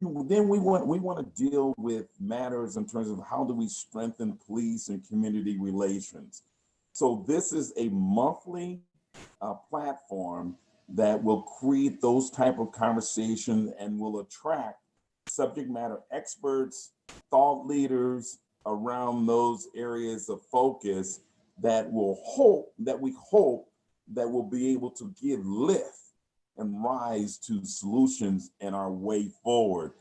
then we want to deal with matters in terms of how do we strengthen police and community relations. So this is a monthly platform that will create those type of conversations and will attract subject matter experts, thought leaders around those areas of focus that we hope that will be able to give lift and rise to solutions in our way forward.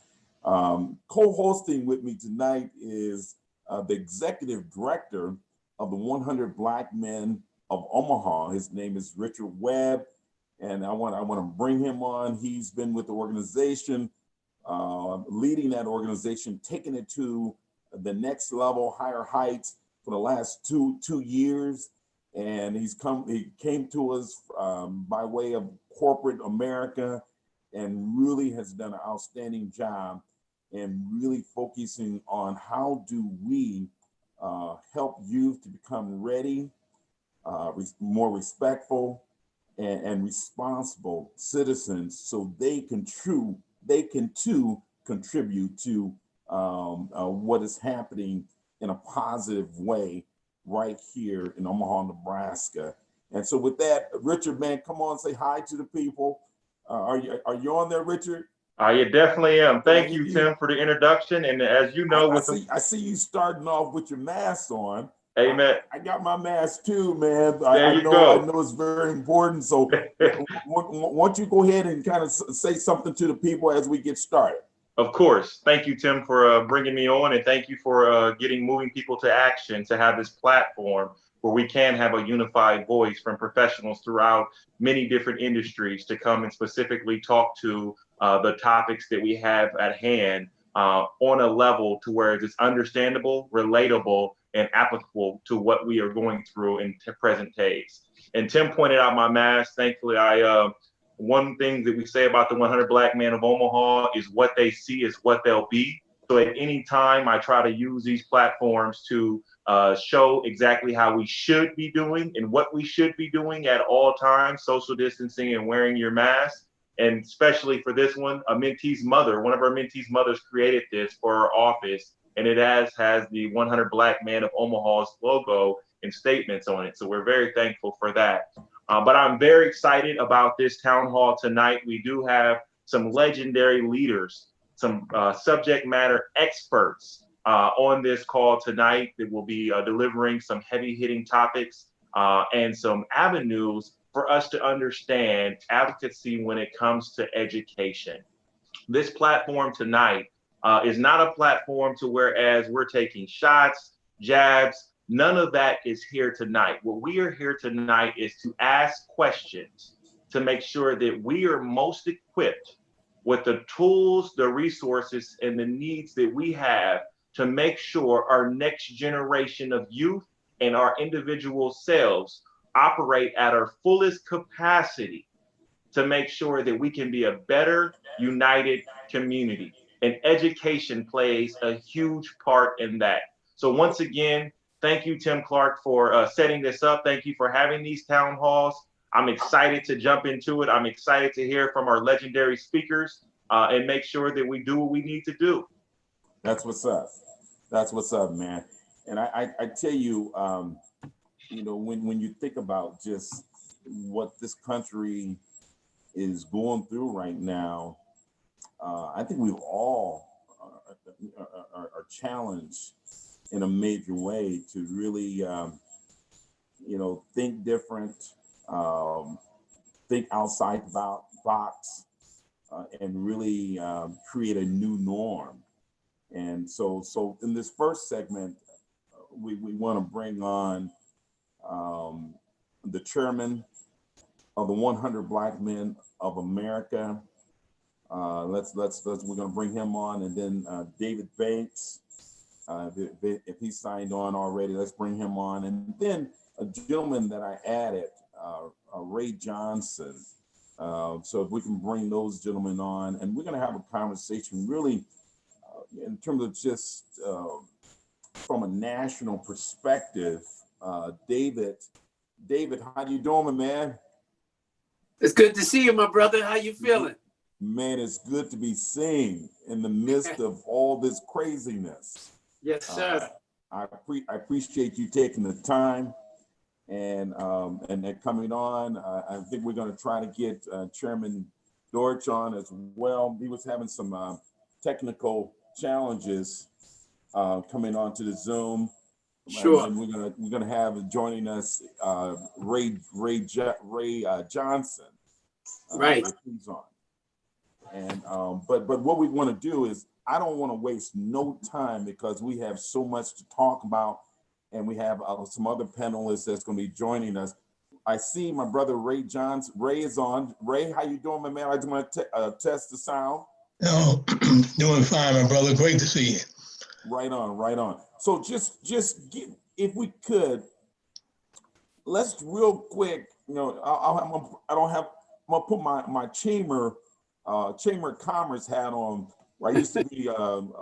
Co-hosting with me tonight is the executive director of the 100 Black Men of Omaha. His name is Richard Webb, and I want to bring him on. He's been with the organization, leading that organization, taking it to the next level, higher heights for the last two years. And he came to us by way of corporate America and really has done an outstanding job in really focusing on how do we help youth to become ready, more respectful and responsible citizens so they can too contribute to what is happening in a positive way right here in Omaha, Nebraska. And so with that, Richard, man, come on, say hi to the people. Are you on there, Richard? You definitely am. Thank you, Tim, for the introduction. And as you know, I see you starting off with your mask on. Amen. I got my mask too, man. I know it's very important. So why don't you go ahead and kind of say something to the people as we get started? Of course. Thank you, Tim, for bringing me on, and thank you for getting moving people to action to have this platform where we can have a unified voice from professionals throughout many different industries to come and specifically talk to the topics that we have at hand on a level to where it's understandable, relatable, and applicable to what we are going through in present days. And Tim pointed out my mask. Thankfully, one thing that we say about the 100 Black Men of Omaha is what they see is what they'll be. So at any time, I try to use these platforms to show exactly how we should be doing and what we should be doing at all times, social distancing and wearing your mask. And especially for this one, one of our mentees' mothers created this for our office, and it has the 100 Black Men of Omaha's logo and statements on it. So we're very thankful for that. But I'm very excited about this town hall tonight. We do have some legendary leaders, some subject matter experts on this call tonight that will be delivering some heavy hitting topics and some avenues for us to understand advocacy when it comes to education. This platform tonight is not a platform to whereas we're taking shots, jabs. None of that is here tonight. What we are here tonight is to ask questions to make sure that we are most equipped with the tools, the resources, and the needs that we have to make sure our next generation of youth and our individual selves operate at our fullest capacity to make sure that we can be a better, united community. And education plays a huge part in that. So once again, thank you, Tim Clark, for setting this up. Thank you for having these town halls. I'm excited to jump into it. I'm excited to hear from our legendary speakers and make sure that we do what we need to do. That's what's up. That's what's up, man. And I tell you, when you think about just what this country is going through right now, I think we all are challenged in a major way to really, think different, think outside the box, and really create a new norm. And so in this first segment, we want to bring on the chairman of the 100 Black Men of America. We're going to bring him on, and then David Banks. If he's signed on already, let's bring him on. And then a gentleman that I added, Ray Johnson. So if we can bring those gentlemen on, and we're going to have a conversation really in terms of just from a national perspective. David, how you doing, man? It's good to see you, my brother. How you feeling? Man, it's good to be seen in the midst of all this craziness. Yes, sir. I appreciate you taking the time and then coming on. I think we're going to try to get Chairman Dorch on as well. He was having some technical challenges coming onto the Zoom. Sure. And we're gonna have joining us Ray Johnson. Right. If he's on. And but what we want to do is, I don't want to waste no time because we have so much to talk about, and we have some other panelists that's going to be joining us. I see my brother Ray Johnson. Ray is on. Ray, how you doing, my man? I just want to test the sound. No, doing fine, my brother. Great to see you. Right on, right on. So just get, if we could, let's real quick. You know, I'm gonna put my chamber of commerce hat on. Where I used to be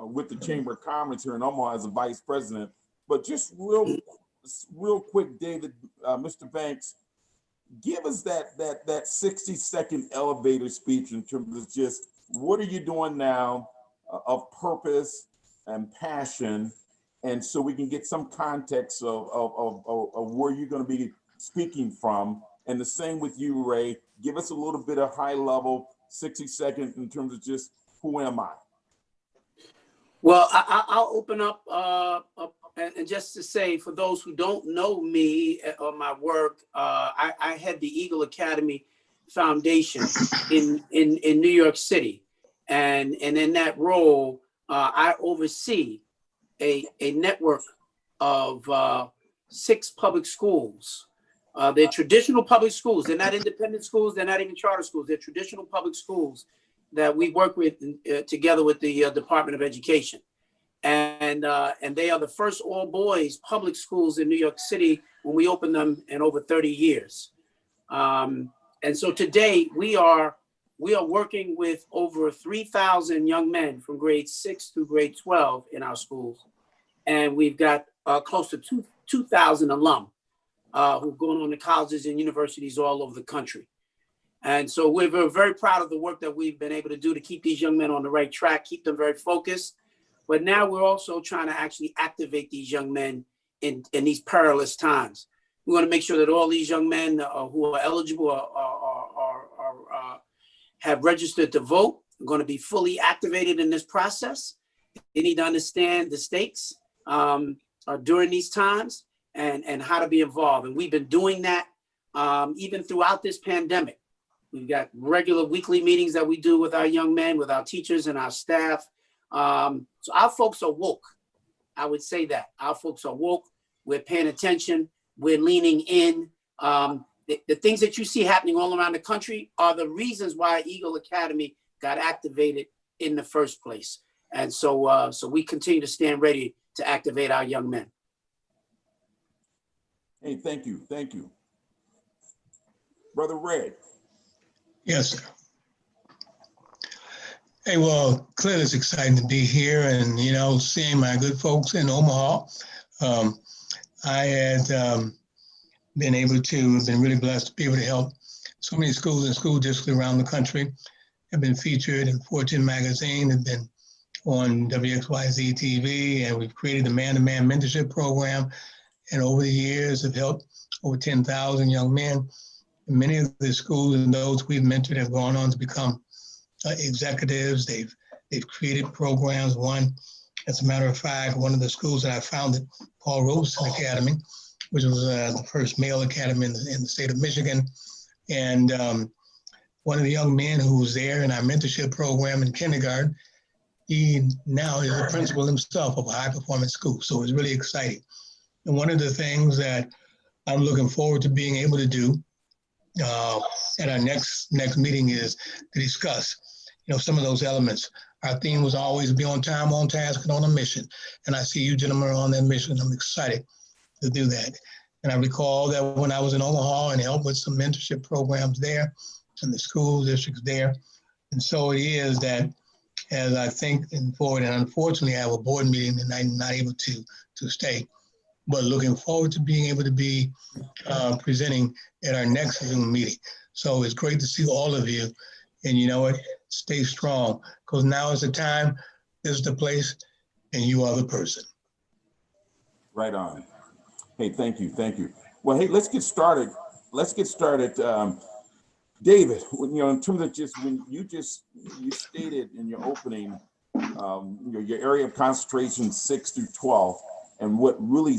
with the Chamber of Commerce here in Omaha as a vice president. But just real quick, David, Mr. Banks, give us that 60-second elevator speech in terms of just what are you doing now of purpose and passion, and so we can get some context of where you're going to be speaking from. And the same with you, Ray. Give us a little bit of high level 60-second in terms of just who am I? Well, I'll open up and just to say, for those who don't know me or my work, I head the Eagle Academy Foundation in New York City, and in that role, I oversee a network of 6 public schools. They're traditional public schools. They're not independent schools. They're not even charter schools. They're traditional public schools that we work with together with the Department of Education. And they are the first all boys public schools in New York City when we opened them in over 30 years. And so today we are working with over 3,000 young men from grade 6 through grade 12 in our schools. And we've got close to 2,000 alum who've gone on to colleges and universities all over the country. And so we're very proud of the work that we've been able to do to keep these young men on the right track, keep them very focused. But now we're also trying to actually activate these young men in these perilous times. We want to make sure that all these young men who are eligible have registered to vote, are going to be fully activated in this process. They need to understand the stakes during these times and how to be involved. And we've been doing that even throughout this pandemic. We've got regular weekly meetings that we do with our young men, with our teachers and our staff. So our folks are woke. I would say that. Our folks are woke. We're paying attention. We're leaning in. The things that you see happening all around the country are the reasons why Eagle Academy got activated in the first place. And so we continue to stand ready to activate our young men. Hey, thank you. Thank you. Brother Ray. Yes, sir. Hey, well, clearly it's exciting to be here and, you know, seeing my good folks in Omaha. I had been really blessed to be able to help so many schools and school districts around the country. Have been featured in Fortune magazine, have been on WXYZ TV, and we've created the man-to-man mentorship program. And over the years have helped over 10,000 young men. And many of the schools and those we've mentored have gone on to become executives. They've created programs. One, as a matter of fact, one of the schools that I founded, Paul Robeson Academy, which was the first male academy in the state of Michigan. And one of the young men who was there in our mentorship program in kindergarten, he now is a principal himself of a high performance school. So it's really exciting. And one of the things that I'm looking forward to being able to do at our next meeting is to discuss, you know, some of those elements. Our theme was always be on time, on task, and on a mission. And I see you gentlemen are on that mission. I'm excited to do that. And I recall that when I was in Omaha and helped with some mentorship programs there and the school districts there. And so it is that as I think forward, and unfortunately I have a board meeting and I'm not able to stay, but looking forward to being able to be presenting at our next Zoom meeting. So it's great to see all of you. And you know what, stay strong, because now is the time, this is the place, and you are the person. Right on. Hey, thank you, thank you. Well, hey, let's get started. David, in terms of just when you stated in your opening, your area of concentration 6 through 12, and what really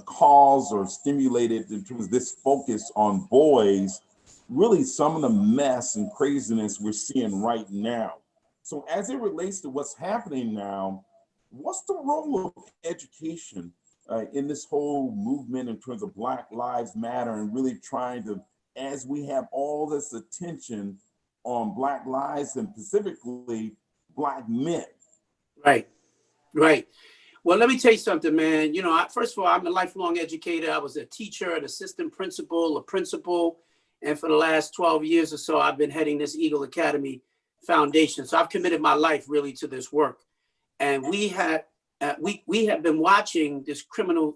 caused or stimulated in terms of this focus on boys, really some of the mess and craziness we're seeing right now. So as it relates to what's happening now, what's the role of education in this whole movement in terms of Black Lives Matter, and really trying to, as we have all this attention on Black lives and specifically Black men? Right, right. Well, let me tell you something, man. First of all, I'm a lifelong educator. I was a teacher, an assistant principal, a principal. And for the last 12 years or so, I've been heading this Eagle Academy Foundation. So I've committed my life really to this work. And we have been watching this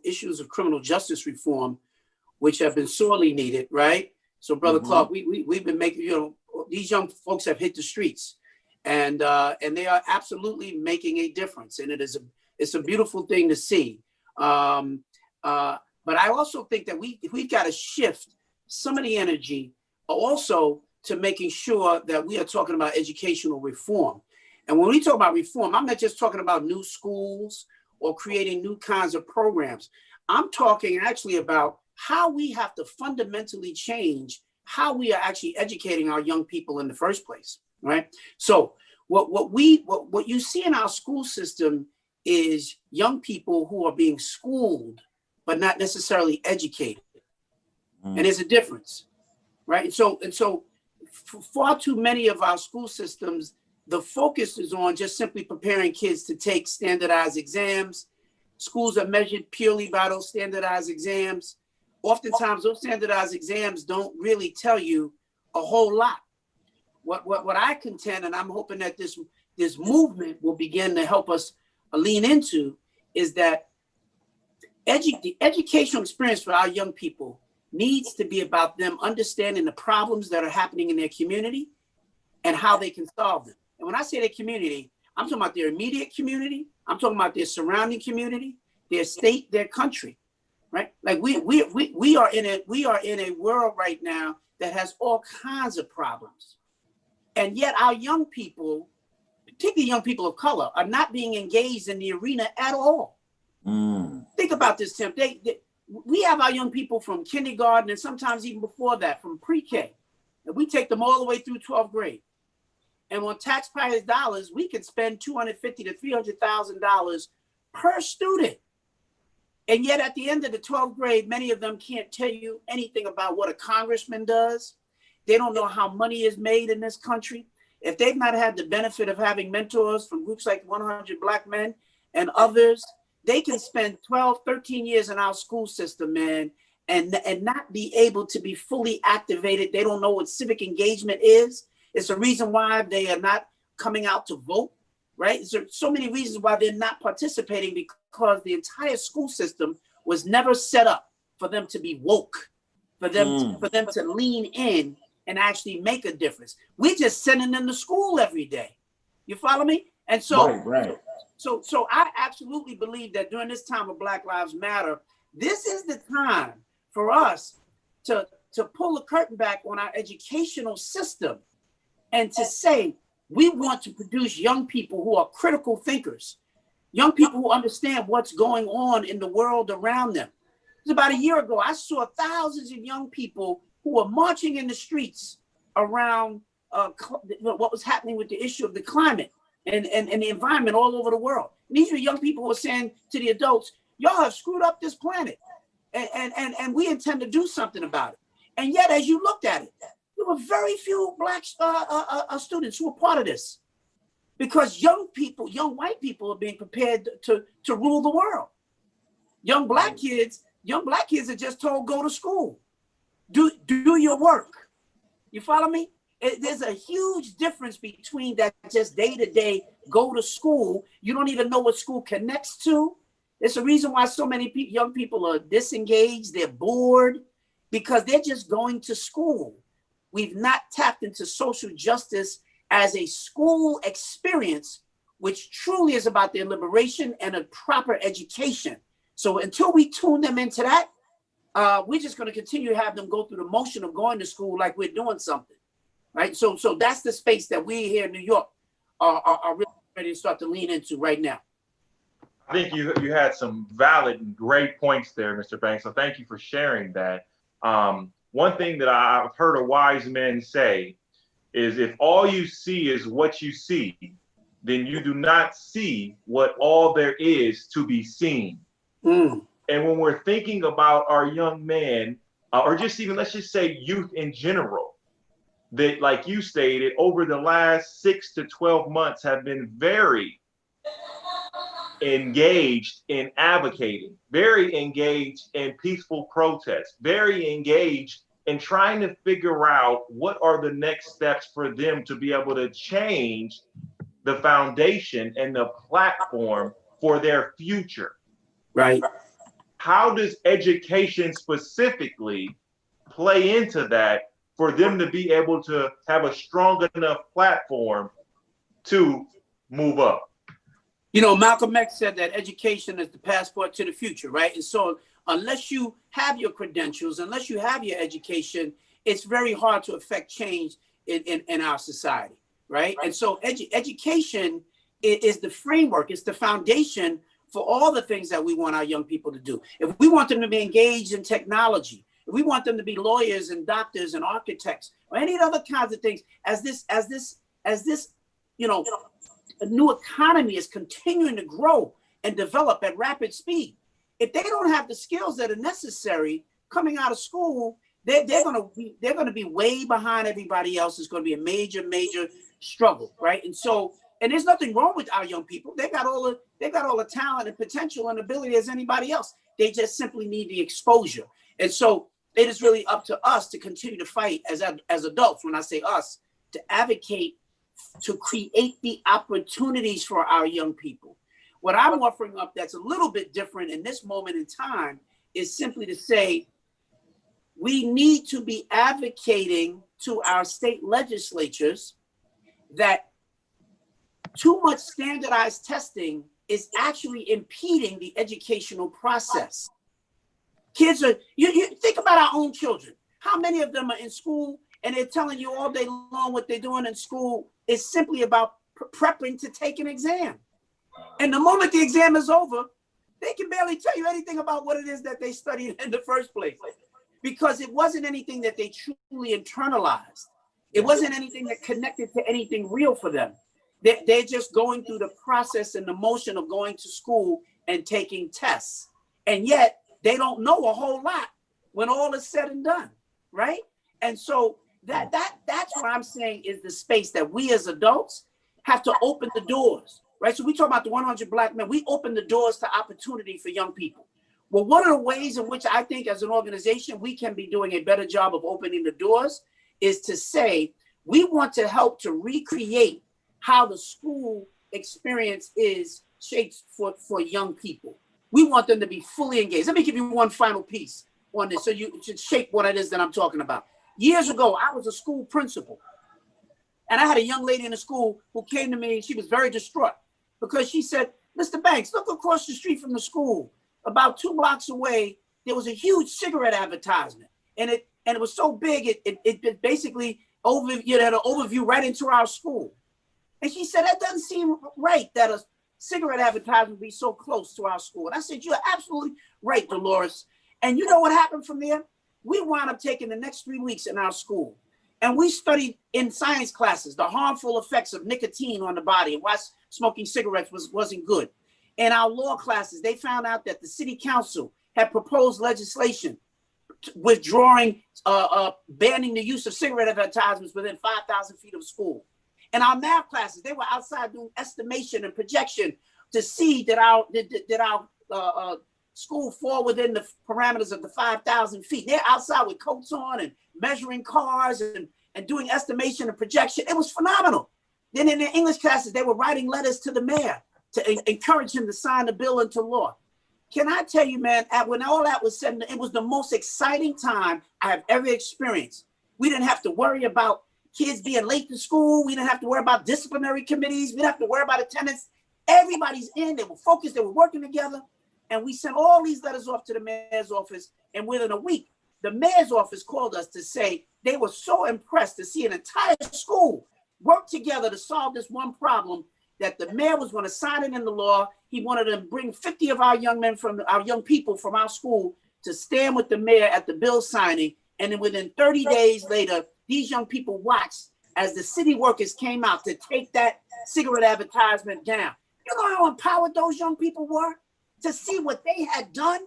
issues of criminal justice reform, which have been sorely needed, right? So, Brother Clark, we've been making, these young folks have hit the streets, and they are absolutely making a difference. And it's a beautiful thing to see. But I also think that we've got to shift some of the energy also to making sure that we are talking about educational reform. And when we talk about reform, I'm not just talking about new schools or creating new kinds of programs. I'm talking actually about how we have to fundamentally change how we are actually educating our young people in the first place, right? So what you see in our school system is young people who are being schooled, but not necessarily educated. And there's a difference, right? And so for far too many of our school systems, the focus is on just simply preparing kids to take standardized exams. Schools are measured purely by those standardized exams. Oftentimes, those standardized exams don't really tell you a whole lot. What I contend, and I'm hoping that this movement will begin to help us lean into, is that the educational experience for our young people needs to be about them understanding the problems that are happening in their community and how they can solve them. And when I say their community, I'm talking about their immediate community. I'm talking about their surrounding community, their state, their country, right? Like we are in a world right now that has all kinds of problems. And yet our young people, particularly young people of color, are not being engaged in the arena at all. Think about this, Tim. We have our young people from kindergarten and sometimes even before that, from pre-K. And we take them all the way through 12th grade. And on taxpayers' dollars, we could spend $250,000 to $300,000 per student. And yet at the end of the 12th grade, many of them can't tell you anything about what a congressman does. They don't know how money is made in this country. If they've not had the benefit of having mentors from groups like 100 Black Men and others, they can spend 12, 13 years in our school system, man, and not be able to be fully activated. They don't know what civic engagement is. It's the reason why they are not coming out to vote, right? There's so many reasons why they're not participating, because the entire school system was never set up for them to be woke, for them to lean in and actually make a difference. We're just sending them to school every day. You follow me? And so, right. So I absolutely believe that during this time of Black Lives Matter, this is the time for us to pull the curtain back on our educational system and to say, we want to produce young people who are critical thinkers, young people who understand what's going on in the world around them. It was about a year ago, I saw thousands of young people who were marching in the streets around what was happening with the issue of the climate and the environment all over the world. And these were young people who were saying to the adults, y'all have screwed up this planet, and we intend to do something about it. And yet, as you looked at it, there were very few Black students who were part of this, because young white people are being prepared to rule the world. Young black kids are just told, go to school, do your work. You follow me? There's a huge difference between that just day-to-day go to school. You don't even know what school connects to. There's a reason why so many young people are disengaged. They're bored because they're just going to school. We've not tapped into social justice as a school experience, which truly is about their liberation and a proper education. So until we tune them into that, we're just going to continue to have them go through the motion of going to school like we're doing something, right? So that's the space that we here in New York are really ready to start to lean into right now. I think you had some valid and great points there, Mr. Banks. So thank you for sharing that. One thing that I've heard a wise man say is, if all you see is what you see, then you do not see what all there is to be seen. Mm. And when we're thinking about our young men, or just even, let's just say youth in general, that, like you stated, over the last 6 to 12 months have been very engaged in advocating, very engaged in peaceful protest, very engaged in trying to figure out what are the next steps for them to be able to change the foundation and the platform for their future. Right. How does education specifically play into that for them to be able to have a strong enough platform to move up? You know, Malcolm X said that education is the passport to the future, right? And so unless you have your credentials, unless you have your education, it's very hard to affect change in our society, right? And so education is the framework, it's the foundation for all the things that we want our young people to do. If we want them to be engaged in technology, if we want them to be lawyers and doctors and architects, or any other kinds of things, as this, you know, a new economy is continuing to grow and develop at rapid speed. If they don't have the skills that are necessary coming out of school, they're gonna be way behind everybody else. It's gonna be a major struggle, right? And so, and there's nothing wrong with our young people. They got all the talent and potential and ability as anybody else. They just simply need the exposure. And so it is really up to us to continue to fight as adults. When I say us, to advocate to create the opportunities for our young people. What I'm offering up that's a little bit different in this moment in time is simply to say, we need to be advocating to our state legislatures that too much standardized testing is actually impeding the educational process. Kids are, you think about our own children. How many of them are in school and they're telling you all day long what they're doing in school is simply about prepping to take an exam. And the moment the exam is over, they can barely tell you anything about what it is that they studied in the first place, because it wasn't anything that they truly internalized. It wasn't anything that connected to anything real for them. They're just going through the process and the motion of going to school and taking tests. And yet they don't know a whole lot when all is said and done, right? And so that's what I'm saying is the space that we as adults have to open the doors, right? So we talk about the 100 Black men. We open the doors to opportunity for young people. Well, one of the ways in which I think as an organization we can be doing a better job of opening the doors is to say we want to help to recreate how the school experience is shaped for young people. We want them to be fully engaged. Let me give you one final piece on this so you should shape what it is that I'm talking about. Years ago, I was a school principal, and I had a young lady in the school who came to me and she was very distraught because she said, Mr. Banks, look across the street from the school. About 2 blocks away, there was a huge cigarette advertisement, and it was so big it basically had an overview right into our school. And she said, that doesn't seem right that a cigarette advertisement would be so close to our school. And I said, you're absolutely right, Dolores. And you know what happened from there? We wound up taking the next 3 weeks in our school, and we studied in science classes the harmful effects of nicotine on the body and why smoking cigarettes wasn't good. In our law classes, they found out that the city council had proposed legislation withdrawing, banning the use of cigarette advertisements within 5,000 feet of school. In our math classes, they were outside doing estimation and projection to see that our school fall within the parameters of the 5,000 feet. They're outside with coats on and measuring cars and doing estimation and projection. It was phenomenal. Then in the English classes, they were writing letters to the mayor to encourage him to sign the bill into law. Can I tell you, man, when all that was said, it was the most exciting time I have ever experienced. We didn't have to worry about kids being late to school. We didn't have to worry about disciplinary committees. We didn't have to worry about attendance. Everybody's in. They were focused. They were working together. And we sent all these letters off to the mayor's office. And within a week, the mayor's office called us to say they were so impressed to see an entire school work together to solve this one problem, that the mayor was going to sign it into law. He wanted to bring 50 of our young people from our school to stand with the mayor at the bill signing. And then within 30 days later, these young people watched as the city workers came out to take that cigarette advertisement down. You know how empowered those young people were to see what they had done?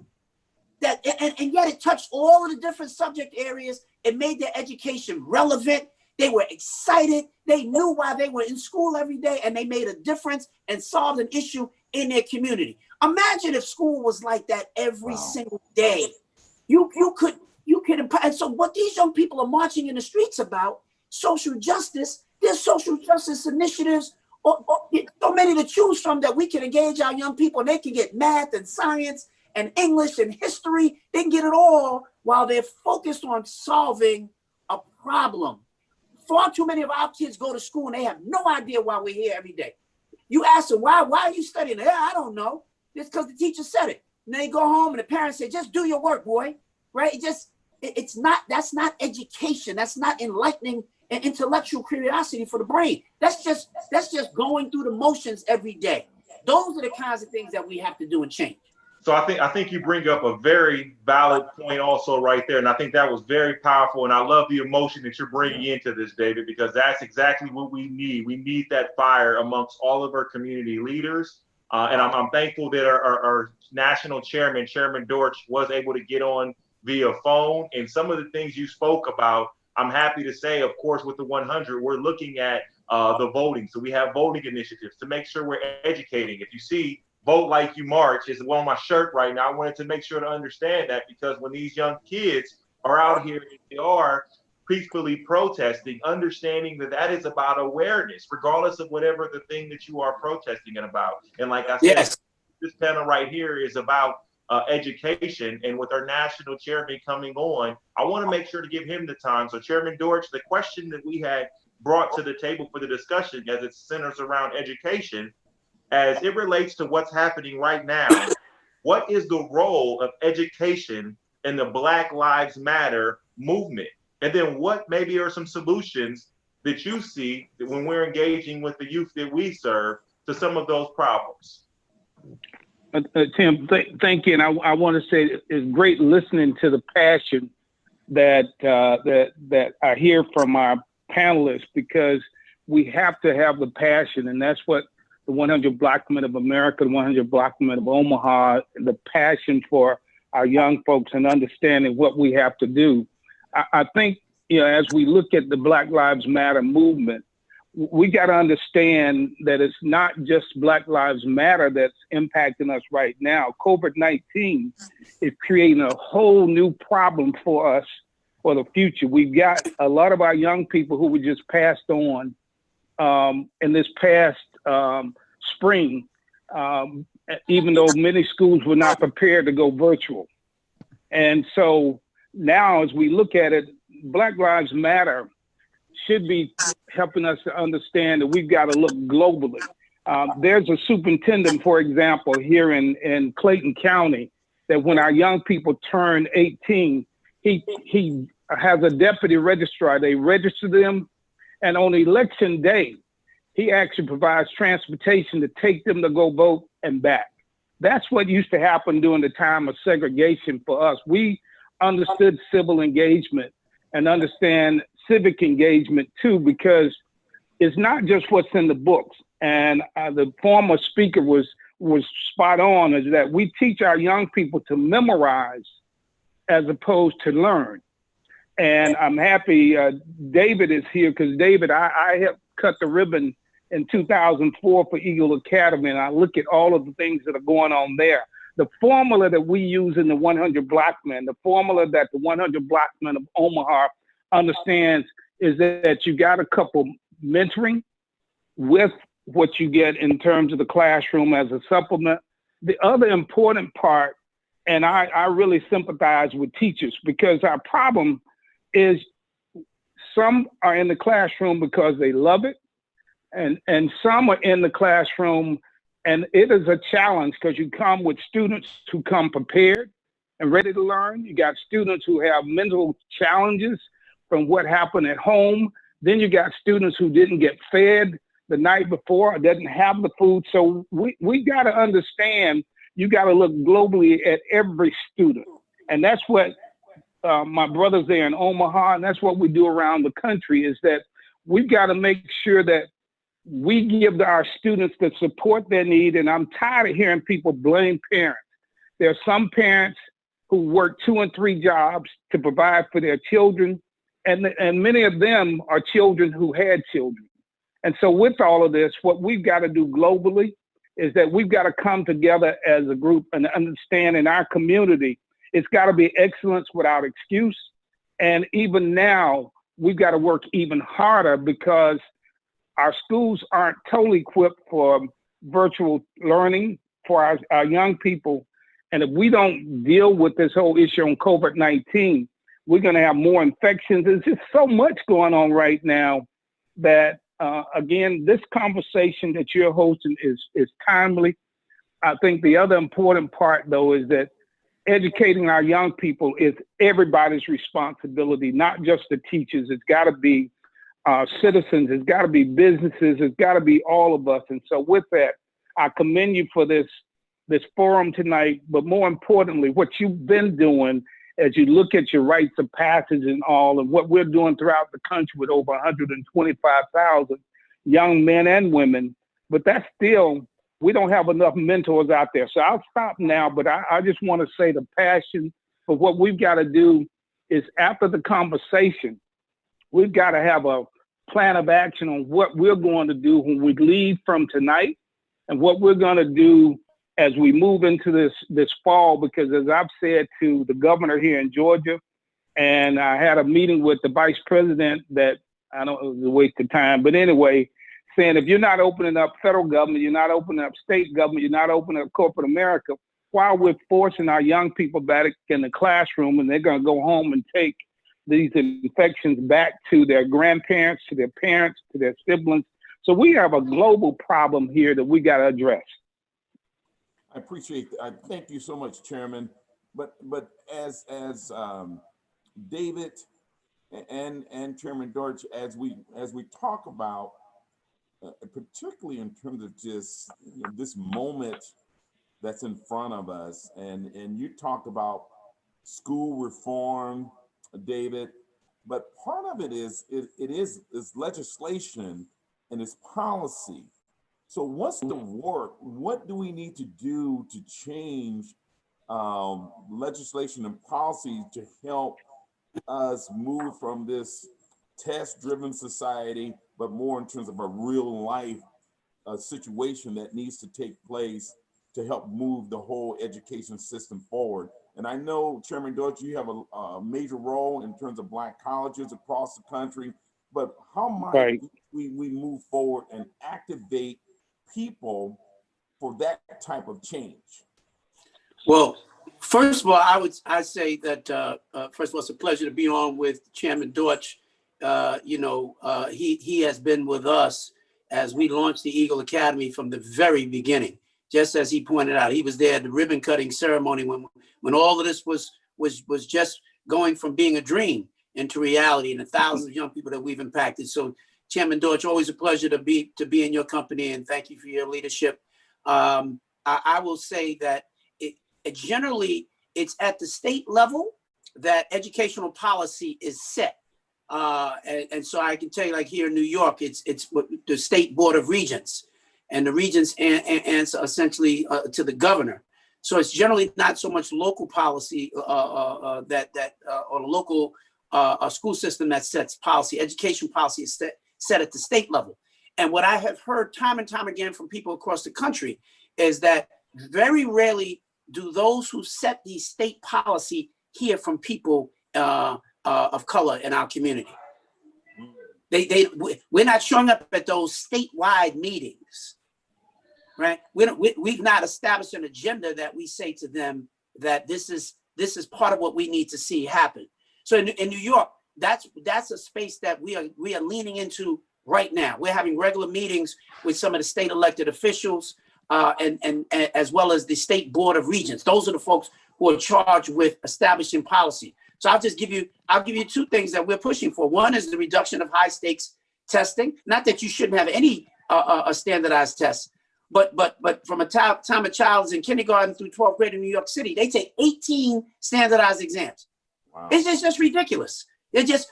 And yet it touched all of the different subject areas. It made their education relevant. They were excited. They knew why they were in school every day, and they made a difference and solved an issue in their community. Imagine if school was like that every single day. You could, and so what these young people are marching in the streets about, social justice, there's social justice initiatives, or so many to choose from, that we can engage our young people, and they can get math and science and English and history. They can get it all while they're focused on solving a problem. Far too many of our kids go to school and they have no idea why we're here every day. You ask them, why are you studying? Yeah, I don't know. It's because the teacher said it. And they go home and the parents say, just do your work, boy. Right? That's not education. That's not enlightening and intellectual curiosity for the brain. That's just going through the motions every day. Those are the kinds of things that we have to do and change. So I think you bring up a very valid point also right there. And I think that was very powerful. And I love the emotion that you're bringing into this, David, because that's exactly what we need. We need that fire amongst all of our community leaders. And I'm thankful that our national chairman, Chairman Dortch, was able to get on via phone. And some of the things you spoke about, I'm happy to say, of course, with the 100, we're looking at the voting. So we have voting initiatives to make sure we're educating. If you see Vote Like You March is on my shirt right now. I wanted to make sure to understand that, because when these young kids are out here, they are peacefully protesting, understanding that that is about awareness, regardless of whatever the thing that you are protesting about. And like I said, yes, this panel right here is about education. And with our national chairman coming on, I want to make sure to give him the time. So Chairman Dortch, the question that we had brought to the table for the discussion, as it centers around education, as it relates to what's happening right now, what is the role of education in the Black Lives Matter movement? And then what maybe are some solutions that you see that when we're engaging with the youth that we serve to some of those problems? Tim, thank you. And I want to say it's great listening to the passion that I hear from our panelists, because we have to have the passion, and that's what the 100 Black Men of America, the 100 Black Men of Omaha, the passion for our young folks and understanding what we have to do. I think, as we look at the Black Lives Matter movement, we got to understand that it's not just Black Lives Matter that's impacting us right now. COVID-19 is creating a whole new problem for us for the future. We've got a lot of our young people who were just passed on in this past spring, even though many schools were not prepared to go virtual. And so now, as we look at it, Black Lives Matter should be helping us to understand that we've got to look globally. There's a superintendent, for example, here in Clayton County, that when our young people turn 18, he has a deputy registrar. They register them, and on election day, he actually provides transportation to take them to go vote and back. That's what used to happen during the time of segregation for us. We understood civil engagement and understand civic engagement too, because it's not just what's in the books. And the former speaker was spot on, is that we teach our young people to memorize as opposed to learn. And I'm happy David is here, because David, I helped cut the ribbon in 2004 for Eagle Academy, and I look at all of the things that are going on there. The formula that we use in the 100 Black Men, the formula that the 100 Black Men of Omaha understands, is that you got a couple mentoring with what you get in terms of the classroom as a supplement. The other important part, and I really sympathize with teachers, because our problem is some are in the classroom because they love it, and some are in the classroom, and it is a challenge because you come with students who come prepared and ready to learn. You got students who have mental challenges from what happened at home. Then you got students who didn't get fed the night before or didn't have the food. So we got to understand, you got to look globally at every student. And that's what my brothers there in Omaha, and that's what we do around the country, is that we've got to make sure that we give our students the support they need. And I'm tired of hearing people blame parents. There are some parents who work 2 and 3 jobs to provide for their children. And many of them are children who had children. And so with all of this, what we've got to do globally is that we've got to come together as a group and understand in our community, it's got to be excellence without excuse. And even now, we've got to work even harder because our schools aren't totally equipped for virtual learning for our young people. And if we don't deal with this whole issue on COVID-19, we're going to have more infections. There's just so much going on right now that, again, this conversation that you're hosting is timely. I think the other important part, though, is that educating our young people is everybody's responsibility, not just the teachers. It's got to be citizens. It's got to be businesses. It's got to be all of us. And so with that, I commend you for this forum tonight, but more importantly, what you've been doing as you look at your rites of passage and all, and what we're doing throughout the country with over 125,000 young men and women. But that's still, we don't have enough mentors out there. So I'll stop now, but I just want to say the passion for what we've got to do is, after the conversation, we've got to have a plan of action on what we're going to do when we leave from tonight and what we're going to do as we move into this fall, because as I've said to the governor here in Georgia, and I had a meeting with the vice president that, I don't know, it was a waste of time, but anyway, saying if you're not opening up federal government, you're not opening up state government, you're not opening up corporate America, while we're forcing our young people back in the classroom, and they're going to go home and take these infections back to their grandparents, to their parents, to their siblings. So we have a global problem here that we got to address. I appreciate that. I thank you so much, Chairman. But as David and Chairman Dortch, as we talk about, particularly in terms of just this moment that's in front of us, and you talked about school reform, David, but part of it is legislation and it's policy. So what's the work? What do we need to do to change legislation and policy to help us move from this test-driven society, but more in terms of a real life situation that needs to take place to help move the whole education system forward? And I know, Chairman Deutsch, you have a major role in terms of Black colleges across the country, but how might we move forward and activate people for that type of change? Well, first of all, I say that first of all, it's a pleasure to be on with Chairman Deutsch. He has been with us as we launched the Eagle Academy from the very beginning. Just as he pointed out, he was there at the ribbon cutting ceremony when all of this was just going from being a dream into reality, and the thousands of young people that we've impacted. So, Chairman Deutsch, always a pleasure to be in your company, and thank you for your leadership. I will say that generally it's at the state level that educational policy is set. And so I can tell you, like here in New York, it's the State Board of Regents, and the regents answer essentially to the governor. So it's generally not so much local policy or the local school system that sets policy. Education policy is set at the state level. And what I have heard time and time again from people across the country is that very rarely do those who set the state policy hear from people of color in our community. We're not showing up at those statewide meetings, right? We've not established an agenda that we say to them that this is part of what we need to see happen. So in New York, that's a space that we are leaning into right now. We're having regular meetings with some of the state elected officials, and as well as the State Board of Regents. Those are the folks who are charged with establishing policy. So I'll give you two things that we're pushing for. One is the reduction of high stakes testing. Not that you shouldn't have any standardized tests, but from a time a child is in kindergarten through 12th grade in New York City, they take 18 standardized exams. Wow. It's just ridiculous.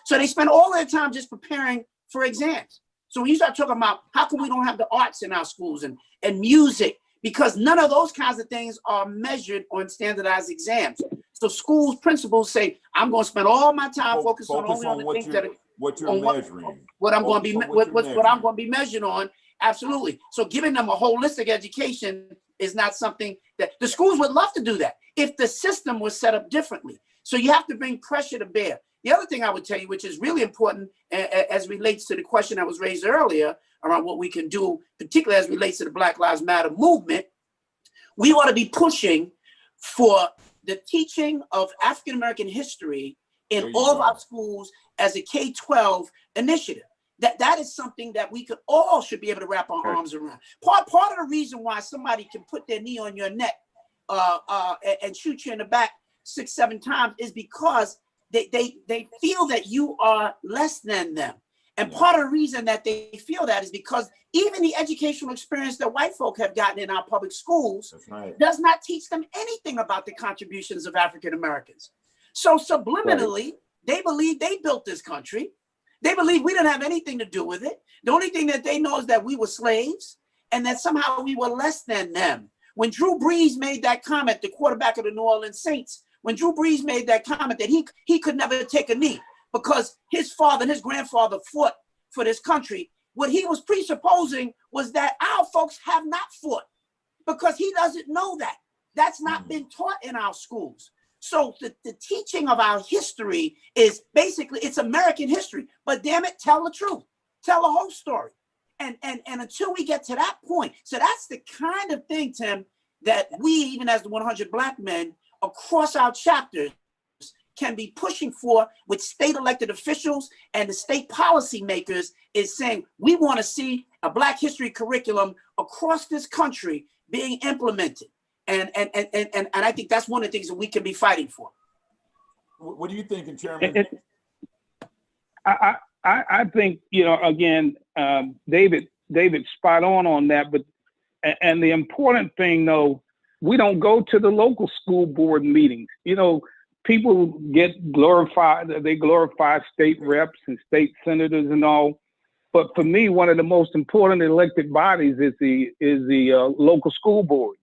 So they spend all their time just preparing for exams. So when you start talking about how come we don't have the arts in our schools and music, because none of those kinds of things are measured on standardized exams. So schools principals say, I'm going to spend all my time focused on the things that what you're measuring. What I'm going to be measured on. Absolutely. So giving them a holistic education is not something that the schools would love to do that if the system was set up differently. So you have to bring pressure to bear. The other thing I would tell you, which is really important as relates to the question that was raised earlier around what we can do, particularly as relates to the Black Lives Matter movement, we ought to be pushing for the teaching of African-American history in all of our schools as a K-12 initiative. That is something that we should be able to wrap our arms around. Part of the reason why somebody can put their knee on your neck and shoot you in the back 6-7 times is because they feel that you are less than them. And part of the reason that they feel that is because even the educational experience that white folk have gotten in our public schools does not teach them anything about the contributions of African Americans. So subliminally, they believe they built this country. They believe we didn't have anything to do with it. The only thing that they know is that we were slaves and that somehow we were less than them. When Drew Brees made that comment, the quarterback of the New Orleans Saints, when Drew Brees made that comment that he could never take a knee because his father and his grandfather fought for this country, what he was presupposing was that our folks have not fought, because he doesn't know that. That's not been taught in our schools. So the teaching of our history is basically, it's American history, but damn it, tell the truth, tell the whole story. And until we get to that point, so that's the kind of thing, Tim, that we, even as the 100 Black men across our chapters, can be pushing for with state elected officials and the state policy makers, is saying we want to see a Black history curriculum across this country being implemented. And I think that's one of the things that we can be fighting for. What do you think, Chairman? I think, again, David spot on that, but and the important thing, though, we don't go to the local school board meetings. People get glorified, they glorify state reps and state senators and all. But for me, one of the most important elected bodies is the local school boards.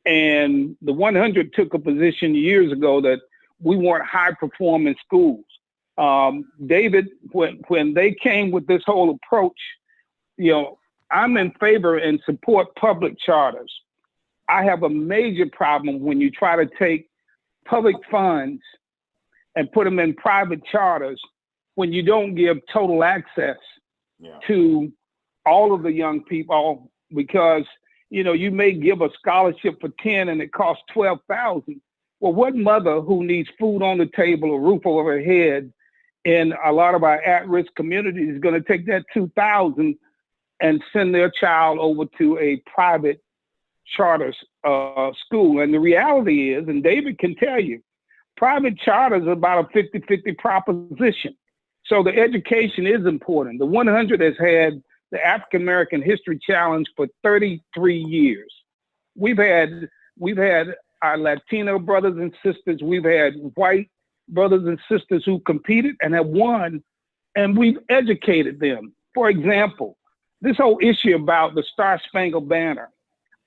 And the 100 took a position years ago that we want high performing schools. David, when they came with this whole approach, I'm in favor and support public charters. I have a major problem when you try to take public funds and put them in private charters when you don't give total access to all of the young people, because you may give a scholarship for 10 and it costs $12,000. Well, what mother who needs food on the table, a roof over her head in a lot of our at-risk communities is going to take that $2,000 and send their child over to a private charter school? And the reality is, and David can tell you, private charters are about a 50-50 proposition. So the education is important. The 100 has had the African American History Challenge for 33 years. We've had our Latino brothers and sisters, we've had white brothers and sisters who competed and have won, and we've educated them. For example, this whole issue about the Star Spangled Banner.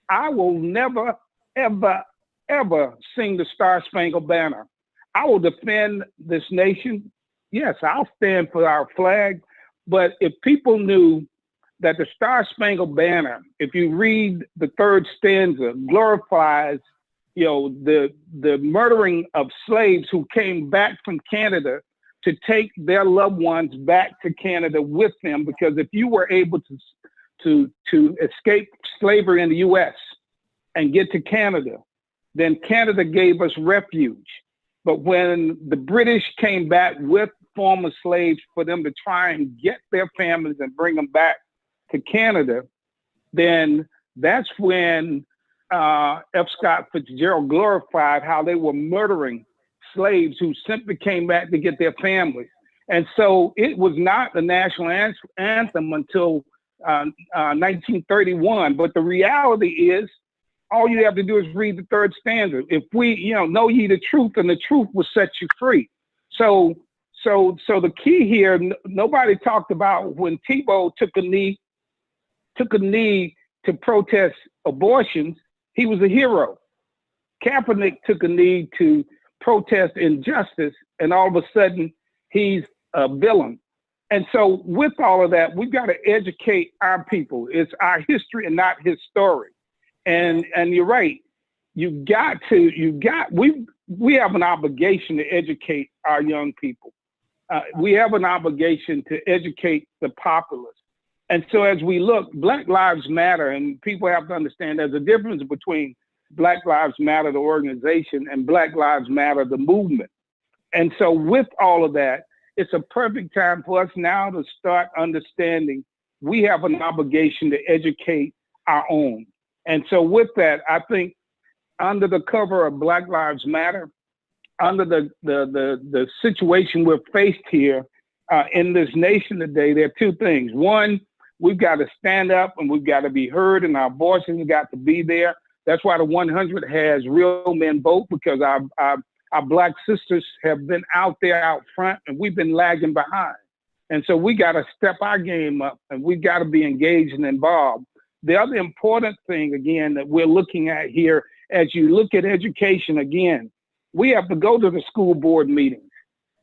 I will never, ever, ever sing the Star Spangled Banner. I will defend this nation. Yes, I'll stand for our flag. But if people knew that the Star Spangled Banner, if you read the third stanza, glorifies, the murdering of slaves who came back from Canada to take their loved ones back to Canada with them, because if you were able to escape slavery in the U.S. and get to Canada, then Canada gave us refuge. But when the British came back with former slaves for them to try and get their families and bring them back to Canada, then that's when F. Scott Fitzgerald glorified how they were murdering slaves who simply came back to get their families. And so it was not the national anthem until 1931. But the reality is, all you have to do is read the third stanza. If we, know ye the truth, and the truth will set you free. So the key here, nobody talked about when Tebow took a knee to protest abortions. He was a hero. Kaepernick took a knee to protest injustice, and all of a sudden he's a villain. And so with all of that, we've got to educate our people. It's our history and not his story. And you're right. We have an obligation to educate our young people. We have an obligation to educate the populace. And so as we look, Black Lives Matter, and people have to understand there's a difference between Black Lives Matter, the organization, and Black Lives Matter, the movement. And so with all of that, it's a perfect time for us now to start understanding we have an obligation to educate our own. And so with that, I think under the cover of Black Lives Matter, under the situation we're faced here in this nation today, there are two things. One, we've got to stand up and we've got to be heard, and our voices have got to be there. That's why the 100 has Real Men Vote, because our Black sisters have been out there out front, and we've been lagging behind. And so we got to step our game up, and we got to be engaged and involved. The other important thing, again, that we're looking at here, as you look at education, again, we have to go to the school board meetings.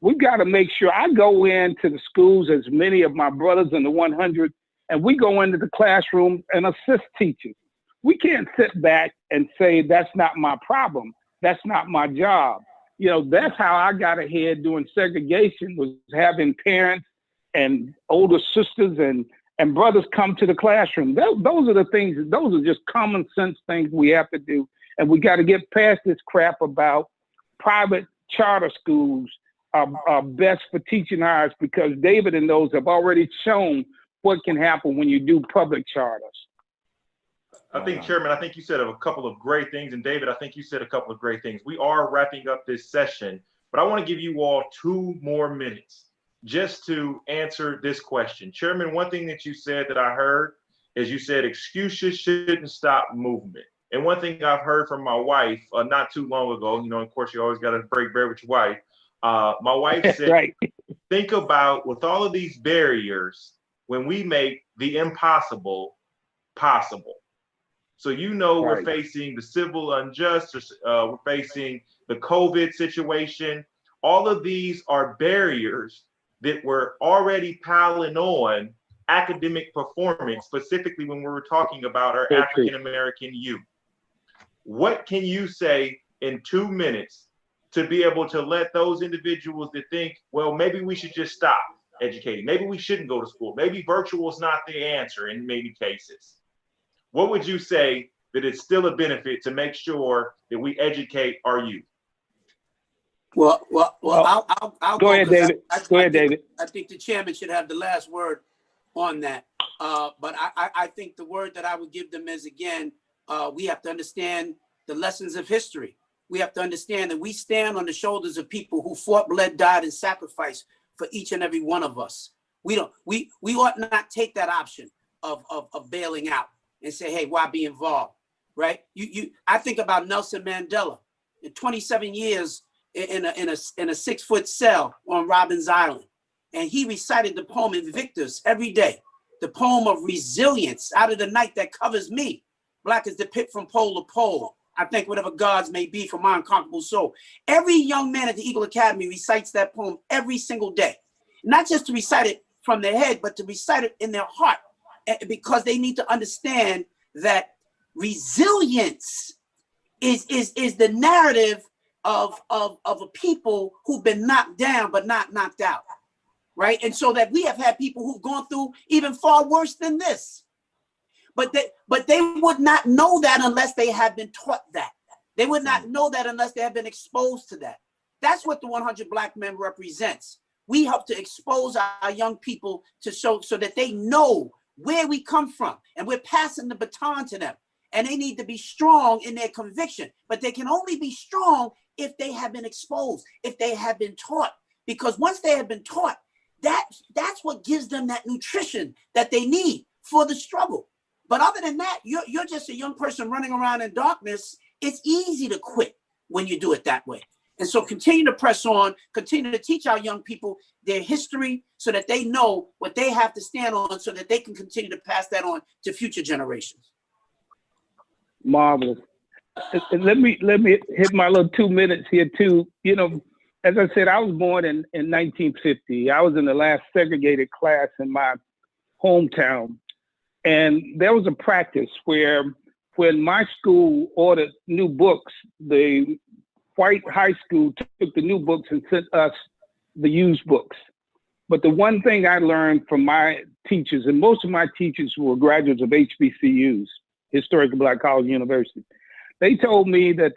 We've got to make sure I go into the schools, as many of my brothers in the 100, and we go into the classroom and assist teachers. We can't sit back and say, that's not my problem. That's not my job. That's how I got ahead doing segregation, was having parents and older sisters and brothers come to the classroom. Those are the things, those are just common sense things we have to do. And we got to get past this crap about private charter schools are best for teaching ours, because David and those have already shown what can happen when you do public charters. I think, Chairman, I think you said a couple of great things. And David, I think you said a couple of great things. We are wrapping up this session, but I want to give you all 2 more minutes just to answer this question. Chairman, one thing that you said that I heard is you said excuses shouldn't stop movement. And one thing I've heard from my wife not too long ago, of course, you always got to break bread with your wife. My wife said, right. Think about, with all of these barriers, when we make the impossible possible. So, right. We're facing the civil injustice, we're facing the COVID situation. All of these are barriers that were already piling on academic performance, specifically when we were talking about our African-American youth. What can you say in 2 minutes to be able to let those individuals that think, well, maybe we should just stop educating, maybe we shouldn't go to school, maybe virtual is not the answer in many cases? What would you say that it's still a benefit to make sure that we educate our youth? Well, I'll go ahead, David. Go ahead, David. I think the chairman should have the last word on that. But I think the word that I would give them is, again, we have to understand the lessons of history. We have to understand that we stand on the shoulders of people who fought, bled, died, and sacrificed for each and every one of us. We ought not take that option of bailing out and say, hey, why be involved, right? I think about Nelson Mandela. In 27 years in a 6-foot cell on Robbins Island, and he recited the poem Invictus every day, the poem of resilience. Out of the night that covers me, black as the pit from pole to pole, I think whatever gods may be for my unconquerable soul. Every young man at the Eagle Academy recites that poem every single day, not just to recite it from their head, but to recite it in their heart, because they need to understand that resilience is the narrative of a people who've been knocked down but not knocked out, right? And so that we have had people who've gone through even far worse than this, but they would not know that unless they had been taught that. They would not know that unless they have been exposed to that. That's what the 100 Black men represents. we help to expose our young people to so that they know where we come from, and we're passing the baton to them. And they need to be strong in their conviction, but they can only be strong if they have been exposed, if they have been taught. Because once they have been taught, that's what gives them that nutrition that they need for the struggle. But other than that, you're just a young person running around in darkness. It's easy to quit when you do it that way. And so continue to press on, continue to teach our young people their history so that they know what they have to stand on, so that they can continue to pass that on to future generations. Marvelous. Let me hit my little 2 minutes here too. You know, as I said, I was born in 1950. I was in the last segregated class in my hometown. And there was a practice where when my school ordered new books, the white high school took the new books and sent us the used books. But the one thing I learned from my teachers, and most of my teachers were graduates of HBCUs, Historical Black College University, they told me that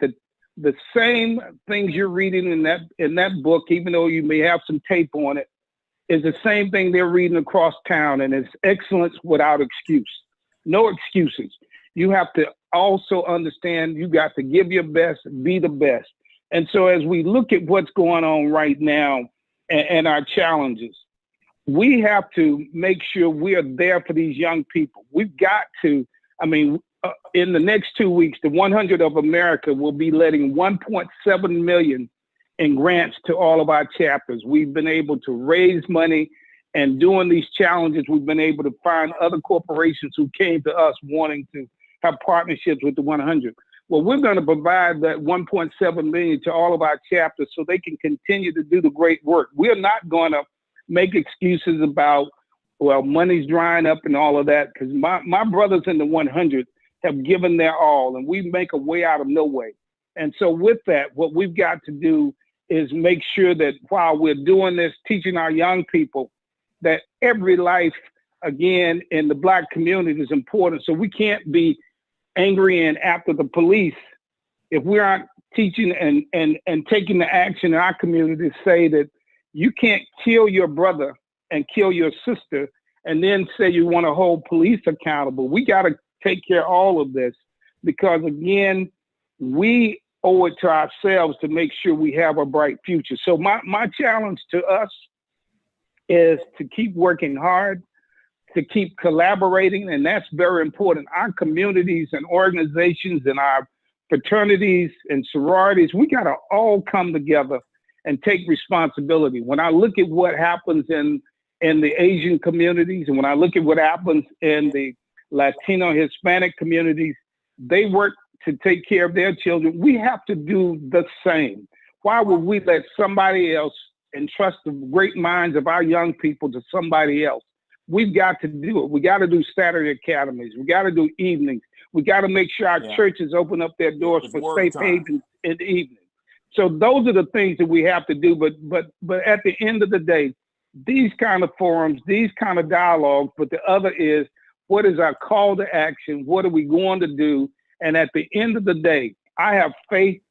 the same things you're reading in that book, even though you may have some tape on it, is the same thing they're reading across town, and it's excellence without excuse. No excuses. You have to also understand you got to give your best, be the best. And so as we look at what's going on right now and our challenges, we have to make sure we are there for these young people. We've got to, in the next 2 weeks, the 100 of America will be letting 1.7 million in grants to all of our chapters. We've been able to raise money, and during these challenges, we've been able to find other corporations who came to us wanting to have partnerships with the 100. Well, we're going to provide that 1.7 million to all of our chapters so they can continue to do the great work. We're not going to make excuses about, well, money's drying up and all of that, because my brothers in the 100 have given their all, and we make a way out of no way. And so with that, what we've got to do is make sure that while we're doing this, teaching our young people that every life, again, in the Black community is important. So we can't be angry and after the police if we aren't teaching and taking the action in our community to say that you can't kill your brother and kill your sister and then say you want to hold police accountable. We got to take care of all of this because, again, we owe it to ourselves to make sure we have a bright future. So my challenge to us is to keep working hard, to keep collaborating, and that's very important. Our communities and organizations and our fraternities and sororities, we got to all come together and take responsibility. When I look at what happens in the Asian communities, and when I look at what happens in the Latino, Hispanic communities, they work to take care of their children. We have to do the same. Why would we let somebody else entrust the great minds of our young people to somebody else? We've got to do it. We got to do Saturday academies. We got to do evenings. We got to make sure our churches open up their doors for safe havens in the evening. So those are the things that we have to do. But at the end of the day, these kind of forums, these kind of dialogues, but the other is, what is our call to action? What are we going to do? And at the end of the day, I have faith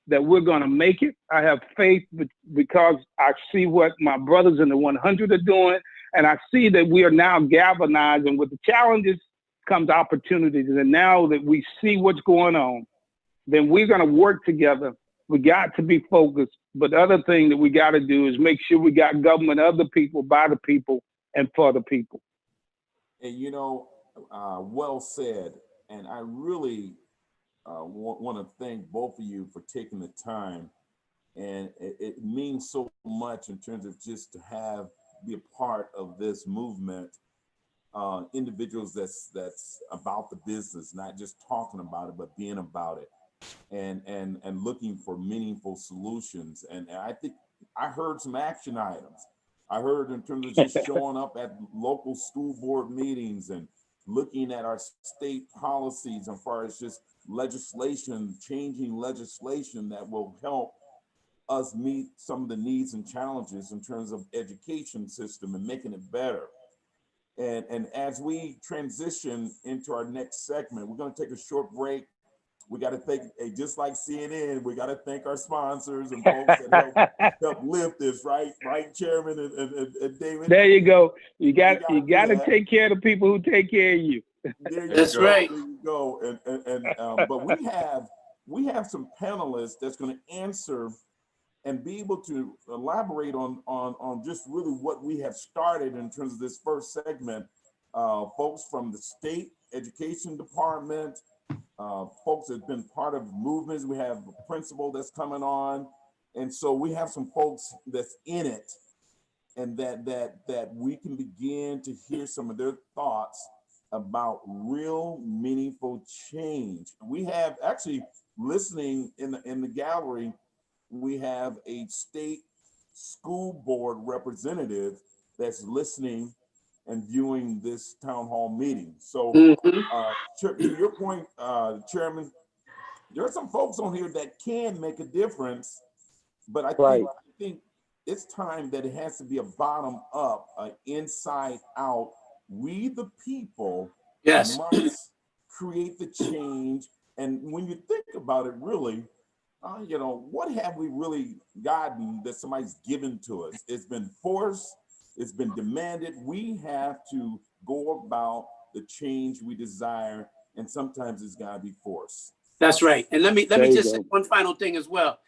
that we're going to make it. I have faith because I see what my brothers in the 100 are doing. And I see that we are now galvanizing. With the challenges comes opportunities. And now that we see what's going on, then we're going to work together. We got to be focused. But the other thing that we got to do is make sure we got government of the people, by the people, and for the people. And well said. And I really want to thank both of you for taking the time. And it means so much in terms of just to be a part of this movement. Individuals that's about the business, not just talking about it, but being about it, and looking for meaningful solutions. And I think I heard some action items. I heard in terms of just showing up at local school board meetings and looking at our state policies as far as just legislation, changing legislation that will help us meet some of the needs and challenges in terms of education system and making it better. And as we transition into our next segment, we're going to take a short break. We got to thank, just like CNN, we got to thank our sponsors and folks that help lift this, right, Chairman and David. There you go. You got to take care of the people who take care of you. That's right. There you go. But we have some panelists that's going to answer and be able to elaborate on just really what we have started in terms of this first segment. Folks from the state education department, folks that have been part of movements. We have a principal that's coming on. And so we have some folks that's in it, and that we can begin to hear some of their thoughts about real meaningful change. We have actually listening in the gallery, we have a state school board representative that's listening and viewing this town hall meeting. So to your point, Chairman, there are some folks on here that can make a difference, but I think it's time that it has to be a bottom up, inside out. We the people must create the change. And when you think about it, really, what have we really gotten that somebody's given to us? It's been forced, it's been demanded. We have to go about the change we desire, and sometimes it's got to be forced. That's right. And let me just say one final thing as well.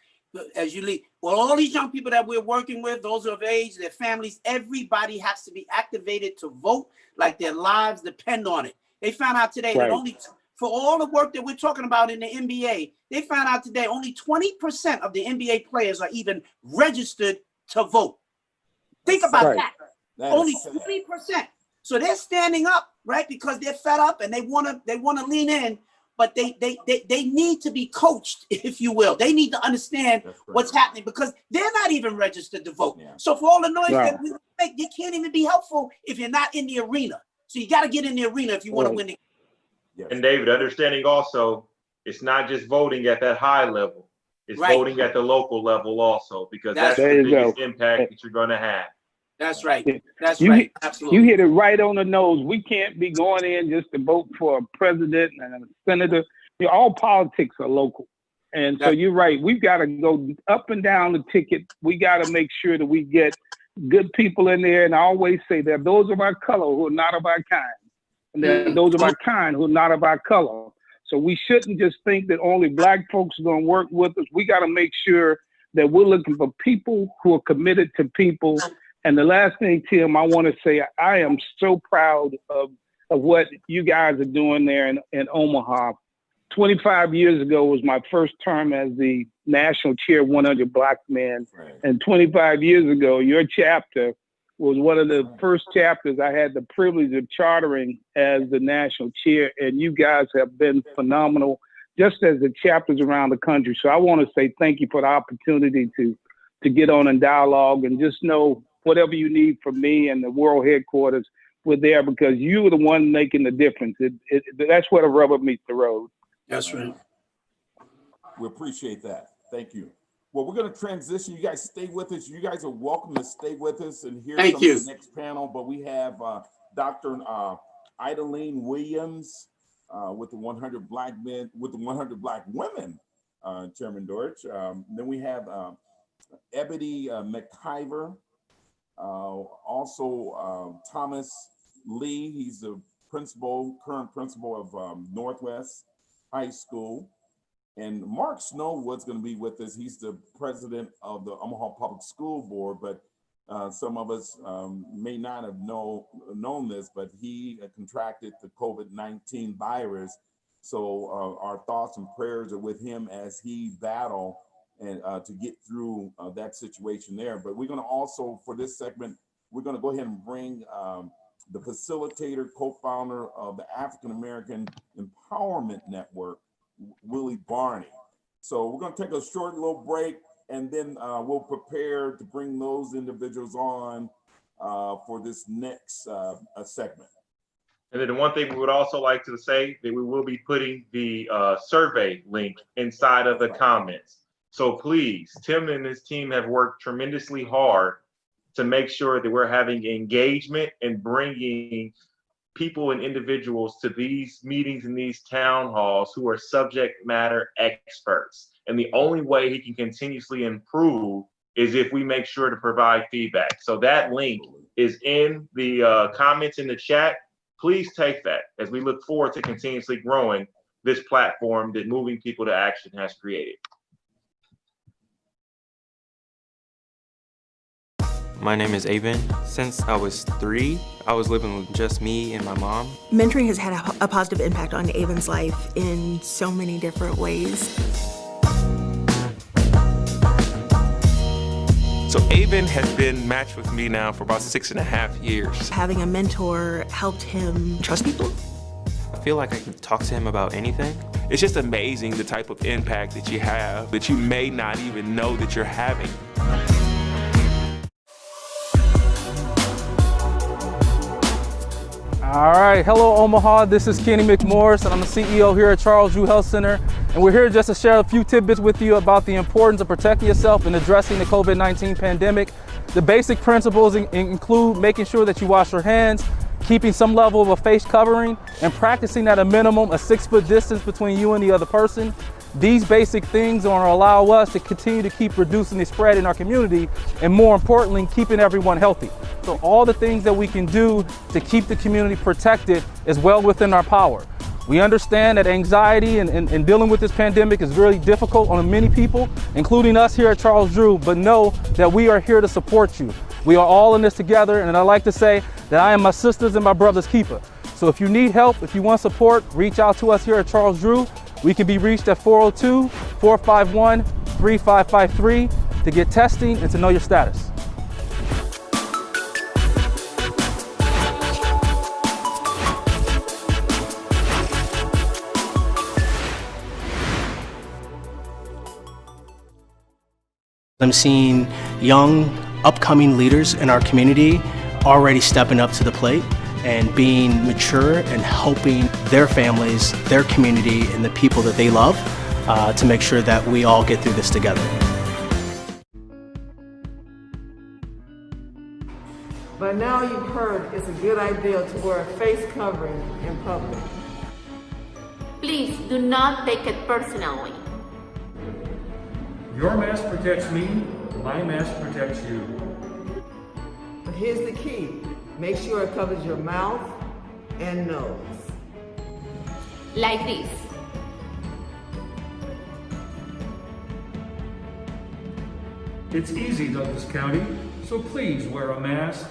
As you leave, well, all these young people that we're working with, those of age, their families, everybody has to be activated to vote like their lives depend on it. They found out today that only, for all the work that we're talking about in the NBA, they found out today only 20% of the NBA players are even registered to vote. Think about that. Only 20%. So they're standing up, right? Because they're fed up and they wanna lean in. But they need to be coached, if you will. They need to understand what's happening because they're not even registered to vote. Yeah. So for all the noise that we make, you can't even be helpful if you're not in the arena. So you got to get in the arena if you want to win. And David, understanding also, it's not just voting at that high level. It's voting at the local level also, because that's the biggest impact that you're going to have. That's right. That's right. Absolutely. You hit it right on the nose. We can't be going in just to vote for a president and a senator. All politics are local. And so you're right. We've got to go up and down the ticket. We got to make sure that we get good people in there. And I always say that those of our color who are not of our kind. And then those of our kind who are not of our color. So we shouldn't just think that only Black folks are going to work with us. We got to make sure that we're looking for people who are committed to people. And the last thing, Tim, I want to say, I am so proud of what you guys are doing there in Omaha. 25 years ago was my first term as the national chair of 100 Black Men. Right. And 25 years ago, your chapter was one of the first chapters I had the privilege of chartering as the national chair. And you guys have been phenomenal, just as the chapters around the country. So I want to say thank you for the opportunity to get on and dialogue, and just know whatever you need from me and the world headquarters, we're there because you are the one making the difference. That's where the rubber meets the road. That's right. We appreciate that. Thank you. Well, we're going to transition. You guys stay with us. You guys are welcome to stay with us and hear some of the next panel. But we have Dr. Idaline Williams with the 100 Black Men, with the 100 Black Women, Chairman Dortch. Then we have Ebony McIver. Also, Thomas Lee, he's the current principal of Northwest High School. And Mark Snowwood's going to be with us. He's the president of the Omaha Public School Board, but some of us may not have known this, but he contracted the COVID-19 virus. So our thoughts and prayers are with him as he battles and to get through that situation there. But we're going to also, for this segment, we're going to go ahead and bring the facilitator, co-founder of the African American Empowerment Network, Willie Barney. So we're going to take a short little break, and then we'll prepare to bring those individuals on for this next segment. And then the one thing we would also like to say that we will be putting the survey link inside of the comments. So please, Tim and his team have worked tremendously hard to make sure that we're having engagement and bringing people and individuals to these meetings and these town halls who are subject matter experts. And the only way he can continuously improve is if we make sure to provide feedback. So that link is in the comments in the chat. Please take that as we look forward to continuously growing this platform that Moving People to Action has created. My name is Avon. Since I was 3, I was living with just me and my mom. Mentoring has had a positive impact on Avon's life in so many different ways. So Avon has been matched with me now for about 6.5 years. Having a mentor helped him trust people. I feel like I can talk to him about anything. It's just amazing the type of impact that you have that you may not even know that you're having. All right, hello Omaha, this is Kenny McMorris and I'm the CEO here at Charles Drew Health Center. And we're here just to share a few tidbits with you about the importance of protecting yourself and addressing the COVID-19 pandemic. The basic principles include making sure that you wash your hands, keeping some level of a face covering, and practicing at a minimum a 6-foot distance between you and the other person. These basic things are going to allow us to continue to keep reducing the spread in our community and, more importantly, keeping everyone healthy. So all the things that we can do to keep the community protected is well within our power. We understand that anxiety and dealing with this pandemic is really difficult on many people, including us here at Charles Drew, but know that we are here to support you. We are all in this together, and I like to say that I am my sister's and my brother's keeper. So if you need help, if you want support, reach out to us here at Charles Drew. We can be reached at 402-451-3553 to get testing and to know your status. I'm seeing young, upcoming leaders in our community already stepping up to the plate and being mature and helping their families, their community, and the people that they love to make sure that we all get through this together. But now you've heard it's a good idea to wear a face covering in public. Please do not take it personally. Your mask protects me, my mask protects you. But here's the key. Make sure it covers your mouth and nose. Like this. It's easy, Douglas County, so please wear a mask.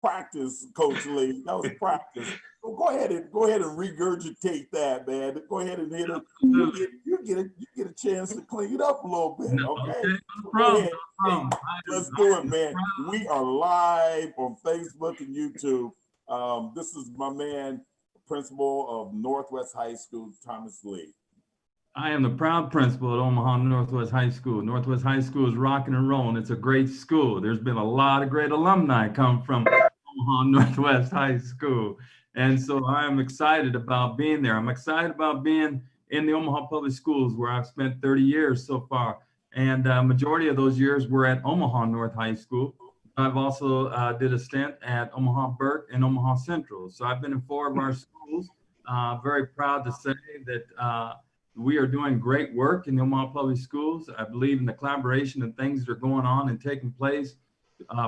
practice, Coach Lee. That was practice. So go ahead and regurgitate that, man. Go ahead and hit it. You get a chance to clean it up a little bit, okay? So go ahead. Hey, let's do it, man. We are live on Facebook and YouTube. This is my man, principal of Northwest High School, Thomas Lee. I am the proud principal at Omaha Northwest High School. Northwest High School is rocking and rolling. It's a great school. There's been a lot of great alumni come from Omaha Northwest High School. And so I am excited about being there. I'm excited about being in the Omaha Public Schools where I've spent 30 years so far. And majority of those years were at Omaha North High School. I've also did a stint at Omaha Burke and Omaha Central. So I've been in 4 of our schools. Very proud to say that we are doing great work in the Omaha Public Schools. I believe in the collaboration and things that are going on and taking place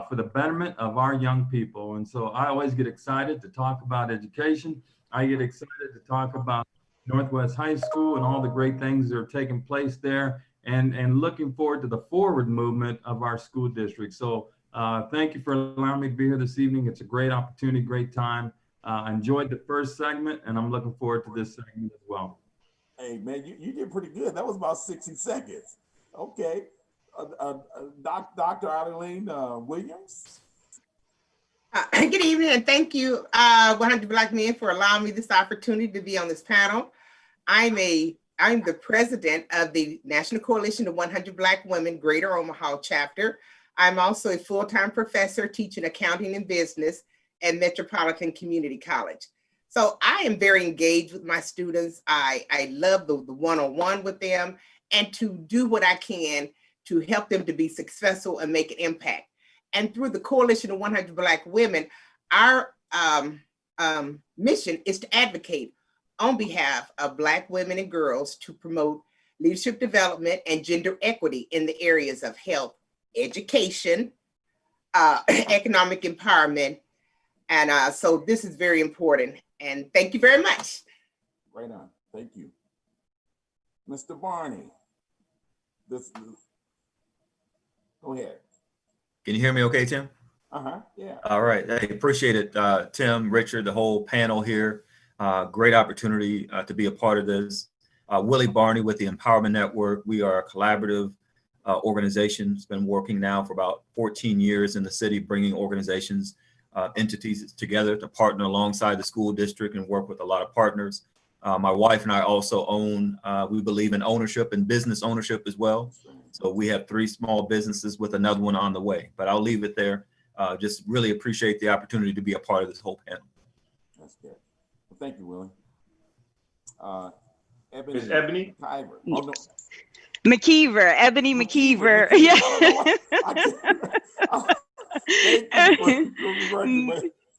for the betterment of our young people. And so I always get excited to talk about education. I get excited to talk about Northwest High School and all the great things that are taking place there, and looking forward to the forward movement of our school district. So thank you for allowing me to be here this evening. It's a great opportunity, great time. I enjoyed the first segment, and I'm looking forward to this segment as well. Hey, man, you did pretty good. That was about 60 seconds. Okay. Dr. Adeline Williams. Good evening, and thank you, 100 Black Men, for allowing me this opportunity to be on this panel. I'm the president of the National Coalition of 100 Black Women Greater Omaha chapter. I'm also a full-time professor teaching accounting and business at Metropolitan Community College. So I am very engaged with my students. I love the one-on-one with them, and to do what I can to help them to be successful and make an impact. And through the Coalition of 100 Black Women, our mission is to advocate on behalf of Black women and girls to promote leadership development and gender equity in the areas of health, education, economic empowerment. And so this is very important. And thank you very much. Right on. Thank you. Mr. Barney, go ahead. Can you hear me okay, Tim? Yeah. All right. I appreciate it, Tim, Richard, the whole panel here. Great opportunity to be a part of this. Willie Barney with the Empowerment Network. We are a collaborative organization. It's been working now for about 14 years in the city, bringing organizations, entities together to partner alongside the school district and work with a lot of partners. My wife and I also own, we believe in ownership and business ownership as well. So we have 3 small businesses with another one on the way, but I'll leave it there. Just really appreciate the opportunity to be a part of this whole panel. That's good. Well, thank you, Willie. Is Ebony? Oh, no. McKeever, Ebony McKeever. Yeah.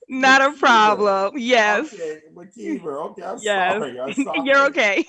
Not a problem. Yes. Okay, McKeever. Okay, I'm yes. sorry. I'm sorry. You're okay.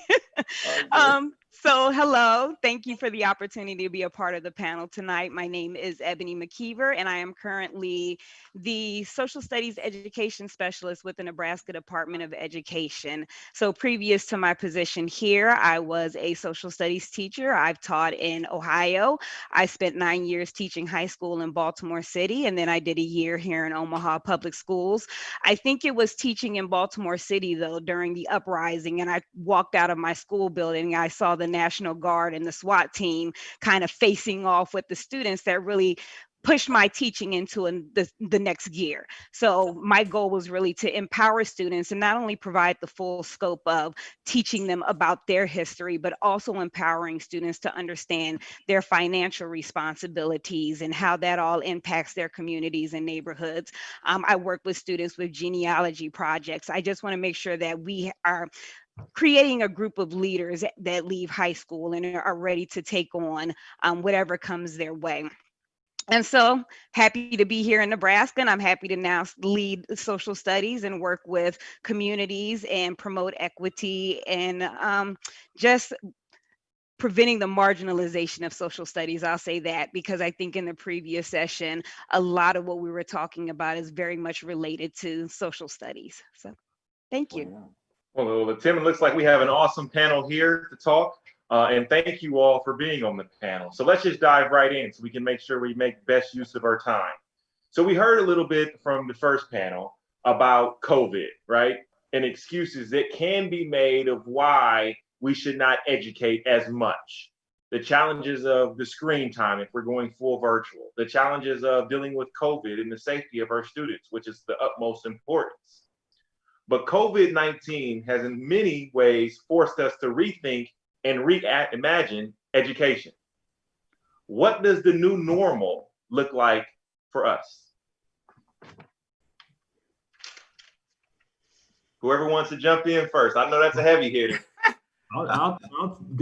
So hello, thank you for the opportunity to be a part of the panel tonight. My name is Ebony McKeever, and I am currently the Social Studies Education Specialist with the Nebraska Department of Education. So previous to my position here, I was a social studies teacher. I've taught in Ohio. I spent 9 years teaching high school in Baltimore City, and then I did a year here in Omaha Public Schools. I think it was teaching in Baltimore City, though, during the uprising, and I walked out of my school building. I saw the National Guard and the SWAT team kind of facing off with the students that really pushed my teaching into the next gear. So my goal was really to empower students and not only provide the full scope of teaching them about their history, but also empowering students to understand their financial responsibilities and how that all impacts their communities and neighborhoods. I work with students with genealogy projects. I just want to make sure that we are creating a group of leaders that leave high school and are ready to take on whatever comes their way. And so happy to be here in Nebraska, and I'm happy to now lead social studies and work with communities and promote equity and just preventing the marginalization of social studies. I'll say that because I think in the previous session, a lot of what we were talking about is very much related to social studies. So thank you. Well, Tim, it looks like we have an awesome panel here to talk. And thank you all for being on the panel. So let's just dive right in so we can make sure we make best use of our time. So we heard a little bit from the first panel about COVID, right? And excuses that can be made of why we should not educate as much. The challenges of the screen time if we're going full virtual, the challenges of dealing with COVID and the safety of our students, which is the utmost importance. But COVID-19 has in many ways forced us to rethink and reimagine education. What does the new normal look like for us? Whoever wants to jump in first. I know that's a heavy hitter. I'll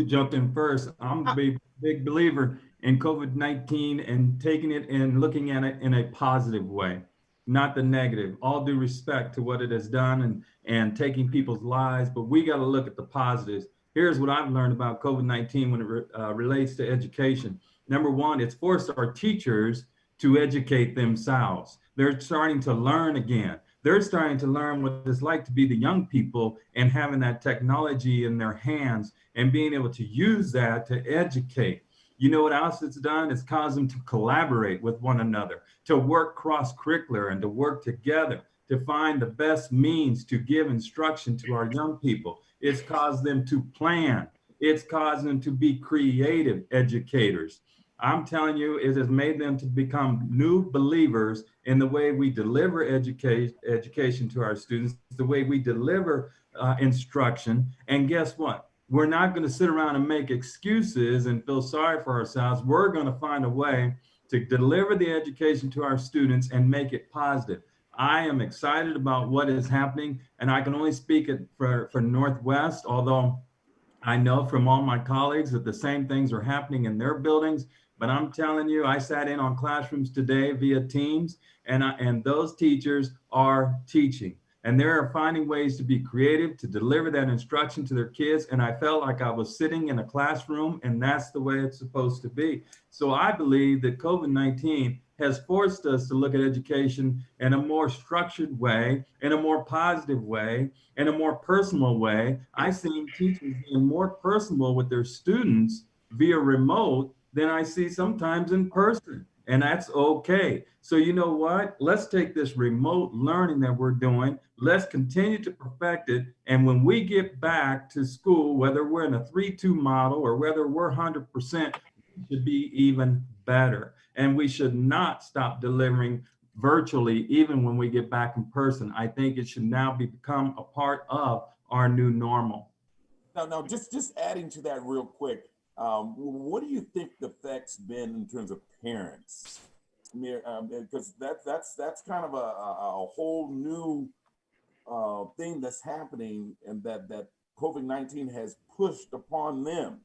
jump in first. I'm a big believer in COVID-19 and taking it and looking at it in a positive way, not the negative. All due respect to what it has done and taking people's lives, but we got to look at the positives. Here's what I've learned about COVID-19 when it relates to education. Number one, it's forced our teachers to educate themselves. They're starting to learn again. They're starting to learn what it's like to be the young people and having that technology in their hands and being able to use that to educate. You know what else it's done? It's caused them to collaborate with one another, to work cross-curricular and to work together, to find the best means to give instruction to our young people. It's caused them to plan. It's caused them to be creative educators. I'm telling you, it has made them to become new believers in the way we deliver education to our students, the way we deliver instruction. And guess what? We're not going to sit around and make excuses and feel sorry for ourselves. We're going to find a way to deliver the education to our students and make it positive. I am excited about what is happening, and I can only speak for Northwest, although I know from all my colleagues that the same things are happening in their buildings. But I'm telling you, I sat in on classrooms today via Teams, and those teachers are teaching. And they are finding ways to be creative, to deliver that instruction to their kids. And I felt like I was sitting in a classroom, and that's the way it's supposed to be. So I believe that COVID-19 has forced us to look at education in a more structured way, in a more positive way, in a more personal way. I've seen teachers being more personal with their students via remote than I see sometimes in person. And that's okay. So you know what? Let's take this remote learning that we're doing. Let's continue to perfect it. And when we get back to school, whether we're in a 3-2 model or whether we're 100%, it should be even better. And we should not stop delivering virtually, even when we get back in person. I think it should now become a part of our new normal. Now, just adding to that real quick, what do you think the effect's been in terms of parents? I mean, because that's kind of a whole new thing that's happening, and that COVID-19 has pushed upon them.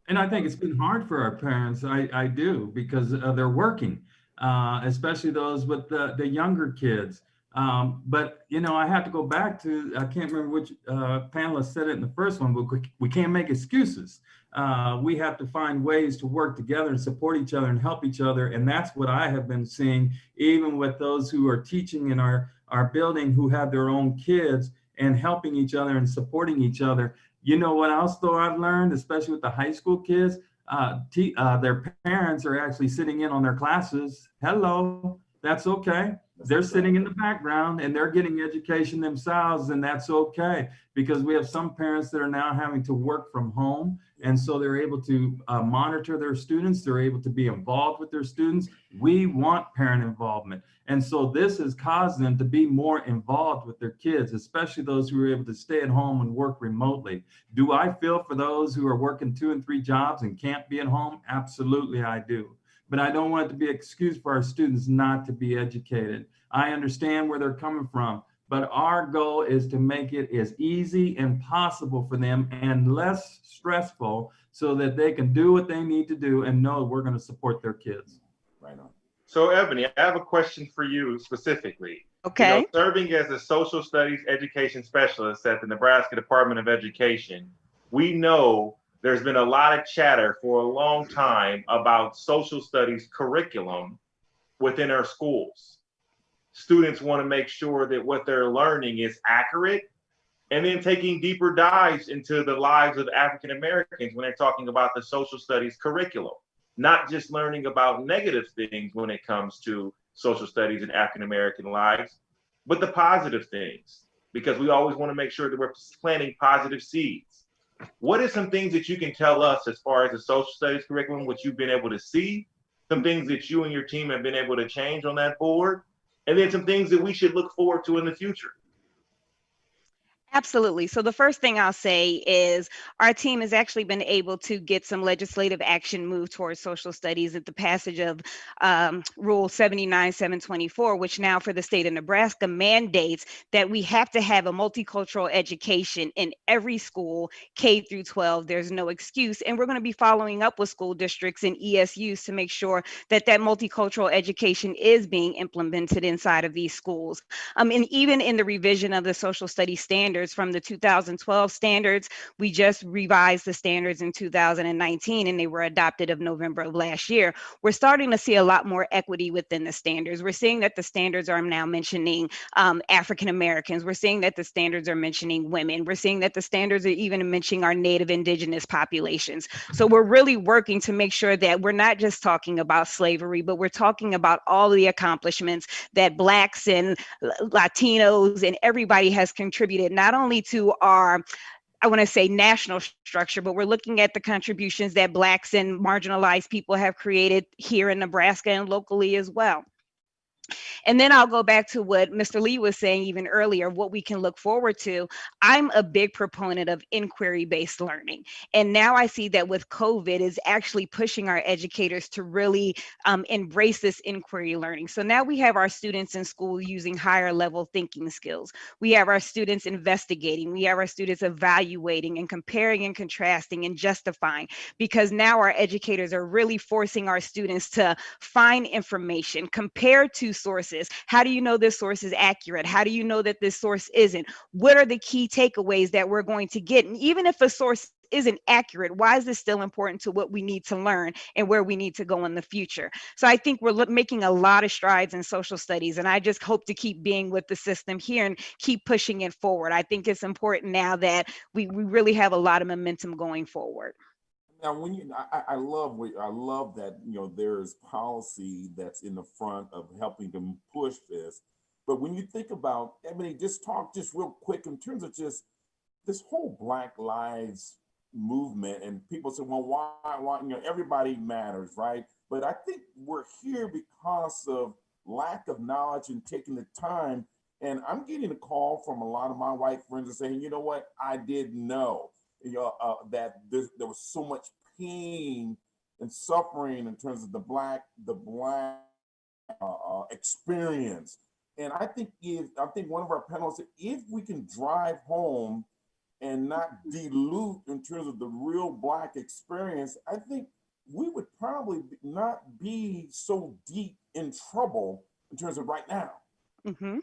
And I think it's been hard for our parents. I do, because they're working, especially those with the younger kids. But, you know, I have to go back to, I can't remember which panelist said it in the first one, but we can't make excuses. We have to find ways to work together and support each other and help each other. And that's what I have been seeing, even with those who are teaching in our building who have their own kids, and helping each other and supporting each other. You know what else, though, I've learned, especially with the high school kids, their parents are actually sitting in on their classes. Hello, that's okay. They're sitting in the background and they're getting education themselves, and that's okay, because we have some parents that are now having to work from home, and so they're able to monitor their students. They're able to be involved with their students. We want parent involvement, and so this has caused them to be more involved with their kids, especially those who are able to stay at home and work remotely. Do I feel for those who are working 2 and 3 jobs and can't be at home? Absolutely, I do. But I don't want it to be an excuse for our students not to be educated. I understand where they're coming from, but our goal is to make it as easy and possible for them and less stressful, so that they can do what they need to do and know we're going to support their kids. Right on. So Ebony, I have a question for you specifically. Okay. You know, serving as a social studies education specialist at the Nebraska Department of Education, we know there's been a lot of chatter for a long time about social studies curriculum within our schools. Students want to make sure that what they're learning is accurate, and then taking deeper dives into the lives of African Americans when they're talking about the social studies curriculum. not just learning about negative things when it comes to social studies and African American lives, but the positive things, because we always want to make sure that we're planting positive seeds. What are some things that you can tell us as far as the social studies curriculum, what you've been able to see, some things that you and your team have been able to change on that board, and then some things that we should look forward to in the future? Absolutely. So the first thing I'll say is our team has actually been able to get some legislative action moved towards social studies at the passage of Rule 79-724, which now for the state of Nebraska mandates that we have to have a multicultural education in every school, K through 12. There's no excuse. And we're going to be following up with school districts and ESUs to make sure that that multicultural education is being implemented inside of these schools. And even in the revision of the social studies standards, from the 2012 standards, we just revised the standards in 2019 and they were adopted of November of last year. We're starting to see a lot more equity within the standards. We're seeing that the standards are now mentioning African Americans. We're seeing that the standards are mentioning women. We're seeing that the standards are even mentioning our Native Indigenous populations. So we're really working to make sure that we're not just talking about slavery, but we're talking about all the accomplishments that Blacks and Latinos and everybody has contributed, not only to our, I want to say, national structure, but we're looking at the contributions that Blacks and marginalized people have created here in Nebraska and locally as well. And then I'll go back to what Mr. Lee was saying even earlier, what we can look forward to. I'm a big proponent of inquiry-based learning. And now I see that with COVID is actually pushing our educators to really embrace this inquiry learning. So now we have our students in school using higher level thinking skills. We have our students investigating. We have our students evaluating and comparing and contrasting and justifying, because now our educators are really forcing our students to find information, compare to sources. How do you know this source is accurate? How do you know that this source isn't? What are the key takeaways that we're going to get? And even if a source isn't accurate, why is this still important to what we need to learn and where we need to go in the future? So I think we're making a lot of strides in social studies, and I just hope to keep being with the system here and keep pushing it forward. I think it's important now that we really have a lot of momentum going forward. Now, when I love that, there's policy that's in the front of helping them push this. But when you think about, Ebony, just talk just real quick in terms of just this whole Black Lives movement, and people say, well, why, everybody matters, right? But I think we're here because of lack of knowledge and taking the time. And I'm getting a call from a lot of my white friends and saying, you know what, I didn't know. That there was so much pain and suffering in terms of the black experience. And I think one of our panelists said, if we can drive home and not dilute in terms of the real Black experience, I think we would probably not be so deep in trouble in terms of right now. Mm-hmm.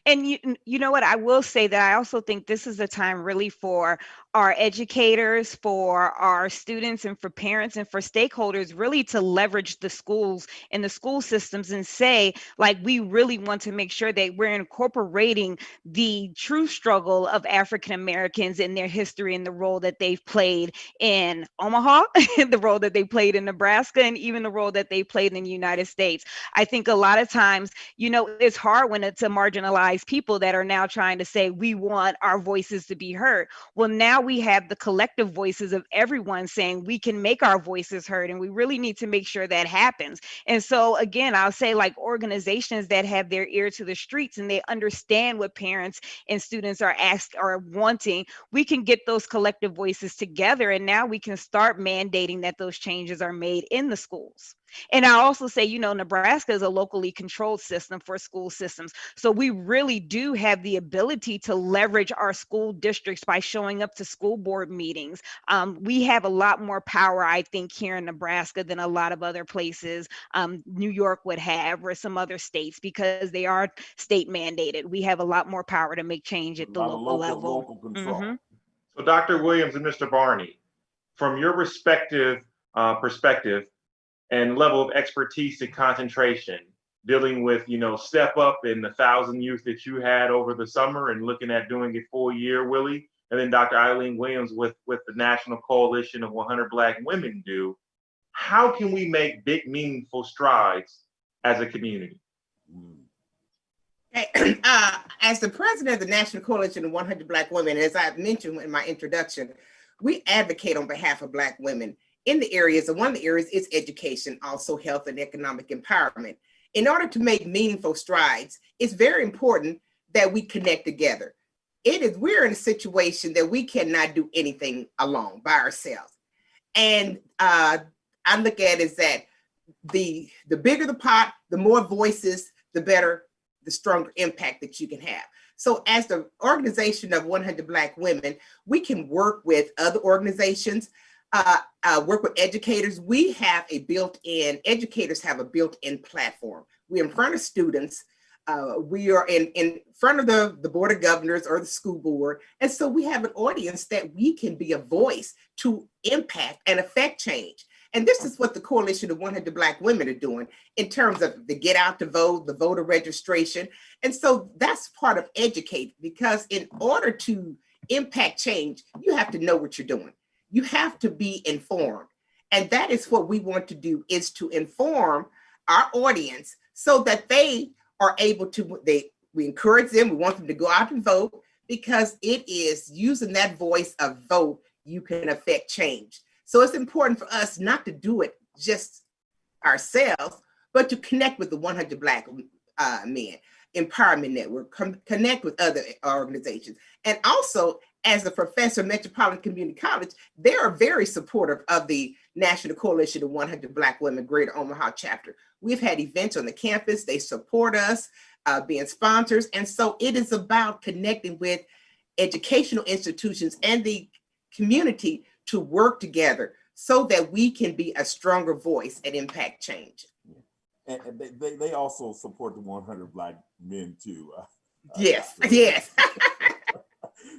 And you know what, I will say that I also think this is a time really for our educators, for our students, and for parents and for stakeholders really to leverage the schools and the school systems and say, like, we really want to make sure that we're incorporating the true struggle of African Americans in their history and the role that they've played in Omaha, the role that they played in Nebraska, and even the role that they played in the United States. I think a lot of times, it's hard when it's a marginalized people that are now trying to say, we want our voices to be heard. Well, now we have the collective voices of everyone saying we can make our voices heard, and we really need to make sure that happens. And so again, I'll say, like, organizations that have their ear to the streets and they understand what parents and students are wanting, we can get those collective voices together, and now we can start mandating that those changes are made in the schools. And I also say, Nebraska is a locally controlled system for school systems. So we really do have the ability to leverage our school districts by showing up to school board meetings. We have a lot more power, I think, here in Nebraska than a lot of other places New York would have, or some other states, because they are state mandated. We have a lot more power to make change at the local level. Local control. Mm-hmm. So Dr. Williams and Mr. Barney, from your perspective and level of expertise and concentration, dealing with, Step Up and the 1,000 youth that you had over the summer and looking at doing it full year, Willie, and then Dr. Eileen Williams with the National Coalition of 100 Black Women do. how can we make big, meaningful strides as a community? Okay. As the president of the National Coalition of 100 Black Women, as I mentioned in my introduction, we advocate on behalf of Black women in the areas, and one of the areas is education, also health and economic empowerment. In order to make meaningful strides, it's very important that we connect together. We're in a situation that we cannot do anything alone by ourselves. And I look at it as that the bigger the pot, the more voices, the better, the stronger impact that you can have. So as the organization of 100 Black Women, we can work with other organizations, work with educators. Educators have a built-in platform. We're in front of students. We are in front of the Board of Governors or the school board. And so we have an audience that we can be a voice to impact and affect change. And this is what the Coalition of 100 Black Women are doing in terms of the get out to vote, the voter registration. And so that's part of educate, because in order to impact change, you have to know what you're doing. You have to be informed. And that is what we want to do, is to inform our audience so that they are able to, we encourage them, we want them to go out and vote, because it is using that voice of vote you can affect change. So it's important for us not to do it just ourselves, but to connect with the 100 Black Men Empowerment Network, connect with other organizations. And also, as a professor at Metropolitan Community College, they are very supportive of the National Coalition of 100 Black Women Greater Omaha chapter. We've had events on the campus. They support us, being sponsors. And so it is about connecting with educational institutions and the community to work together so that we can be a stronger voice and impact change. And they also support the 100 Black Men too. Yes, yes.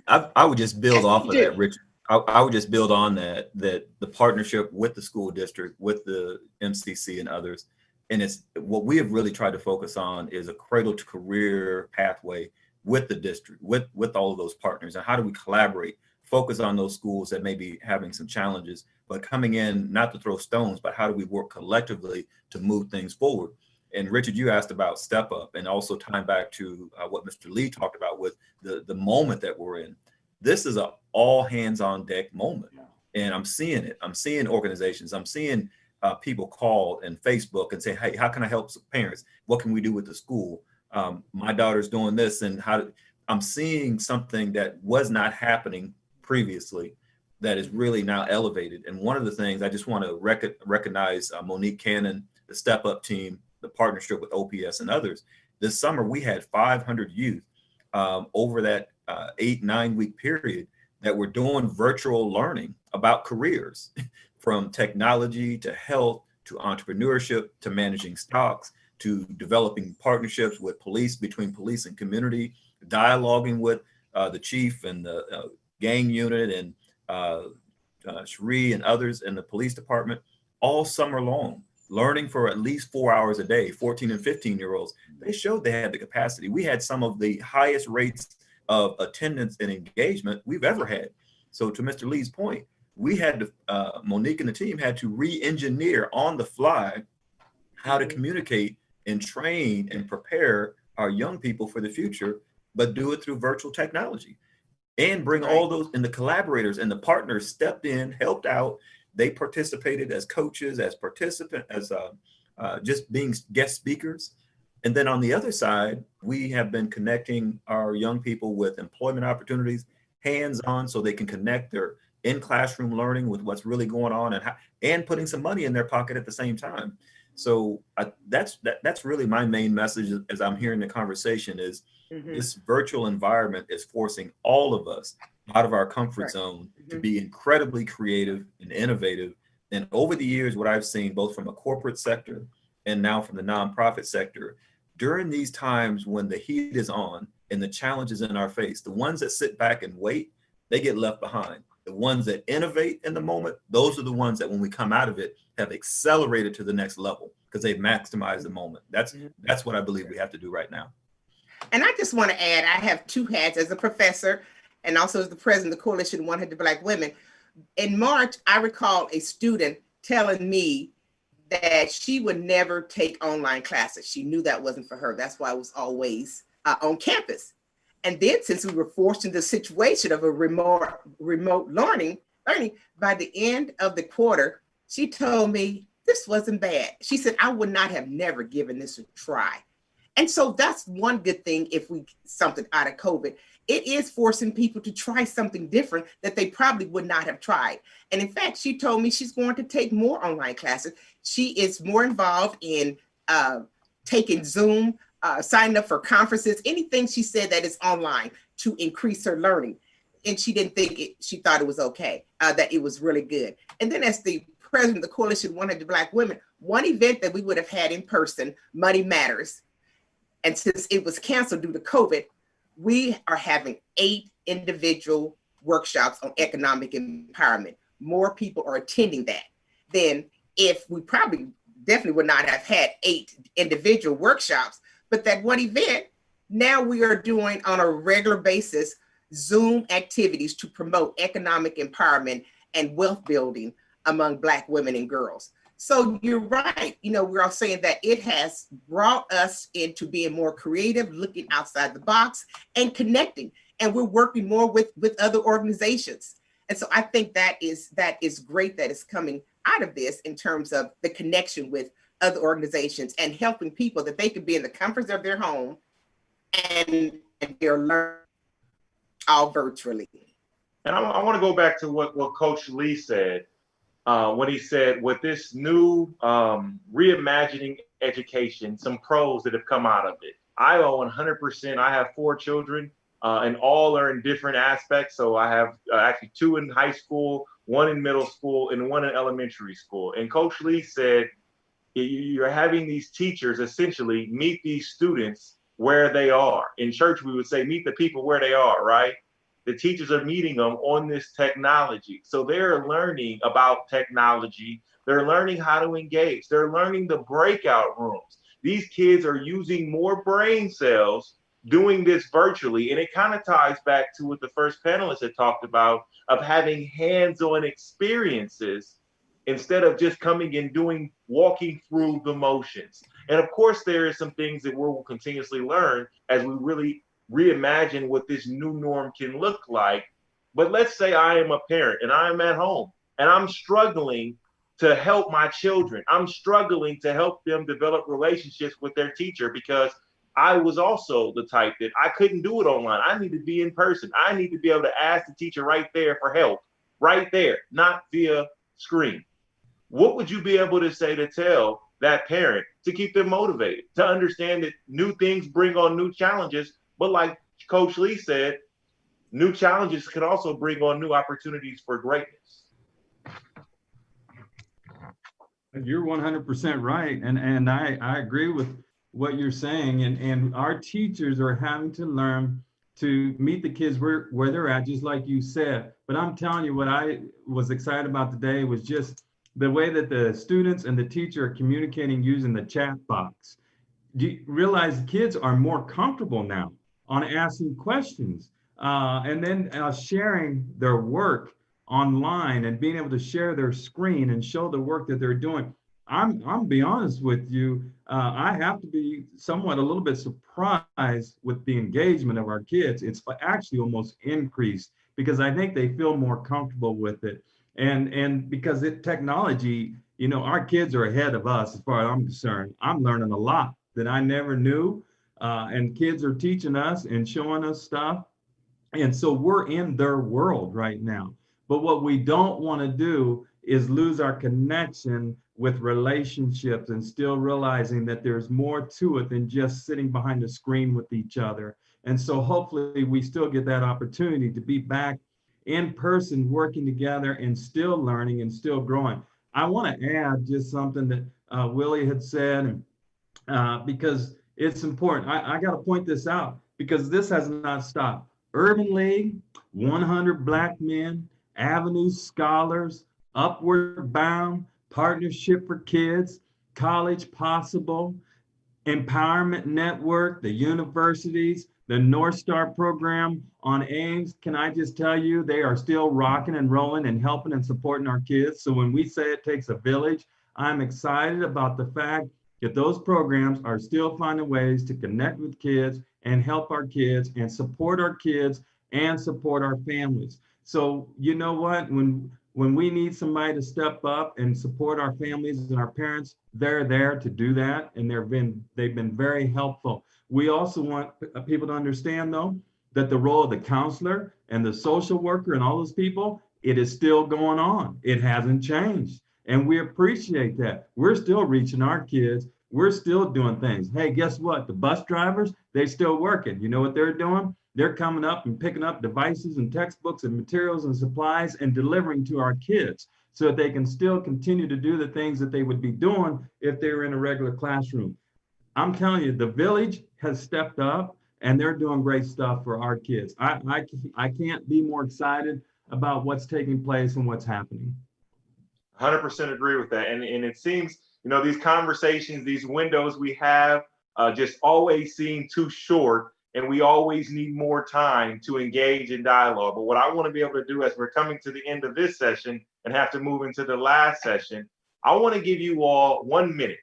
I would just build off of that, Richard. I would just build on that the partnership with the school district, with the MCC and others, and it's what we have really tried to focus on is a cradle to career pathway with the district, with all of those partners, and how do we collaborate, focus on those schools that may be having some challenges, but coming in not to throw stones, but how do we work collectively to move things forward? And Richard, you asked about step up, and also tying back to what Mr. Lee talked about with the moment that we're in. This is a all hands on deck moment. And I'm seeing it. I'm seeing organizations. I'm seeing people call and Facebook and say, hey, how can I help parents? What can we do with the school? My daughter's doing this, and I'm seeing something that was not happening previously that is really now elevated. And one of the things I just want to recognize Monique Cannon, the Step Up team, the partnership with OPS and others. This summer, we had 500 youth over that 8-9 week period that were doing virtual learning about careers, from technology to health to entrepreneurship to managing stocks to developing partnerships with police, between police and community, dialoguing with the chief and the gang unit and Cherie and others in the police department all summer long, learning for at least 4 hours a day. 14 and 15-year-olds, they showed they had the capacity. We had some of the highest rates of attendance and engagement we've ever had. So to Mr. Lee's point, we had to, Monique and the team had to re-engineer on the fly how to communicate and train and prepare our young people for the future, but do it through virtual technology. And bring all those, and the collaborators and the partners stepped in, helped out. They participated as coaches, as participants, as just being guest speakers. And then on the other side, we have been connecting our young people with employment opportunities, hands-on, so they can connect their in-classroom learning with what's really going on, and putting some money in their pocket at the same time. So that's really my main message as I'm hearing the conversation is this virtual environment is forcing all of us out of our comfort zone to be incredibly creative and innovative. And over the years, what I've seen both from a corporate sector and now from the nonprofit sector, during these times when the heat is on and the challenges in our face, the ones that sit back and wait, they get left behind. The ones that innovate in the moment, those are the ones that when we come out of it have accelerated to the next level because they've maximized the moment. That's what I believe we have to do right now. And I just want to add, I have two hats as a professor and also as the president of the Coalition of 100 Black Women. In March, I recall a student telling me that she would never take online classes. She knew that wasn't for her. That's why I was always on campus. And then since we were forced into the situation of a remote learning, by the end of the quarter, she told me this wasn't bad. She said, I would not have never given this a try. And so that's one good thing if we something out of COVID. It is forcing people to try something different that they probably would not have tried. And in fact, she told me she's going to take more online classes. She is more involved in taking Zoom, signing up for conferences, anything she said that is online to increase her learning. And she didn't think it, she thought it was okay, that it was really good. And then as the president of the Coalition of 100 Black Women, one event that we would have had in person, Money Matters, and since it was canceled due to COVID, we are having 8 individual workshops on economic empowerment. More people are attending that than if we probably definitely would not have had 8 individual workshops, but that one event, now we are doing on a regular basis Zoom activities to promote economic empowerment and wealth building among Black women and girls. So you're right. You know, we're all saying that it has brought us into being more creative, looking outside the box and connecting. And we're working more with other organizations. And so I think that is great that is coming out of this in terms of the connection with other organizations and helping people that they could be in the comforts of their home and they're learning all virtually. And I want to go back to what Coach Lee said. When he said, with this new reimagining education, some pros that have come out of it. I owe 100%. I have 4 children and all are in different aspects. So I have actually 2 in high school, 1 in middle school, and 1 in elementary school. And Coach Lee said, you're having these teachers essentially meet these students where they are. In church, we would say, meet the people where they are, right? The teachers are meeting them on this technology. So they're learning about technology. They're learning how to engage. They're learning the breakout rooms. These kids are using more brain cells doing this virtually. And it kind of ties back to what the first panelist had talked about of having hands-on experiences instead of just coming and walking through the motions. And of course, there are some things that we'll continuously learn as we really reimagine what this new norm can look like. But let's say I am a parent and I'm at home and I'm struggling to help my children. I'm struggling to help them develop relationships with their teacher because I was also the type that I couldn't do it online. I need to be in person. I need to be able to ask the teacher right there for help, right there, not via screen. What would you be able to say to tell that parent to keep them motivated, to understand that new things bring on new challenges? But like Coach Lee said, new challenges can also bring on new opportunities for greatness. You're 100% right. And I agree with what you're saying. And our teachers are having to learn to meet the kids where they're at, just like you said. But I'm telling you, what I was excited about today was just the way that the students and the teacher are communicating using the chat box. Do you realize kids are more comfortable now on asking questions and then sharing their work online and being able to share their screen and show the work that they're doing. I'm be honest with you, I have to be somewhat a little bit surprised with the engagement of our kids. It's actually almost increased because I think they feel more comfortable with it. And because technology, you know, our kids are ahead of us as far as I'm concerned. I'm learning a lot that I never knew. And kids are teaching us and showing us stuff. And so we're in their world right now. But what we don't want to do is lose our connection with relationships and still realizing that there's more to it than just sitting behind a screen with each other. And so hopefully we still get that opportunity to be back in person, working together and still learning and still growing. I want to add just something that Willie had said, because it's important. I got to point this out because this has not stopped. Urban League, 100 Black Men, Avenue Scholars, Upward Bound, Partnership for Kids, College Possible, Empowerment Network, the universities, The North Star program on Ames, can I just tell you, they are still rocking and rolling and helping and supporting our kids. So when we say it takes a village, I'm excited about the fact that those programs are still finding ways to connect with kids and help our kids and support our kids and support our families. So you know what, when we need somebody to step up and support our families and our parents, they're there to do that, and they've been very helpful. We also want people to understand, though, that the role of the counselor and the social worker and all those people, it is still going on. It hasn't changed. And we appreciate that. We're still reaching our kids. We're still doing things. Hey, guess what? The bus drivers, they still working. You know what they're doing? They're coming up and picking up devices and textbooks and materials and supplies and delivering to our kids so that they can still continue to do the things that they would be doing if they were in a regular classroom. I'm telling you, the village has stepped up and they're doing great stuff for our kids. I can't be more excited about what's taking place and what's happening. 100% agree with that. And it seems, these conversations, these windows we have just always seem too short, and we always need more time to engage in dialogue. But what I want to be able to do as we're coming to the end of this session and have to move into the last session, I want to give you all 1 minute.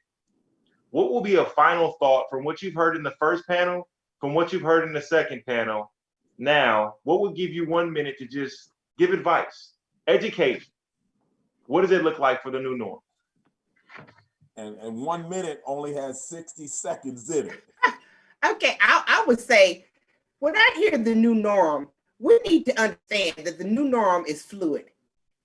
What will be a final thought from what you've heard in the first panel, from what you've heard in the second panel? Now, what would give you 1 minute to just give advice, education? What does it look like for the new norm? And 1 minute only has 60 seconds in it. Okay, I would say when I hear the new norm, we need to understand that the new norm is fluid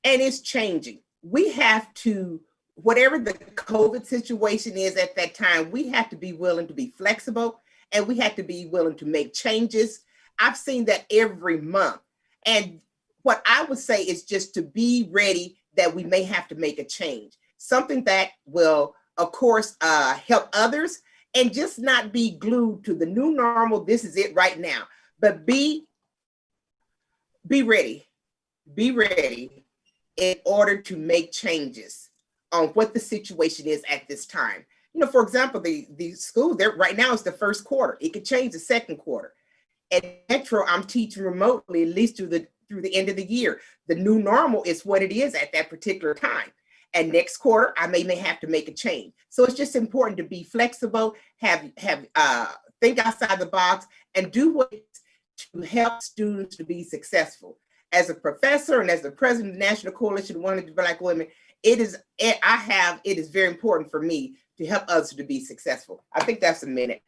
and it's changing. We have to, whatever the COVID situation is at that time, we have to be willing to be flexible and we have to be willing to make changes. I've seen that every month. And what I would say is just to be ready that we may have to make a change, something that will, of course, help others and just not be glued to the new normal. This is it right now, but be ready in order to make changes on what the situation is at this time. For example, the school there right now is the first quarter. It could change the second quarter. At Metro, I'm teaching remotely at least through the end of the year. The new normal is what it is at that particular time. And next quarter, I may have to make a change. So it's just important to be flexible, think outside the box, and do what to help students to be successful. As a professor and as the president of the National Coalition of 100 Black Women, it is very important for me to help others to be successful. I think that's a minute.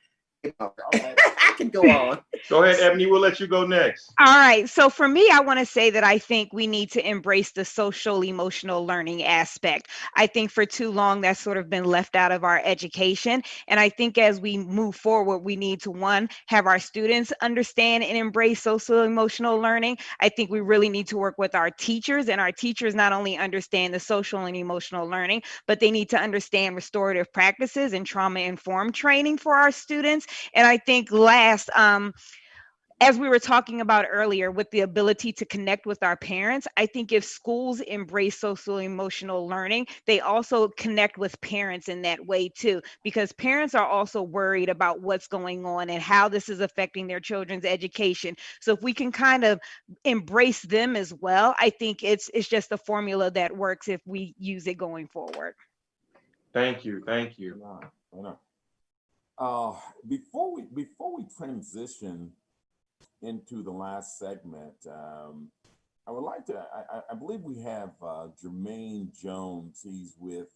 I can go on. Go ahead, Ebony. We'll let you go next. All right. So for me, I want to say that I think we need to embrace the social emotional learning aspect. I think for too long that's sort of been left out of our education. And I think as we move forward, we need to, one, have our students understand and embrace social emotional learning. I think we really need to work with our teachers, and our teachers not only understand the social and emotional learning, but they need to understand restorative practices and trauma-informed training for our students. And I think last, as we were talking about earlier, with the ability to connect with our parents, I think if schools embrace social emotional learning, they also connect with parents in that way too, because parents are also worried about what's going on and how this is affecting their children's education. So if we can kind of embrace them as well, I think it's just a formula that works if we use it going forward. Thank you. Thank you. Before we transition into the last segment, I would like to, I believe we have Jermaine Jones. He's with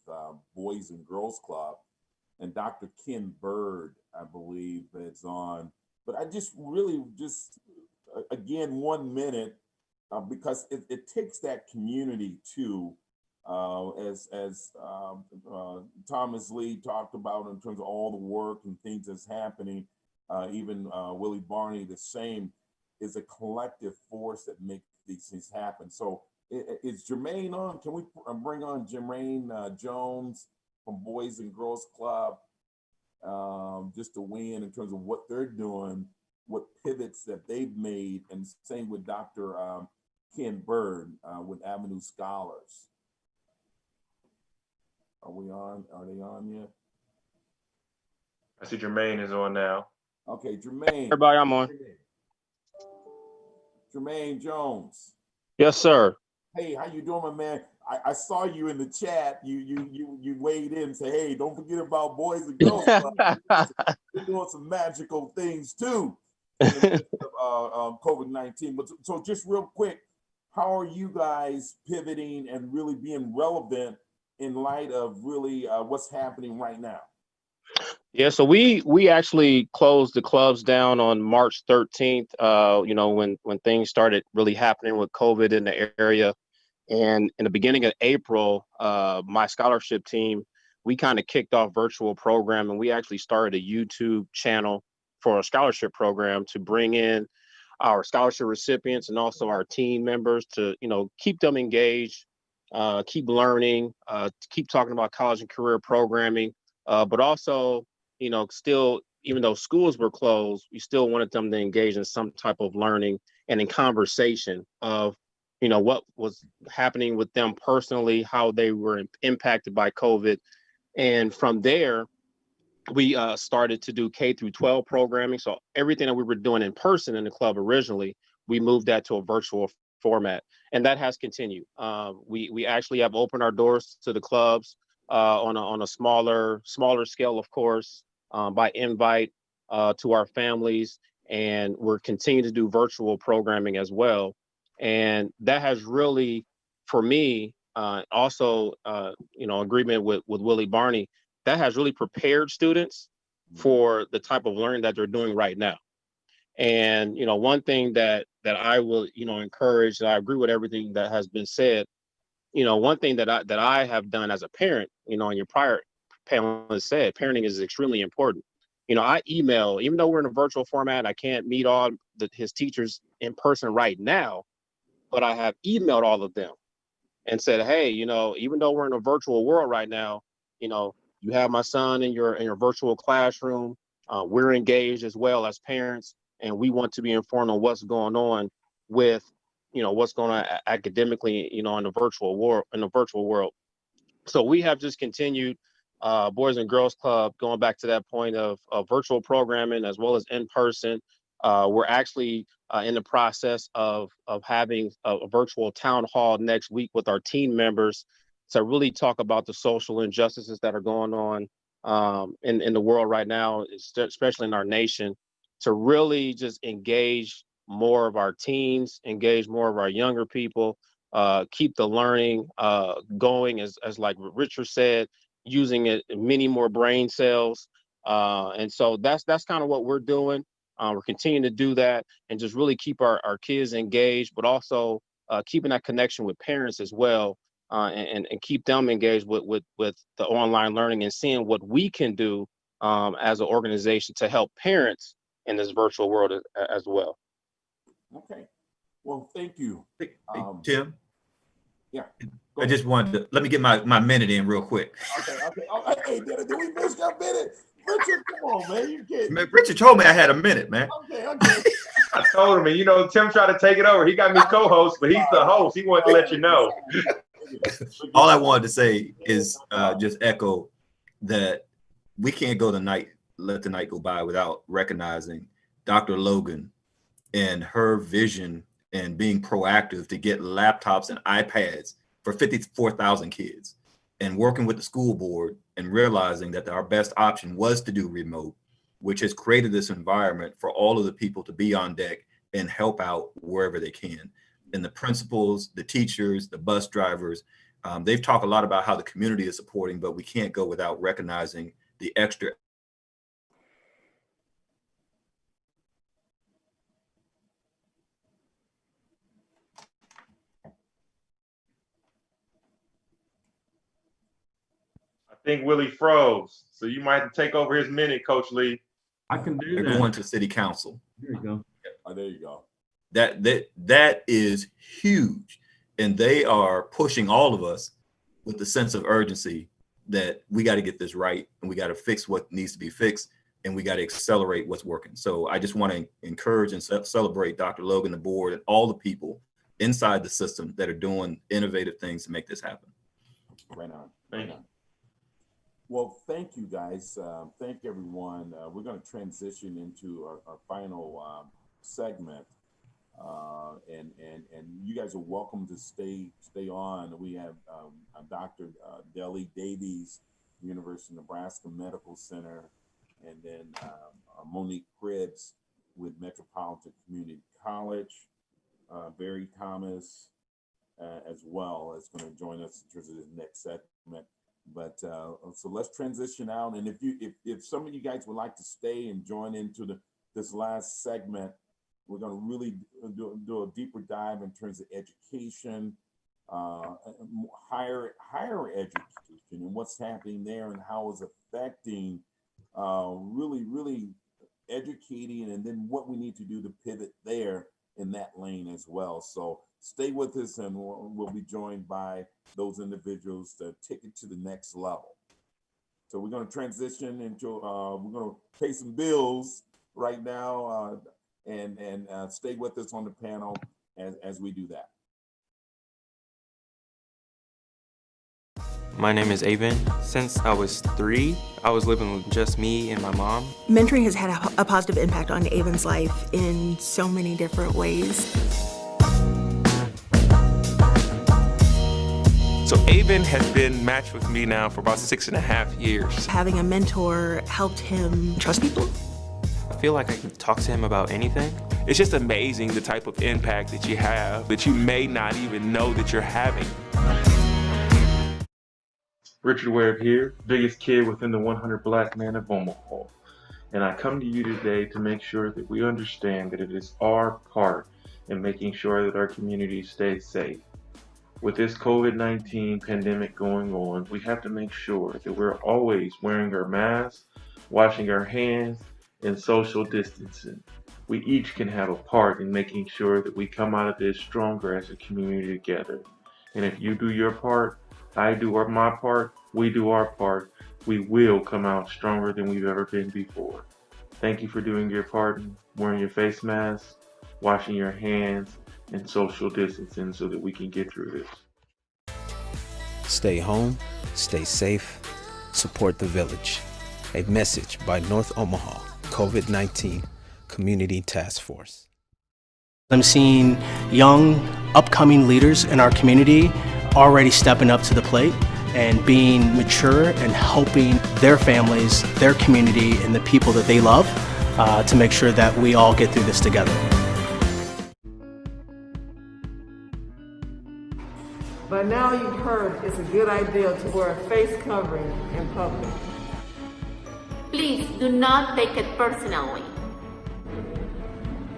Boys and Girls Club, and Dr. Ken Bird, I believe, is on. But I just really again, 1 minute, because it takes that community too. As Thomas Lee talked about in terms of all the work and things that's happening, even Willie Barney, the same, is a collective force that makes these things happen. So is Jermaine on? Can we bring on Jermaine Jones from Boys and Girls Club just to weigh in terms of what they're doing, what pivots that they've made, and same with Dr. Ken Bird with Avenue Scholars. Are we on? Are they on yet? I see Jermaine is on now. Okay, Jermaine. Everybody, I'm on. Jermaine Jones. Yes, sir. Hey, how you doing, my man? I saw you in the chat. You weighed in and said, hey, don't forget about Boys and Girls Club. We're doing some magical things too in the midst of COVID-19. But so just real quick, how are you guys pivoting and really being relevant in light of really what's happening right now? Yeah, so we actually closed the clubs down on March 13th, you know, when things started really happening with COVID in the area. And in the beginning of April, my scholarship team, we kind of kicked off virtual program, and we actually started a YouTube channel for a scholarship program to bring in our scholarship recipients and also our team members to, you know, keep them engaged, keep learning, keep talking about college and career programming, but also, you know, still, even though schools were closed, we still wanted them to engage in some type of learning and in conversation of, you know, what was happening with them personally, how they were impacted by COVID. And from there, we started to do K through 12 programming. So everything that we were doing in person in the club originally, we moved that to a virtual format, and that has continued. We actually have opened our doors to the clubs on a smaller scale, of course, by invite to our families, and we're continuing to do virtual programming as well. And that has really, for me, also, you know, agreement with Willie Barney, that has really prepared students for the type of learning that they're doing right now. And, you know, one thing that I will, you know, encourage, and I agree with everything that has been said, you know, one thing that I have done as a parent, you know, and your prior panelist said, parenting is extremely important. You know, I email, even though we're in a virtual format, I can't meet all his teachers in person right now, but I have emailed all of them and said, hey, you know, even though we're in a virtual world right now, you know, you have my son in your virtual classroom. We're engaged as well as parents, and we want to be informed on what's going on with, you know, what's going on academically, you know, in the virtual world. So we have just continued Boys and Girls Club, going back to that point of virtual programming as well as in person. We're actually in the process of having a virtual town hall next week with our team members to really talk about the social injustices that are going on in the world right now, especially in our nation, to really just engage more of our teens, engage more of our younger people, keep the learning going, as like Richard said, using it many more brain cells. And so that's kind of what we're doing. We're continuing to do that and just really keep our kids engaged, but also keeping that connection with parents as well, and keep them engaged with the online learning and seeing what we can do as an organization to help parents in this virtual world as well. Okay. Well, thank you. Tim? Yeah. I just wanted to, let me get my minute in real quick. Okay. Oh, hey, did we miss your minute? Richard, come on, man. You can't. Richard told me I had a minute, man. Okay. I told him, and you know, Tim tried to take it over. He got me co-host, but he's the host. He wanted to let you know. All I wanted to say is just echo that we can't let the night go by without recognizing Dr. Logan and her vision and being proactive to get laptops and iPads for 54,000 kids, and working with the school board and realizing that our best option was to do remote, which has created this environment for all of the people to be on deck and help out wherever they can. And the principals, the teachers, the bus drivers, they've talked a lot about how the community is supporting, but we can't go without recognizing the extra. I think Willie froze, so you might have to take over his minute, Coach Lee. I can do They're that. going to city council. There you go. Oh, there you go. That is huge, and they are pushing all of us with the sense of urgency that we got to get this right, and we got to fix what needs to be fixed, and we got to accelerate what's working. So I just want to encourage and celebrate Dr. Logan, the board, and all the people inside the system that are doing innovative things to make this happen. Right on. Well, thank you guys. Thank everyone. We're going to transition into our final segment. And you guys are welcome to stay on. We have Dr. Deli Davies, University of Nebraska Medical Center, and then Monique Cribbs with Metropolitan Community College, Barry Thomas as well is going to join us in terms of this next segment. But so let's transition out. And if some of you guys would like to stay and join into this last segment, we're going to really do a deeper dive in terms of education, higher education, and what's happening there, and how it's affecting really educating, and then what we need to do to pivot there in that lane as well. So stay with us, and we'll be joined by those individuals to take it to the next level. So we're going to transition into we're going to pay some bills right now. And stay with us on the panel as we do that. My name is Avon. Since I was 3, I was living with just me and my mom. Mentoring has had a positive impact on Avon's life in so many different ways. So Avon has been matched with me now for about 6.5 years. Having a mentor helped him trust people. I feel like I can talk to him about anything. It's just amazing the type of impact that you have that you may not even know that you're having. Richard Webb here, biggest kid within the 100 Black Men of Omaha. And I come to you today to make sure that we understand that it is our part in making sure that our community stays safe. With this COVID-19 pandemic going on, we have to make sure that we're always wearing our masks, washing our hands, and social distancing. We each can have a part in making sure that we come out of this stronger as a community together. And if you do your part, I do my part, we do our part, we will come out stronger than we've ever been before. Thank you for doing your part, wearing your face mask, washing your hands, and social distancing so that we can get through this. Stay home, stay safe, support the village. A message by North Omaha COVID-19 Community Task Force. I'm seeing young, upcoming leaders in our community already stepping up to the plate and being mature and helping their families, their community, and the people that they love to make sure that we all get through this together. By now you've heard it's a good idea to wear a face covering in public. Please do not take it personally.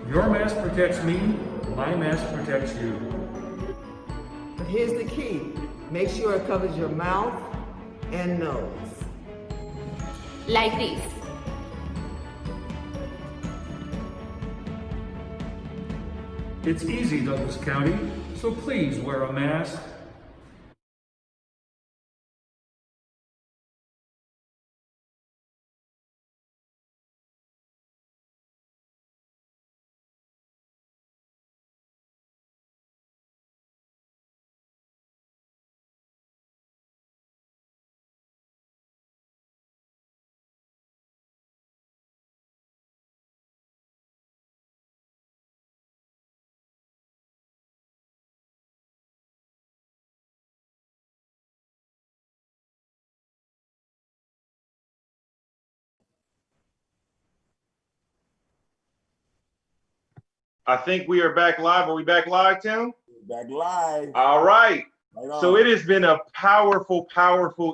Your mask protects me, my mask protects you. But here's the key. Make sure it covers your mouth and nose. Like this. It's easy, Douglas County, so please wear a mask. I think we are back live. Are we back live, Tim? Back live. All right. Right So on. it has been a powerful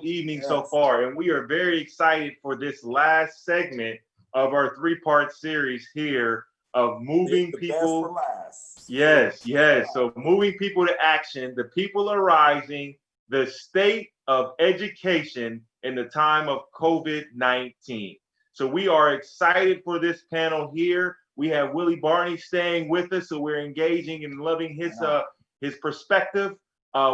evening so Yes. far, and we are very excited for this last segment of our 3-part series here of moving The best people. for last. Yes. So moving people to action. The people are rising. The state of education in the time of COVID-19. So we are excited for this panel here. We have Willie Barney staying with us, so we're engaging and loving his perspective.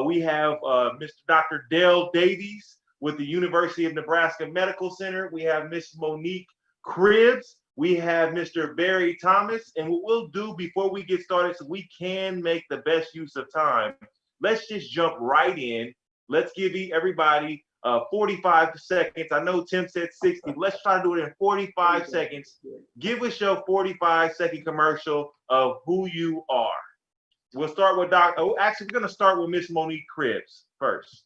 We have Mr. Dr. Dale Davies with the University of Nebraska Medical Center. We have Miss Monique Cribbs. We have Mr. Barry Thomas. And what we'll do before we get started, so we can make the best use of time, let's just jump right in. Let's give everybody 45 seconds. I know Tim said 60. Let's try to do it in 45 seconds. Give us your 45-second commercial of who you are. We'll start with actually, we're going to start with Miss Monique Cribbs first.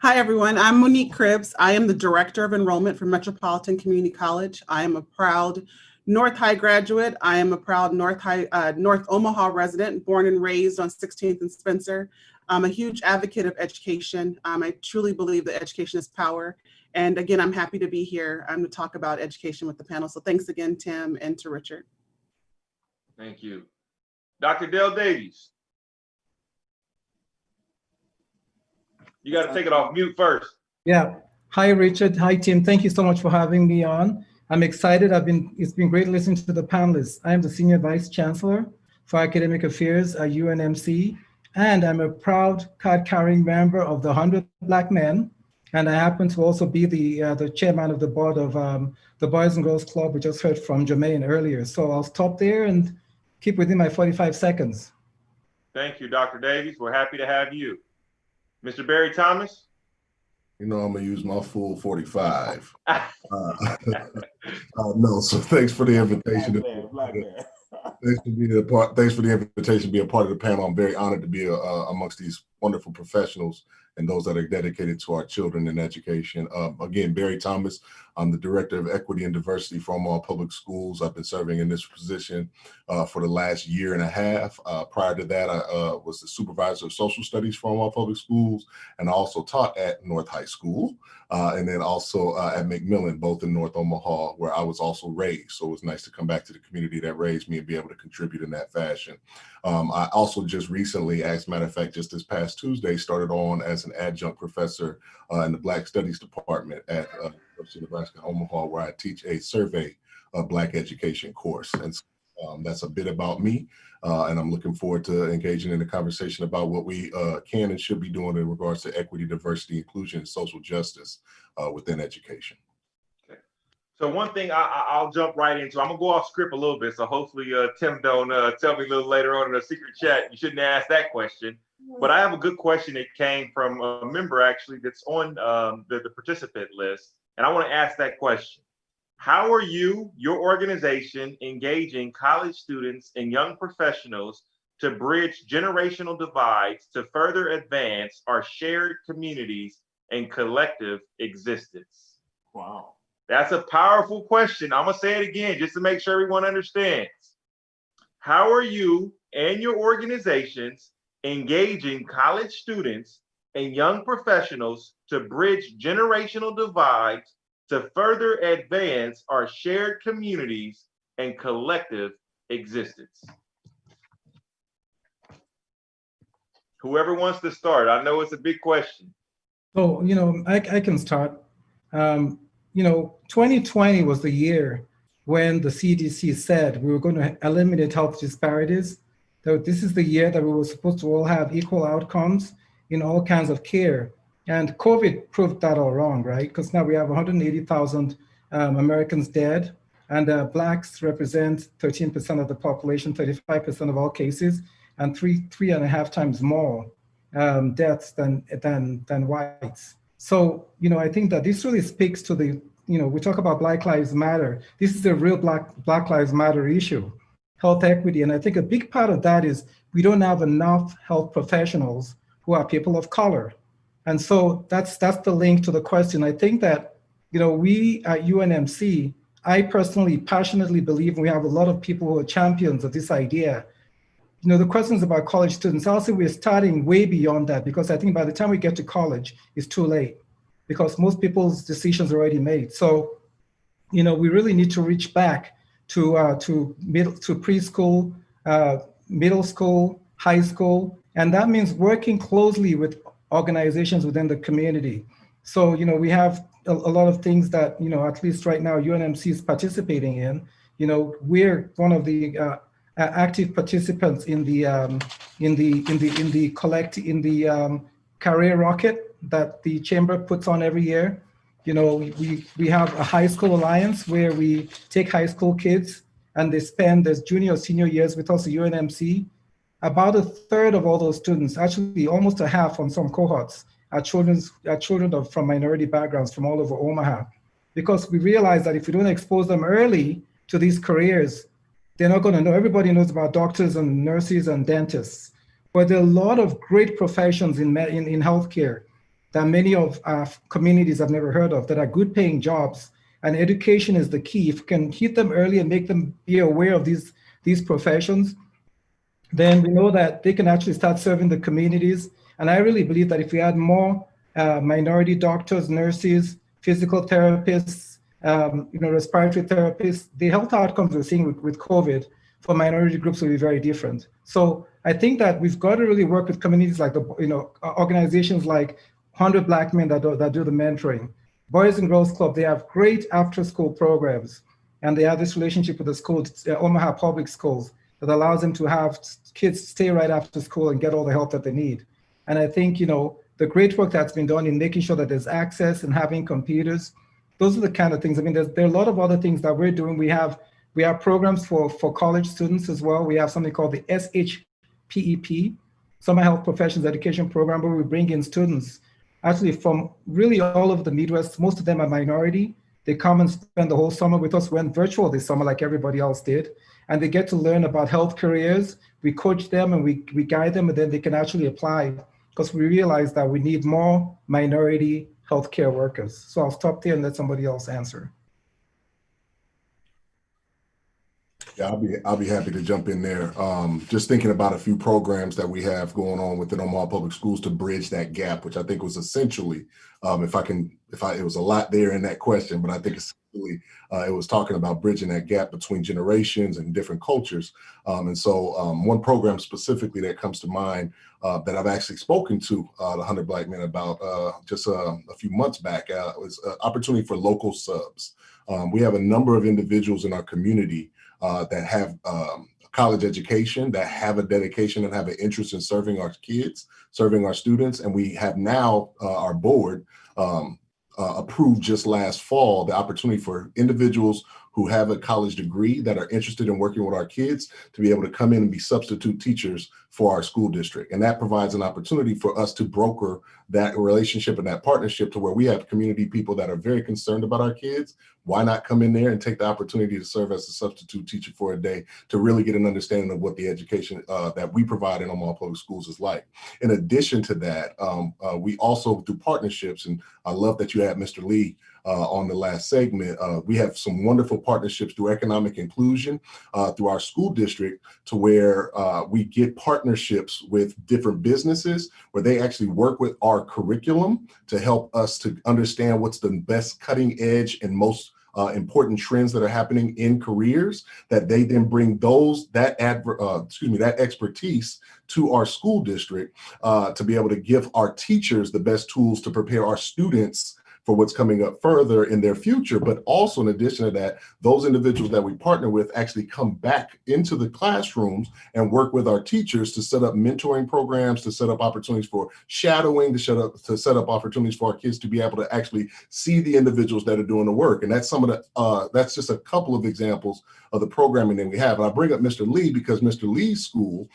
Hi, everyone. I'm Monique Cribbs. I am the Director of Enrollment for Metropolitan Community College. I am a proud North High graduate. I am a proud North Omaha resident, born and raised on 16th and Spencer. I'm a huge advocate of education. I truly believe that education is power. And again, I'm happy to be here to talk about education with the panel. So thanks again, Tim, and to Richard. Thank you. Dr. Dale Davies. You got to take it off mute first. Yeah. Hi, Richard. Hi, Tim. Thank you so much for having me on. I'm excited. It's been great listening to the panelists. I am the Senior Vice Chancellor for Academic Affairs at UNMC, and I'm a proud card-carrying member of the 100 Black Men, and I happen to also be the chairman of the board of the Boys and Girls Club. We just heard from Jermaine earlier. So I'll stop there and keep within my 45 seconds. Thank you, Dr. Davies. We're happy to have you. Mr. Barry Thomas? You know, I'm gonna use my full 45. No, so thanks for the invitation. Thanks for the invitation to be a part of the panel. I'm very honored to be amongst these wonderful professionals and those that are dedicated to our children and education. Again, Barry Thomas, I'm the Director of Equity and Diversity for Omaha Public Schools. I've been serving in this position for the last year and a half. Prior to that, I was the Supervisor of Social Studies for Omaha Public Schools, and I also taught at North High School, and then also at McMillan, both in North Omaha, where I was also raised. So it was nice to come back to the community that raised me and be able to contribute in that fashion. I also just recently, as a matter of fact, just this past Tuesday, started on as an adjunct professor in the Black Studies Department at University of Nebraska, Omaha, where I teach a survey of Black education course. And that's a bit about me. And I'm looking forward to engaging in a conversation about what we can and should be doing in regards to equity, diversity, inclusion, and social justice within education. So one thing I'll jump right into, I'm gonna go off script a little bit. So hopefully Tim don't tell me a little later on in a secret chat, you shouldn't ask that question. But I have a good question that came from a member actually that's on the participant list. And I wanna ask that question. How are you, your organization, engaging college students and young professionals to bridge generational divides to further advance our shared communities and collective existence? Wow. That's a powerful question. I'm gonna say it again just to make sure everyone understands. How are you and your organizations engaging college students and young professionals to bridge generational divides to further advance our shared communities and collective existence? Whoever wants to start, I know it's a big question. So, I can start. 2020 was the year when the CDC said we were going to eliminate health disparities. So this is the year that we were supposed to all have equal outcomes in all kinds of care. And COVID proved that all wrong, right? Because now we have 180,000 Americans dead, and Blacks represent 13% of the population, 35% of all cases, and three and a half times more deaths than whites. So, I think that this really speaks to the, we talk about Black Lives Matter. This is a real Black Lives Matter issue, health equity. And I think a big part of that is we don't have enough health professionals who are people of color. And so that's the link to the question. I think that, we at UNMC, I personally passionately believe we have a lot of people who are champions of this idea. The questions about college students, also we're starting way beyond that, because I think by the time we get to college, it's too late because most people's decisions are already made. So, we really need to reach back to preschool, middle school, high school, and that means working closely with organizations within the community. So, we have a lot of things that, at least right now, UNMC is participating in. We're one of the active participants in the career rocket that the chamber puts on every year. We have a high school alliance where we take high school kids and they spend their junior or senior years with us at UNMC. About a third of all those students, actually almost a half on some cohorts, are children from minority backgrounds from all over Omaha, because we realize that if we don't expose them early to these careers, they're not going to know. Everybody knows about doctors and nurses and dentists, but there are a lot of great professions in healthcare that many of our communities have never heard of, that are good paying jobs. And education is the key. If you can hit them early and make them be aware of these professions, then we know that they can actually start serving the communities. And I really believe that if we had more minority doctors, nurses, physical therapists, respiratory therapists, the health outcomes we're seeing with COVID for minority groups will be very different. So I think that we've got to really work with communities like organizations like 100 Black Men that do the mentoring. Boys and Girls Club, they have great after-school programs, and they have this relationship with the schools, Omaha Public Schools, that allows them to have kids stay right after school and get all the help that they need. And I think, the great work that's been done in making sure that there's access and having computers, those are the kind of things. I mean, there are a lot of other things that we're doing. We have programs for college students as well. We have something called the SHPEP, Summer Health Professions Education Program, where we bring in students actually from really all over the Midwest. Most of them are minority. They come and spend the whole summer with us. Went virtual this summer like everybody else did. And they get to learn about health careers. We coach them and we guide them, and then they can actually apply, because we realize that we need more minority healthcare workers. So I'll stop there and let somebody else answer. Yeah, I'll be happy to jump in there. Just thinking about a few programs that we have going on within Omaha Public Schools to bridge that gap, which I think was essentially, it was a lot there in that question, but I think essentially it was talking about bridging that gap between generations and different cultures. And so one program specifically that comes to mind that I've actually spoken to the 100 Black Men about just a few months back was opportunity for local subs. We have a number of individuals in our community that have college education, that have a dedication and have an interest in serving our kids, serving our students. And we have now our board approved just last fall the opportunity for individuals who have a college degree that are interested in working with our kids to be able to come in and be substitute teachers for our school district. And that provides an opportunity for us to broker that relationship and that partnership to where we have community people that are very concerned about our kids. Why not come in there and take the opportunity to serve as a substitute teacher for a day to really get an understanding of what the education that we provide in Omaha Public Schools is like. In addition to that, we also do partnerships, and I love that you had Mr. Lee on the last segment. We have some wonderful partnerships through economic inclusion through our school district, to where we get partnerships with different businesses where they actually work with our curriculum to help us to understand what's the best cutting edge and most important trends that are happening in careers, that they then bring that expertise to our school district to be able to give our teachers the best tools to prepare our students for what's coming up further in their future. But also, in addition to that, those individuals that we partner with actually come back into the classrooms and work with our teachers to set up mentoring programs, to set up opportunities for shadowing, to set up opportunities for our kids to be able to actually see the individuals that are doing the work. And that's that's just a couple of examples of the programming that we have. And I bring up Mr. Lee because Mr. Lee's school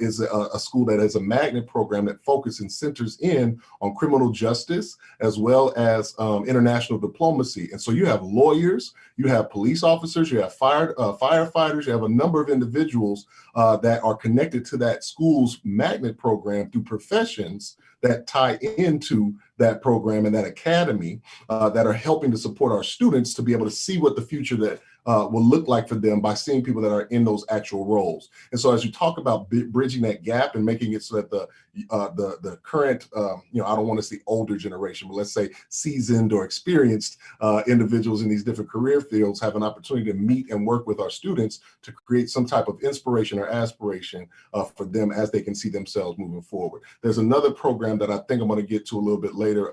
is a school that has a magnet program that focuses and centers in on criminal justice as well as international diplomacy. And so you have lawyers, you have police officers, you have firefighters, you have a number of individuals that are connected to that school's magnet program through professions that tie into that program and that academy that are helping to support our students to be able to see what the future that will look like for them by seeing people that are in those actual roles. And so as you talk about bridging that gap and making it so that the current, I don't want to say older generation, but let's say seasoned or experienced individuals in these different career fields have an opportunity to meet and work with our students to create some type of inspiration or aspiration for them as they can see themselves moving forward. There's another program that I think I'm going to get to a little bit later,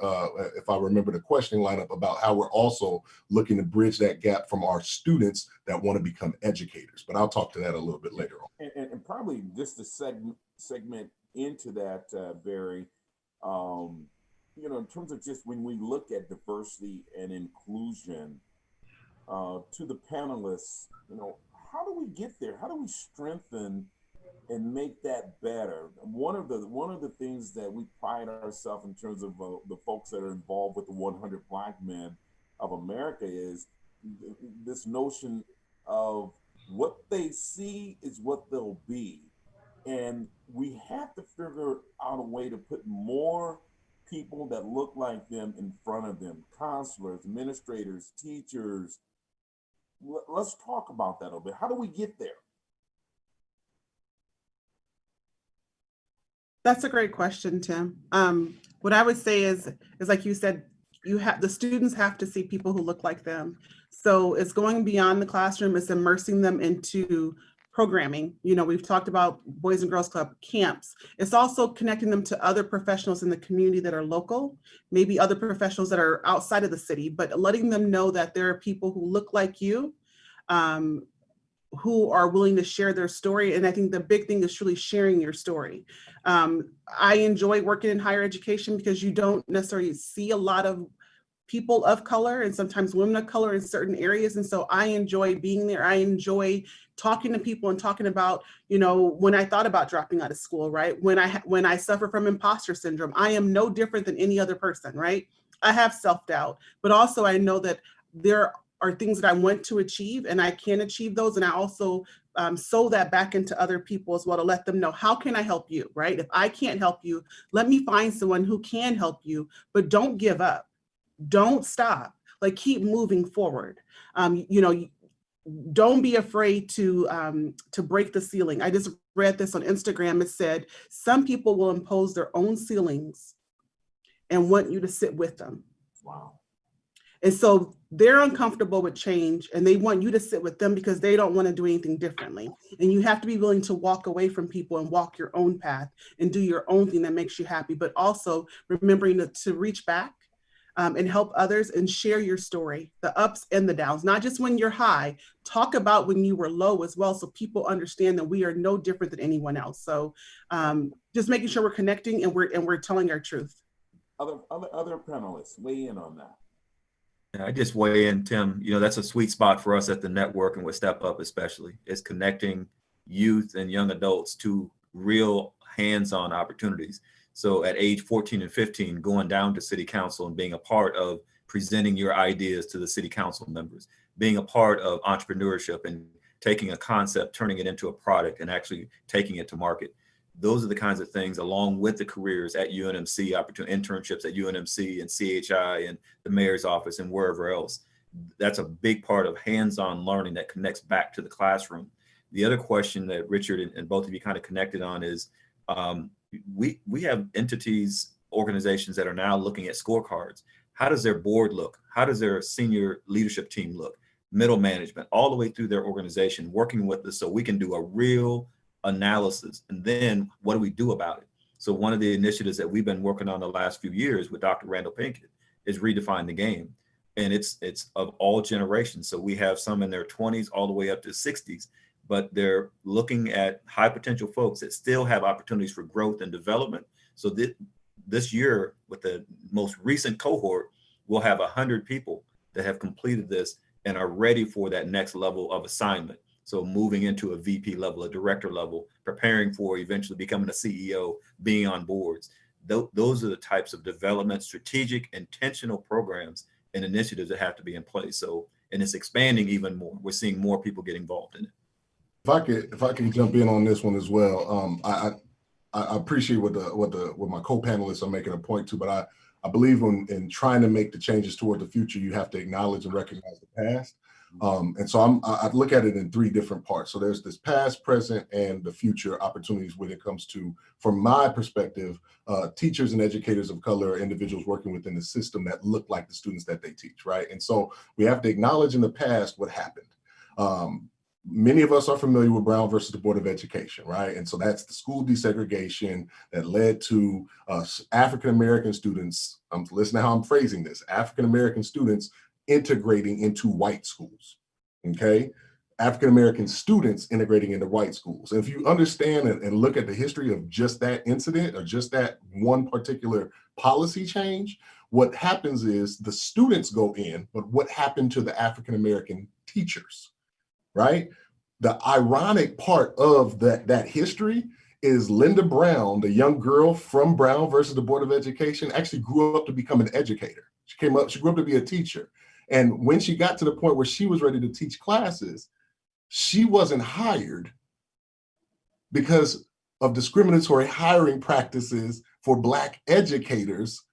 if I remember the questioning lineup, about how we're also looking to bridge that gap from our students that want to become educators. But I'll talk to that a little bit later on. And probably just to segment into that, Barry, in terms of just when we look at diversity and inclusion, to the panelists, how do we get there? How do we strengthen and make that better. One of the things that we pride ourselves in terms of the folks that are involved with the 100 Black Men of America is this notion of what they see is what they'll be. And we have to figure out a way to put more people that look like them in front of them, counselors, administrators, teachers. Let's talk about that a little bit. How do we get there? That's a great question, Tim. What I would say is like you said, the students have to see people who look like them. So it's going beyond the classroom, it's immersing them into programming. You know, we've talked about Boys and Girls Club camps. It's also connecting them to other professionals in the community that are local, maybe other professionals that are outside of the city, but letting them know that there are people who look like you, who are willing to share their story. And I think the big thing is truly sharing your story. I enjoy working in higher education because you don't necessarily see a lot of people of color and sometimes women of color in certain areas. And so I enjoy being there. I enjoy talking to people and talking about, you know, when I thought about dropping out of school, right? When I suffer from imposter syndrome, I am no different than any other person, right? I have self-doubt, but also I know that there are things that I want to achieve and I can achieve those. And I also sow that back into other people as well to let them know, how can I help you, right? If I can't help you, let me find someone who can help you, but don't give up. Don't stop, like keep moving forward. You know, don't be afraid to break the ceiling. I just read this on Instagram. It said, some people will impose their own ceilings and want you to sit with them. Wow. And so they're uncomfortable with change and they want you to sit with them because they don't want to do anything differently. And you have to be willing to walk away from people and walk your own path and do your own thing that makes you happy, but also remembering to reach back and help others and share your story, the ups and the downs, not just when you're high, talk about when you were low as well. So people understand that we are no different than anyone else. So just making sure we're connecting and we're telling our truth. Other panelists, weigh in on that. I just weigh in, Tim. You know, that's a sweet spot for us at the network and with Step Up especially, is connecting youth and young adults to real hands-on opportunities. So at age 14 and 15, going down to city council and being a part of presenting your ideas to the city council members, being a part of entrepreneurship and taking a concept, turning it into a product and actually taking it to market. Those are the kinds of things, along with the careers at UNMC, opportunity internships at UNMC and CHI and the mayor's office and wherever else. That's a big part of hands-on learning that connects back to the classroom. The other question that Richard and both of you kind of connected on is, we have entities, organizations that are now looking at scorecards. How does their board look? How does their senior leadership team look? Middle management, all the way through their organization, working with us so we can do a real analysis. And then what do we do about it? So one of the initiatives that we've been working on the last few years with Dr. Randall Pinkett is Redefine the Game. And it's of all generations. So we have some in their 20s all the way up to 60s, but they're looking at high potential folks that still have opportunities for growth and development. So this year, with the most recent cohort, we'll have 100 people that have completed this and are ready for that next level of assignment. So moving into a VP level, a director level, preparing for eventually becoming a CEO, being on boards. Those are the types of development, strategic, intentional programs and initiatives that have to be in place. So, and it's expanding even more. We're seeing more people get involved in it. If I can jump in on this one as well, I appreciate what my co-panelists are making a point to, but I believe in trying to make the changes toward the future, you have to acknowledge and recognize the past. And so I look at it in three different parts. So there's this past, present, and the future opportunities when it comes to, from my perspective, teachers and educators of color, individuals working within the system that look like the students that they teach, right? And so we have to acknowledge in the past what happened. Many of us are familiar with Brown versus the Board of Education, right? And so that's the school desegregation that led to African-American students, listen to how I'm phrasing this, African-American students integrating into white schools, okay? African-American students integrating into white schools. And if you understand and look at the history of just that incident or just that one particular policy change, what happens is the students go in, but what happened to the African-American teachers, right? the ironic part of that history is Linda Brown, the young girl from Brown versus the Board of Education, actually grew up to become an educator. She grew up to be a teacher. And when she got to the point where she was ready to teach classes, she wasn't hired because of discriminatory hiring practices for Black educators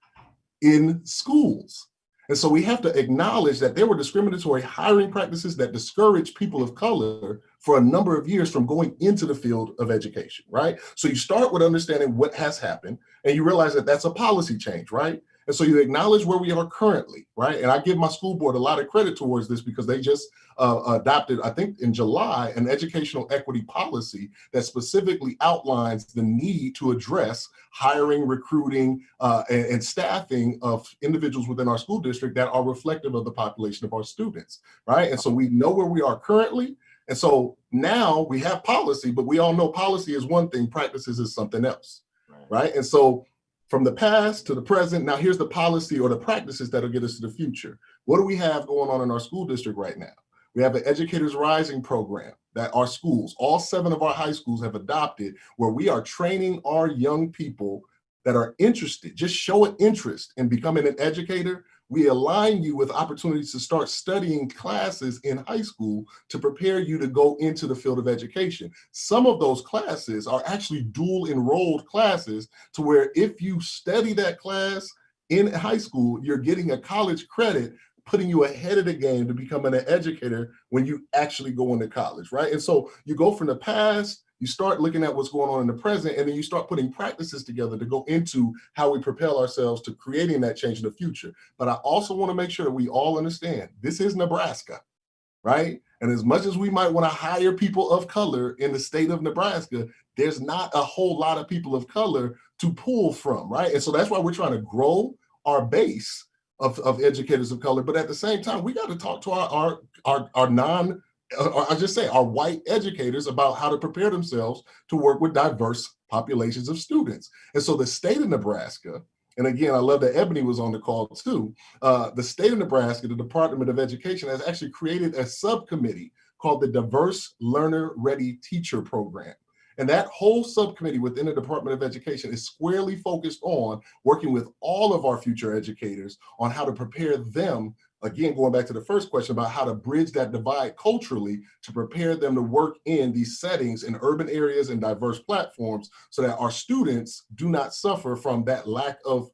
in schools. And so we have to acknowledge that there were discriminatory hiring practices that discouraged people of color for a number of years from going into the field of education, right? So you start with understanding what has happened, and you realize that that's a policy change, right? And so you acknowledge where we are currently, right? And I give my school board a lot of credit towards this because they just adopted, I think in July, an educational equity policy that specifically outlines the need to address hiring, recruiting, and staffing of individuals within our school district that are reflective of the population of our students, right? And so we know where we are currently. And so now we have policy, but we all know policy is one thing, practices is something else, right? And so from the past to the present, now here's the policy or the practices that'll get us to the future. What do we have going on in our school district right now? We have an Educators Rising program that our schools, all 7 of our high schools have adopted, where we are training our young people that are interested, just show an interest in becoming an educator. We align you with opportunities to start studying classes in high school to prepare you to go into the field of education. Some of those classes are actually dual enrolled classes to where if you study that class in high school, you're getting a college credit, putting you ahead of the game to becoming an educator when you actually go into college, right? And so you go from the past, you start looking at what's going on in the present, and then you start putting practices together to go into how we propel ourselves to creating that change in the future. But I also want to make sure that we all understand this is Nebraska, right? And as much as we might want to hire people of color in the state of Nebraska, there's not a whole lot of people of color to pull from, right? And so that's why we're trying to grow our base of educators of color. But at the same time, we got to talk to our white educators about how to prepare themselves to work with diverse populations of students. And so the state of Nebraska, and again, I love that Ebony was on the call too, the state of Nebraska, the Department of Education has actually created a subcommittee called the Diverse Learner Ready Teacher Program. And that whole subcommittee within the Department of Education is squarely focused on working with all of our future educators on how to prepare them, again, going back to the first question about how to bridge that divide culturally to prepare them to work in these settings in urban areas and diverse platforms so that our students do not suffer from that lack of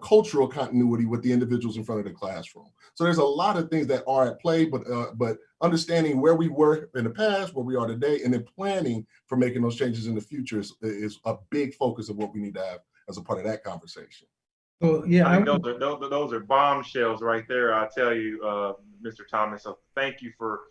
cultural continuity with the individuals in front of the classroom. So there's a lot of things that are at play, but understanding where we were in the past, where we are today, and then planning for making those changes in the future is a big focus of what we need to have as a part of that conversation. So yeah, I think those are bombshells right there. I tell you, Mr. Thomas. So thank you for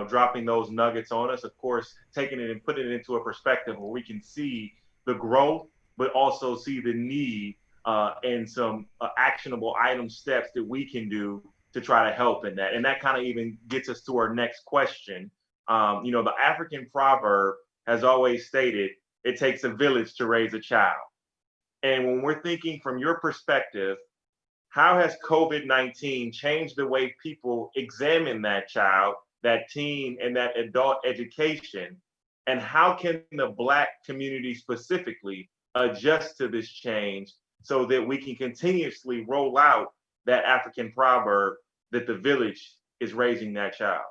dropping those nuggets on us. Of course, taking it and putting it into a perspective where we can see the growth, but also see the need and some actionable item steps that we can do to try to help in that. And that kind of even gets us to our next question. The African proverb has always stated, it takes a village to raise a child. And when we're thinking from your perspective, how has COVID-19 changed the way people examine that child, that teen, and that adult education? And how can the Black community specifically adjust to this change so that we can continuously roll out that African proverb that the village is raising that child?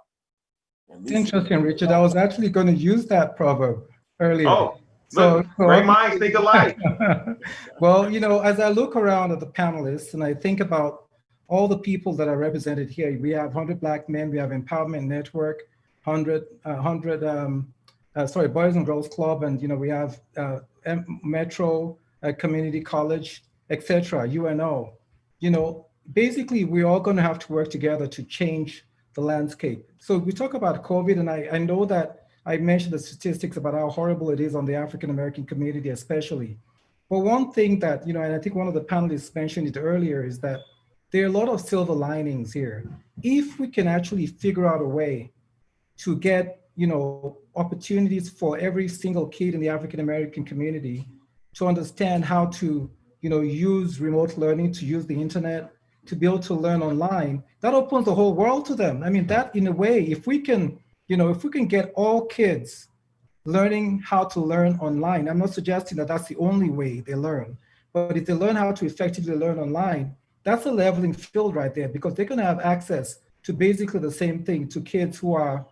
It's interesting, Richard. I was actually going to use that proverb earlier. Oh, look, great minds think alike. Well, as I look around at the panelists and I think about all the people that are represented here, we have 100 Black Men, we have Empowerment Network, 100 Boys and Girls Club, and we have Metro Community College, etc., UNO. Basically, we're all going to have to work together to change the landscape. So we talk about COVID, and I know that I mentioned the statistics about how horrible it is on the African-American community, especially. But one thing that, and I think one of the panelists mentioned it earlier, is that there are a lot of silver linings here. If we can actually figure out a way to get, opportunities for every single kid in the African-American community to understand how to, use remote learning, to use the internet, to be able to learn online, that opens the whole world to them. I mean, that in a way, if we can, You know, if we can get all kids learning how to learn online, I'm not suggesting that that's the only way they learn, but if they learn how to effectively learn online, that's a leveling field right there, because they're going to have access to basically the same thing to kids who are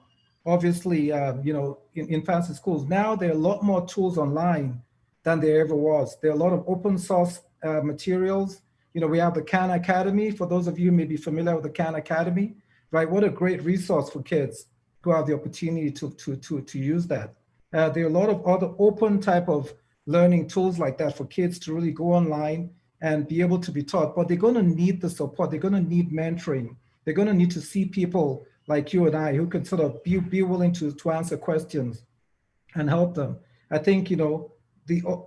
obviously, you know, in fancy schools. Now there are a lot more tools online than there ever was. There are a lot of open source materials. You know, we have the Khan Academy. For those of you who may be familiar with the Khan Academy, right? What a great resource for kids who have the opportunity to use that. There are a lot of other open type of learning tools like that for kids to really go online and be able to be taught, but they're going to need the support. They're going to need mentoring. They're going to need to see people like you and I who can sort of be willing to answer questions and help them. I think, you know,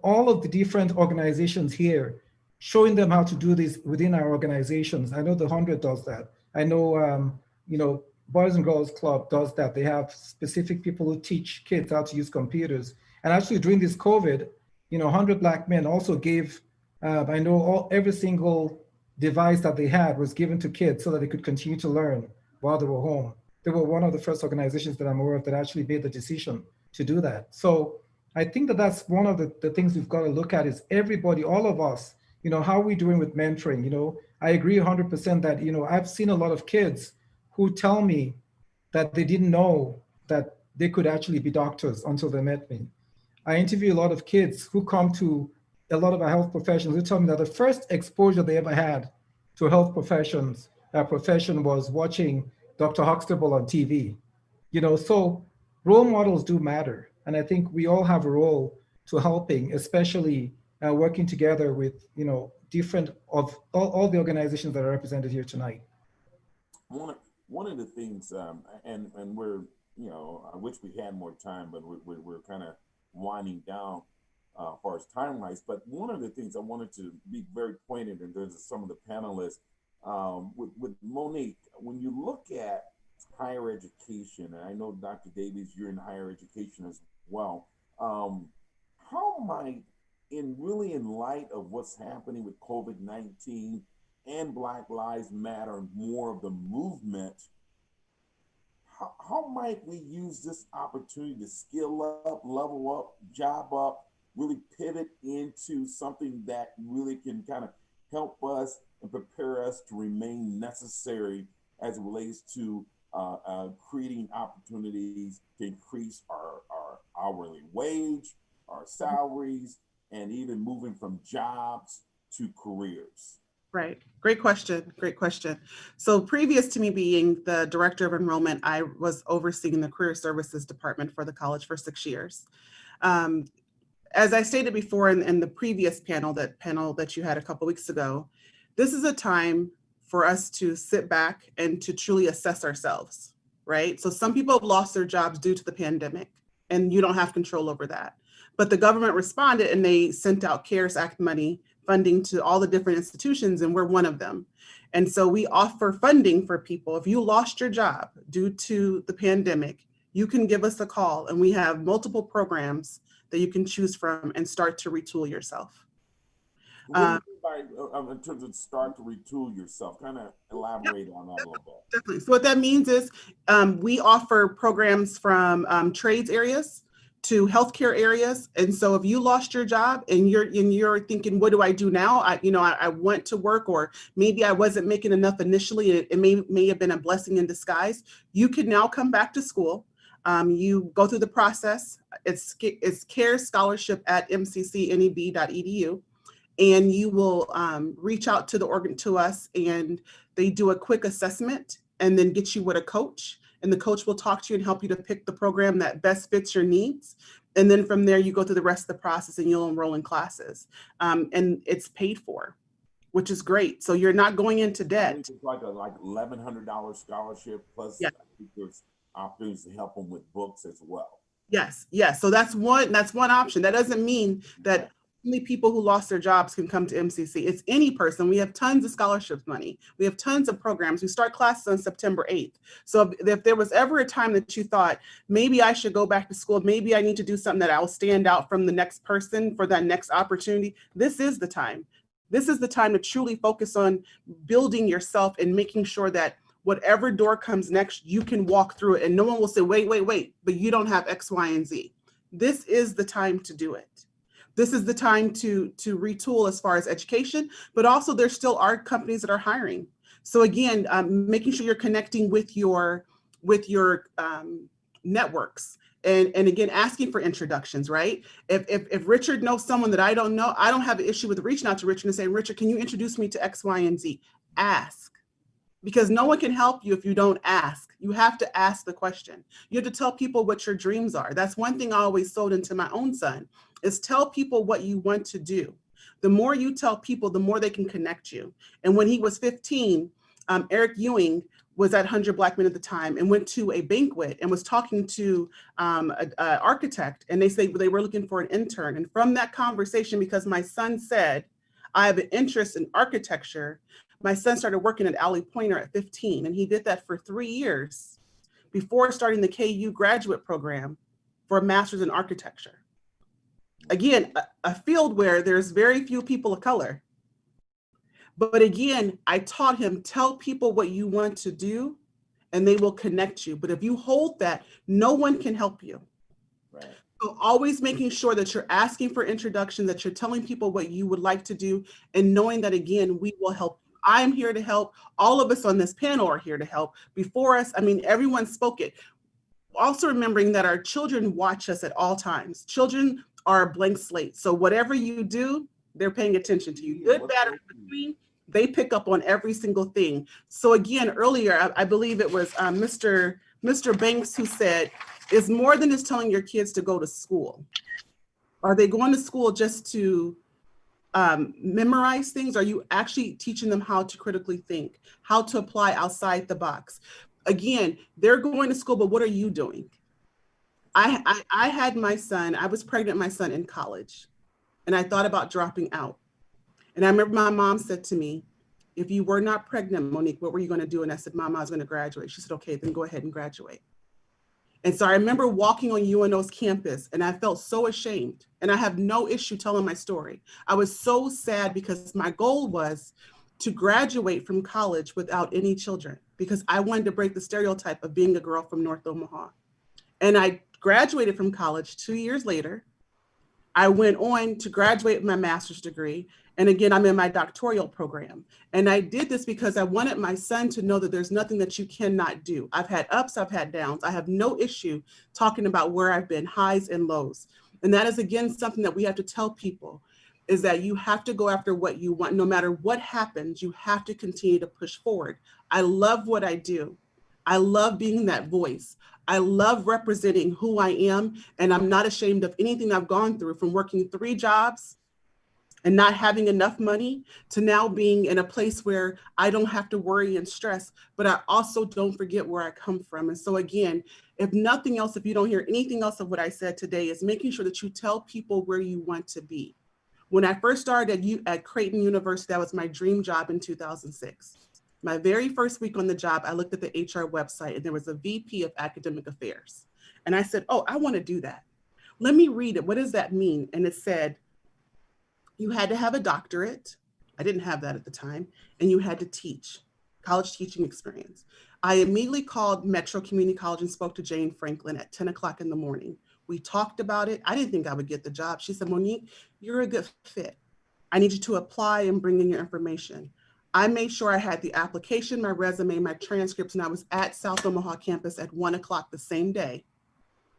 all of the different organizations here, showing them how to do this within our organizations. I know the 100 does that. I know, you know, Boys and Girls Club does that. They have specific people who teach kids how to use computers. And actually during this COVID, you know, 100 Black Men also gave, I know every single device that they had was given to kids so that they could continue to learn while they were home. They were one of the first organizations that I'm aware of that actually made the decision to do that. So I think that that's one of the things we've got to look at is everybody, all of us, you know, how are we doing with mentoring? You know, I agree 100% that, you know, I've seen a lot of kids who tell me that they didn't know that they could actually be doctors until they met me. I interview a lot of kids who come to a lot of our health professionals who tell me that the first exposure they ever had to health profession was watching Dr. Huxtable on TV. You know, so role models do matter. And I think we all have a role to helping, especially working together with, you know, different of all the organizations that are represented here tonight. One of the things, and we're, you know, I wish we had more time, but we're kind of winding down as far as time-wise. But one of the things I wanted to be very pointed in terms of some of the panelists, with Monique, when you look at higher education, and I know Dr. Davies, you're in higher education as well, how might, in light of what's happening with COVID-19 and Black Lives Matter, more of the movement, how might we use this opportunity to skill up, level up, job up, really pivot into something that really can kind of help us and prepare us to remain necessary as it relates to creating opportunities to increase our hourly wage, our salaries, and even moving from jobs to careers? Right. Great question. Great question. So previous to me being the director of enrollment, I was overseeing the career services department for the college for 6 years. As I stated before in the previous panel that you had a couple weeks ago, this is a time for us to sit back and to truly assess ourselves, right? So some people have lost their jobs due to the pandemic, and you don't have control over that. But the government responded and they sent out CARES Act money funding to all the different institutions, and we're one of them. And so we offer funding for people. If you lost your job due to the pandemic, you can give us a call, and we have multiple programs that you can choose from and start to retool yourself. What do you mean by, in terms of start to retool yourself? Kind of elaborate on that a little bit. Definitely. So what that means is we offer programs from trades areas to healthcare areas. And so if you lost your job and you're thinking, what do I do now? I went to work, or maybe I wasn't making enough initially. It may have been a blessing in disguise. You can now come back to school. You go through the process. It's CARES Scholarship at mccneb.edu. And you will reach out to us, and they do a quick assessment and then get you with a coach. And the coach will talk to you and help you to pick the program that best fits your needs. And then from there, you go through the rest of the process and you'll enroll in classes. And it's paid for, which is great. So you're not going into debt. It's like a $1,100 scholarship, plus I think there's opportunities to help them with books as well. Yes, yes. So that's one option. That doesn't mean that only people who lost their jobs can come to MCC. It's any person. We have tons of scholarship money. We have tons of programs. We start classes on September 8th. So if there was ever a time that you thought, maybe I should go back to school, maybe I need to do something that I'll stand out from the next person for that next opportunity, this is the time. This is the time to truly focus on building yourself and making sure that Whatever door comes next, you can walk through it and no one will say, wait, but you don't have X, Y, and Z. This is the time to do it. This is the time to retool as far as education, but also there still are companies that are hiring. So again, making sure you're connecting with your networks. And again, asking for introductions, right? If Richard knows someone that I don't know, I don't have an issue with reaching out to Richard and saying, Richard, can you introduce me to X, Y, and Z? Ask. Because no one can help you if you don't ask. You have to ask the question. You have to tell people what your dreams are. That's one thing I always sold into my own son, is tell people what you want to do. The more you tell people, the more they can connect you. And when he was 15, Eric Ewing was at 100 Black Men at the time and went to a banquet and was talking to an architect, and they were looking for an intern. And from that conversation, because my son said, I have an interest in architecture, my son started working at Alley Pointer at 15, and he did that for 3 years before starting the KU graduate program for a master's in architecture. Again, a field where there's very few people of color. But again, I taught him, tell people what you want to do and they will connect you. But if you hold that, no one can help you. Right. So always making sure that you're asking for introduction, that you're telling people what you would like to do, and knowing that, again, we will help. I'm here to help. All of us on this panel are here to help. Before us, I mean, everyone spoke it. Also remembering that our children watch us at all times. Children are a blank slate. So whatever you do, they're paying attention to you. Good, bad, or in between, they pick up on every single thing. So again, earlier, I believe it was Mr. Banks who said, it's more than just telling your kids to go to school. Are they going to school just to memorize things? Are you actually teaching them how to critically think, how to apply outside the box? Again, they're going to school, but what are you doing? I had my son, I was pregnant with my son in college, and I thought about dropping out. And I remember my mom said to me, if you were not pregnant, Monique, what were you going to do? And I said, Mom, I was going to graduate. She said, okay, then go ahead and graduate. And so I remember walking on UNO's campus, and I felt so ashamed. And I have no issue telling my story. I was so sad because my goal was to graduate from college without any children, because I wanted to break the stereotype of being a girl from North Omaha. And I graduated from college 2 years later. I went on to graduate with my master's degree. And again, I'm in my doctoral program. And I did this because I wanted my son to know that there's nothing that you cannot do. I've had ups, I've had downs. I have no issue talking about where I've been, highs and lows. And that is, again, something that we have to tell people, is that you have to go after what you want. No matter what happens, you have to continue to push forward. I love what I do. I love being that voice. I love representing who I am, and I'm not ashamed of anything I've gone through, from working 3 jobs and not having enough money to now being in a place where I don't have to worry and stress, but I also don't forget where I come from. And so again, if nothing else, if you don't hear anything else of what I said today, is making sure that you tell people where you want to be. When I first started at Creighton University, that was my dream job in 2006. My very first week on the job, I looked at the HR website and there was a VP of Academic Affairs. And I said, oh, I want to do that. Let me read it. What does that mean? And it said, you had to have a doctorate. I didn't have that at the time. And you had to teach, college teaching experience. I immediately called Metro Community College and spoke to Jane Franklin at 10 o'clock in the morning. We talked about it. I didn't think I would get the job. She said, Monique, you're a good fit. I need you to apply and bring in your information. I made sure I had the application, my resume, my transcripts, and I was at South Omaha campus at 1 o'clock the same day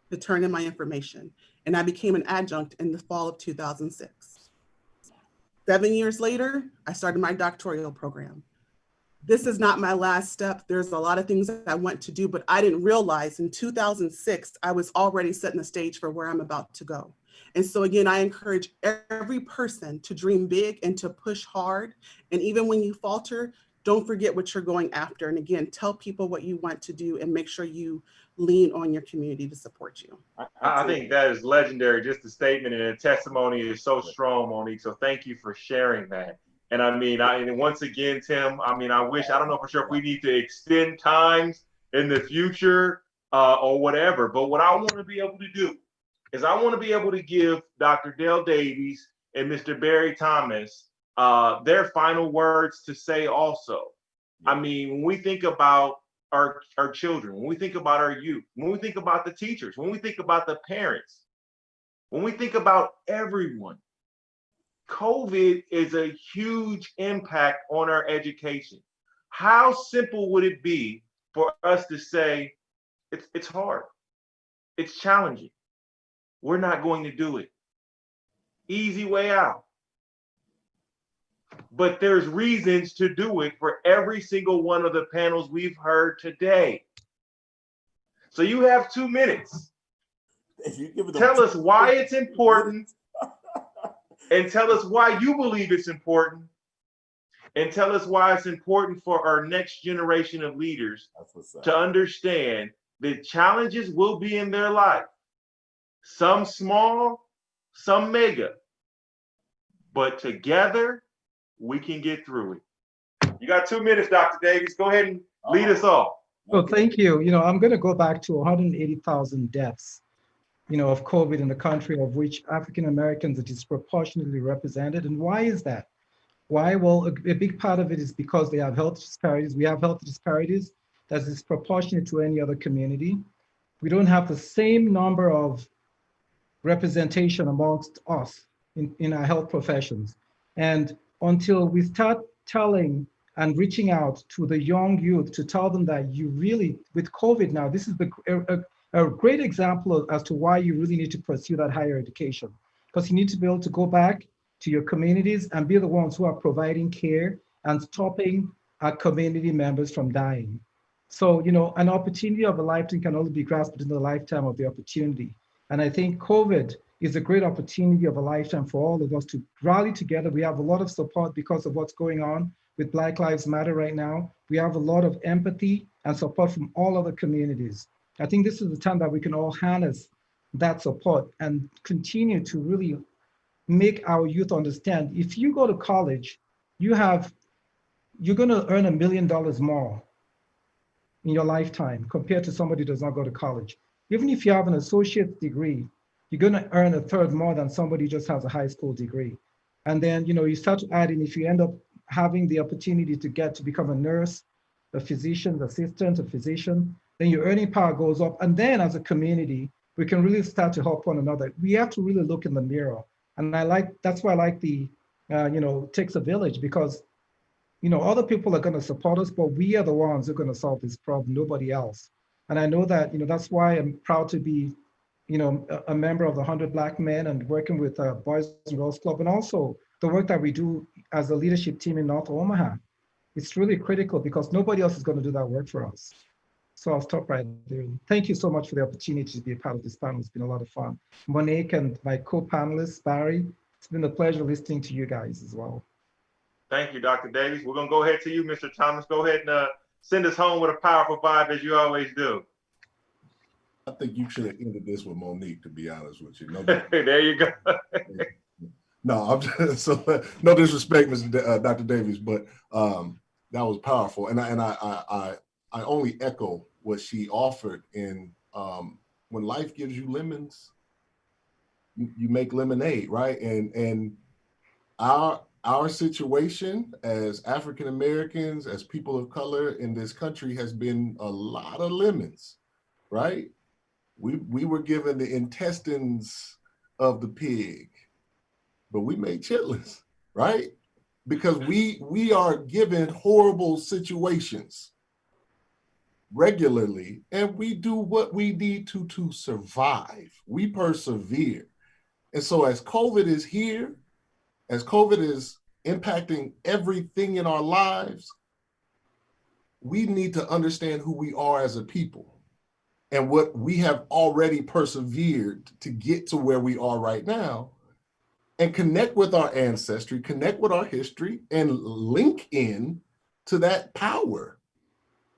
to turn in my information. And I became an adjunct in the fall of 2006. 7 years later, I started my doctoral program. This is not my last step. There's a lot of things that I want to do, but I didn't realize in 2006, I was already setting the stage for where I'm about to go. And so again, I encourage every person to dream big and to push hard. And even when you falter, don't forget what you're going after. And again, tell people what you want to do and make sure you lean on your community to support you. I think that is legendary. Just the statement and the testimony is so strong, Monique. So thank you for sharing that. And I mean, and once again, Tim, I mean, I don't know for sure if we need to extend times in the future or whatever, but what I want to be able to do is I want to be able to give Dr. Dale Davies and Mr. Barry Thomas their final words to say also. I mean, when we think about our children, when we think about our youth, when we think about the teachers, when we think about the parents, when we think about everyone, COVID is a huge impact on our education. How simple would it be for us to say, it's hard, it's challenging, we're not going to do it. Easy way out. But there's reasons to do it for every single one of the panels we've heard today. So you have 2 minutes. Tell us why it's important, and tell us why you believe it's important, and tell us why it's important for our next generation of leaders to understand that challenges will be in their life. Some small, some mega, but together we can get through it. You got 2 minutes, Dr. Davies. Go ahead and lead us off. Well, thank you. I'm going to go back to 180,000 deaths, of COVID in the country, of which African Americans are disproportionately represented. And why is that? Why? Well, a big part of it is because they have health disparities. We have health disparities that's disproportionate to any other community. We don't have the same number of representation amongst us in our health professions. And until we start telling and reaching out to the young youth to tell them that you really, with COVID now, this is a great example as to why you really need to pursue that higher education, because you need to be able to go back to your communities and be the ones who are providing care and stopping our community members from dying. So, an opportunity of a lifetime can only be grasped in the lifetime of the opportunity. And I think COVID is a great opportunity of a lifetime for all of us to rally together. We have a lot of support because of what's going on with Black Lives Matter right now. We have a lot of empathy and support from all other communities. I think this is the time that we can all harness that support and continue to really make our youth understand. If you go to college, you're going to earn $1 million more in your lifetime compared to somebody who does not go to college. Even if you have an associate's degree, you're going to earn a third more than somebody who just has a high school degree. And then, you start to add in, if you end up having the opportunity to get to become a nurse, a physician's assistant, a physician, then your earning power goes up. And then as a community, we can really start to help one another. We have to really look in the mirror. And that's why I like the, takes a village, because, other people are going to support us, but we are the ones who are going to solve this problem, nobody else. And I know that, that's why I'm proud to be, a member of the 100 Black Men and working with Boys and Girls Club, and also the work that we do as a leadership team in North Omaha. It's really critical because nobody else is going to do that work for us. So I'll stop right there. Thank you so much for the opportunity to be a part of this panel. It's been a lot of fun. Monique and my co-panelists, Barry, it's been a pleasure listening to you guys as well. Thank you, Dr. Davies. We're going to go ahead to you, Mr. Thomas. Go ahead and send us home with a powerful vibe, as you always do. I think you should have ended this with Monique, to be honest with you. No, there you go. No, I'm just, no disrespect, Dr. Davies, but that was powerful, and I only echo what she offered. In when life gives you lemons, you make lemonade, right? And our situation as African Americans, as people of color in this country, has been a lot of lemons, right? We were given the intestines of the pig, but we made chitlins, right? Because we are given horrible situations regularly, and we do what we need to survive. We persevere. And so as COVID is here, as COVID is impacting everything in our lives, we need to understand who we are as a people and what we have already persevered to get to where we are right now, and connect with our ancestry, connect with our history, and link in to that power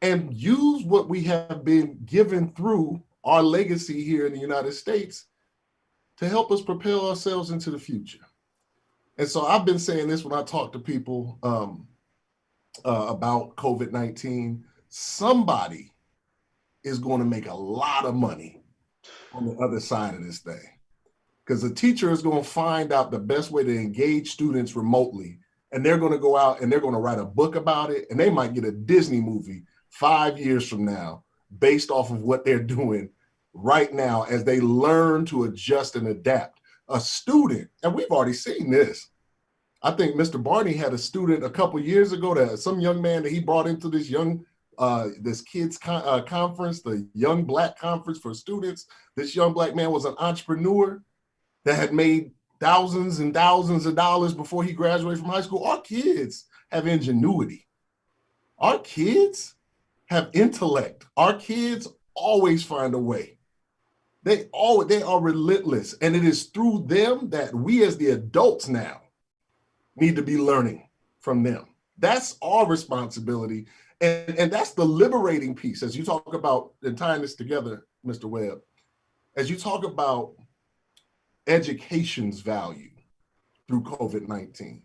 and use what we have been given through our legacy here in the United States to help us propel ourselves into the future. And so I've been saying this when I talk to people about COVID-19, somebody is going to make a lot of money on the other side of this thing. Because the teacher is going to find out the best way to engage students remotely and they're going to go out and they're going to write a book about it, and they might get a Disney movie 5 years from now based off of what they're doing right now as they learn to adjust and adapt. A student, and we've already seen this. I think Mr. Barney had a student a couple years ago, that some young man that he brought into this this kids conference, the Young Black Conference for students. This young black man was an entrepreneur that had made thousands and thousands of dollars before he graduated from high school. Our kids have ingenuity. Our kids have intellect. Our kids always find a way. They are relentless. And it is through them that we as the adults now need to be learning from them. That's our responsibility. And that's the liberating piece. As you talk about, and tying this together, Mr. Webb, as you talk about education's value through COVID-19,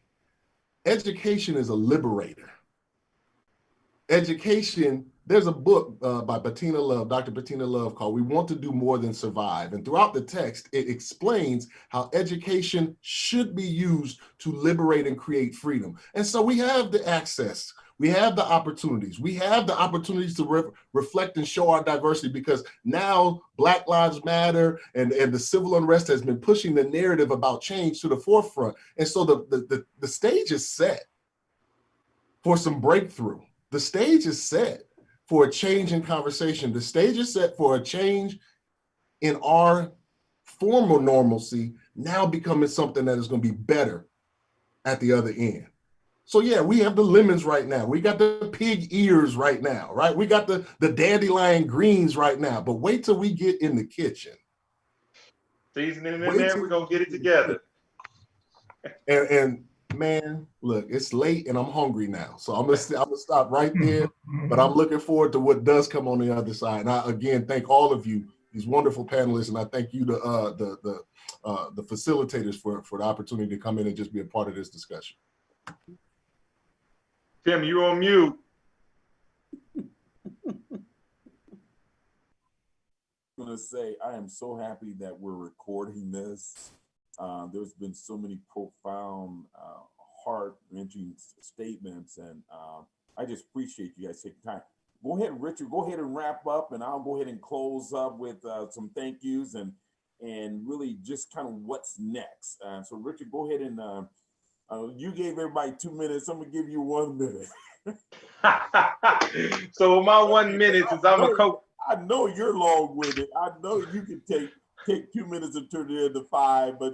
education is a liberator. Education, there's a book by Bettina Love, Dr. Bettina Love, called We Want to Do More Than Survive. And throughout the text, it explains how education should be used to liberate and create freedom. And so we have the access, we have the opportunities, we have the opportunities to reflect and show our diversity, because now Black Lives Matter and the civil unrest has been pushing the narrative about change to the forefront. And so the stage is set for some breakthrough. The stage is set for a change in conversation. The stage is set for a change in our formal normalcy now becoming something that is going to be better at the other end. So yeah, we have the lemons right now. We got the pig ears right now, right? We got the dandelion greens right now, but wait till we get in the kitchen. Seasoning in there, we're going to get it together. And man, look, it's late and I'm hungry now. So I'm gonna stop right there. But I'm looking forward to what does come on the other side. And I again thank all of you, these wonderful panelists, and I thank you, the facilitators, for the opportunity to come in and just be a part of this discussion. Tim, you're on mute. I'm gonna say I am so happy that we're recording this. There's been so many profound, heart-wrenching statements, and I just appreciate you guys taking time. Go ahead, Richard. Go ahead and wrap up, and I'll go ahead and close up with some thank yous and really just kind of what's next. So, Richard, go ahead and you gave everybody 2 minutes. I'm gonna give you 1 minute. So my 1 minute is I'm a coach. I know you're long-winded. I know you can take 2 minutes and turn it into 5, but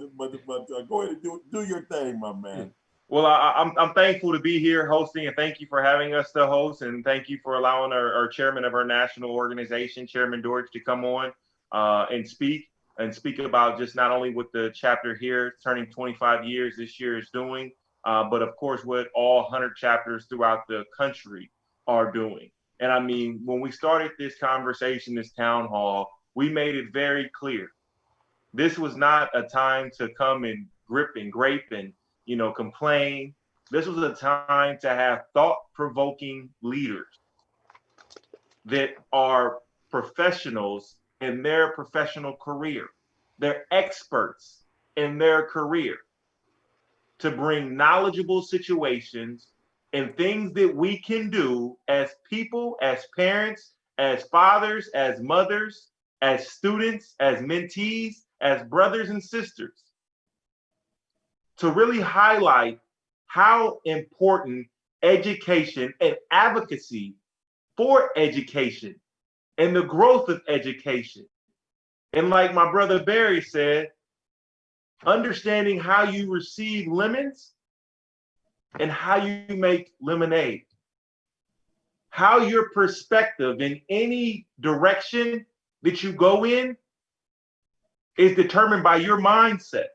go ahead and do your thing, my man. Well, I'm thankful to be here hosting, and thank you for having us to host, and thank you for allowing our chairman of our national organization, Chairman Dorch, to come on and speak about just not only what the chapter here turning 25 years this year is doing, but of course what all 100 chapters throughout the country are doing. And I mean, when we started this conversation, this town hall, we made it very clear. This was not a time to come and grip and grape and, complain. This was a time to have thought-provoking leaders that are professionals in their professional career. They're experts in their career to bring knowledgeable situations and things that we can do as people, as parents, as fathers, as mothers, as students, as mentees, as brothers and sisters, to really highlight how important education and advocacy for education and the growth of education. And like my brother Barry said, understanding how you receive lemons and how you make lemonade. How your perspective in any direction that you go in is determined by your mindset.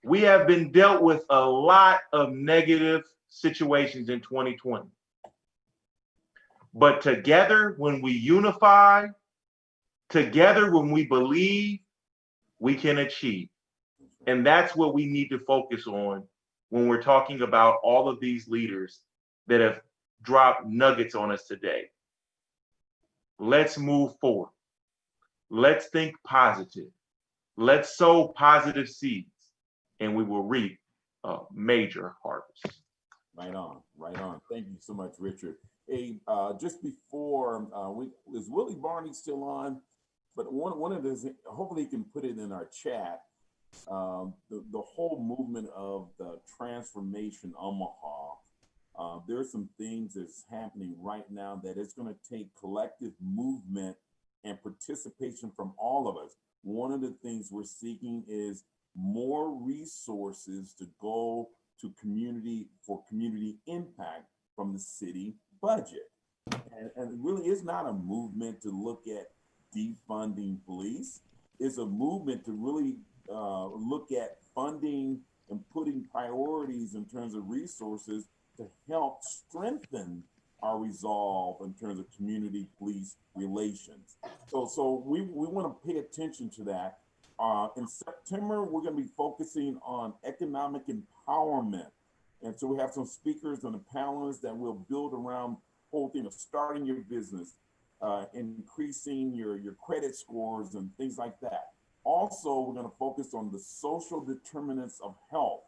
We have been dealt with a lot of negative situations in 2020. But together, when we unify, together, when we believe, we can achieve. And that's what we need to focus on when we're talking about all of these leaders that have dropped nuggets on us today. Let's move forward. Let's think positive. Let's sow positive seeds, and we will reap major harvest. Right on, right on. Thank you so much, Richard. Hey, just before is Willie Barney still on? But one of the, hopefully he can put it in our chat. The whole movement of the transformation Omaha. There's some things that's happening right now that it's going to take collective movement and participation from all of us. One of the things we're seeking is more resources to go to community impact from the city budget. And it really is not a movement to look at defunding police. It's a movement to really look at funding and putting priorities in terms of resources to help strengthen our resolve in terms of community police relations. So we want to pay attention to that. In September, we're going to be focusing on economic empowerment. And so we have some speakers on the panelists that will build around the whole thing of starting your business, increasing your credit scores and things like that. Also, we're going to focus on the social determinants of health.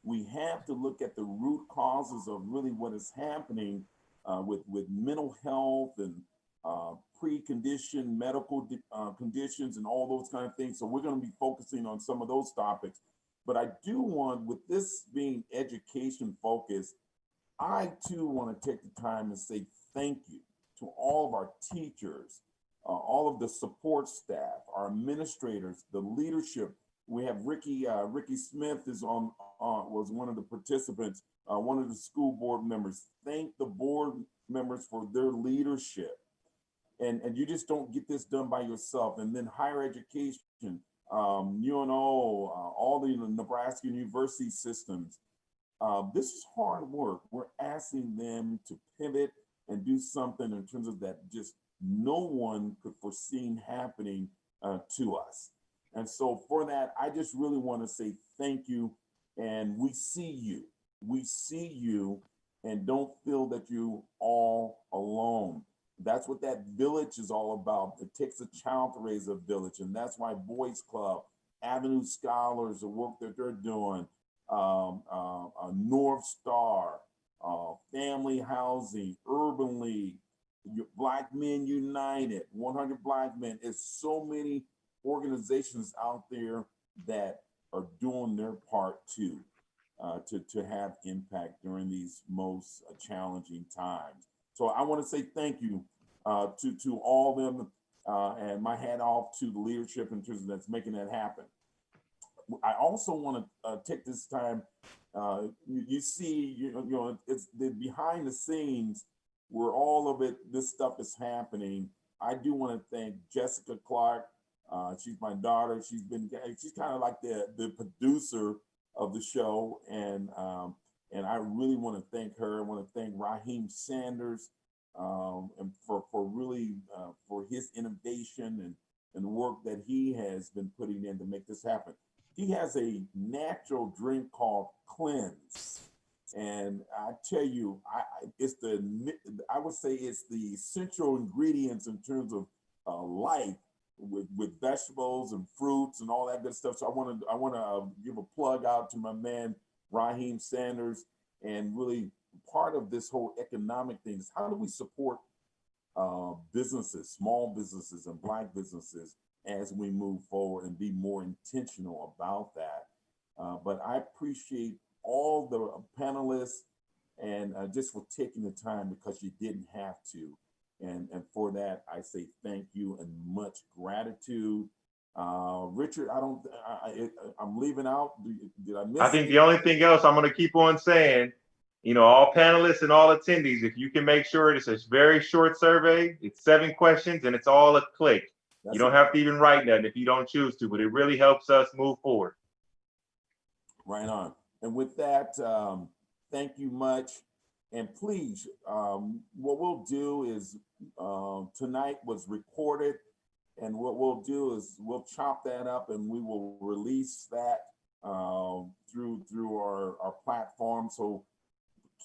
We have to look at the root causes of really what is happening with mental health and preconditioned medical conditions and all those kind of things. So we're going to be focusing on some of those topics. But I do want, with this being education focused, I too want to take the time and say thank you to all of our teachers, all of the support staff, our administrators, the leadership. We have Ricky Smith is was one of the participants, one of the school board members. Thank the board members for their leadership. And you just don't get this done by yourself. And then higher education, UNO, all the Nebraska university systems. This is hard work. We're asking them to pivot and do something in terms of that just no one could foreseen happening to us. And so for that, I just really want to say thank you. And we see you. We see you, and don't feel that you all alone. That's what that village is all about. It takes a child to raise a village. And that's why Boys Club, Avenue Scholars, the work that they're doing, North Star, Family Housing, Urban League, Black Men United, 100 Black Men. It's so many organizations out there that are doing their part too, to have impact during these most challenging times. So I want to say thank you to all of them, and my hat off to the leadership in terms of that's making that happen. I also want to take this time. You see, it's the behind the scenes where all of this stuff is happening. I do want to thank Jessica Clark. She's my daughter. She's kind of like the producer of the show, and I really want to thank her. I want to thank Raheem Sanders and for really for his innovation and the work that he has been putting in to make this happen. He has a natural drink called Cleanse, and I tell you, I would say it's the essential ingredients in terms of life with vegetables and fruits and all that good stuff. So I want to give a plug out to my man Raheem Sanders, and really part of this whole economic thing is how do we support businesses, small businesses and Black businesses as we move forward and be more intentional about that. But I appreciate all the panelists and just for taking the time, because you didn't have to. And for that, I say thank you and much gratitude. Richard, I'm leaving out. Did I miss? I think the only thing else I'm going to keep on saying, all panelists and all attendees, if you can make sure it's a very short survey, it's 7 questions and it's all a click. You don't have to even write nothing if you don't choose to, but it really helps us move forward. Right on. And with that, thank you much. And please, what we'll do is tonight was recorded, and what we'll do is we'll chop that up and we will release that through our platform. So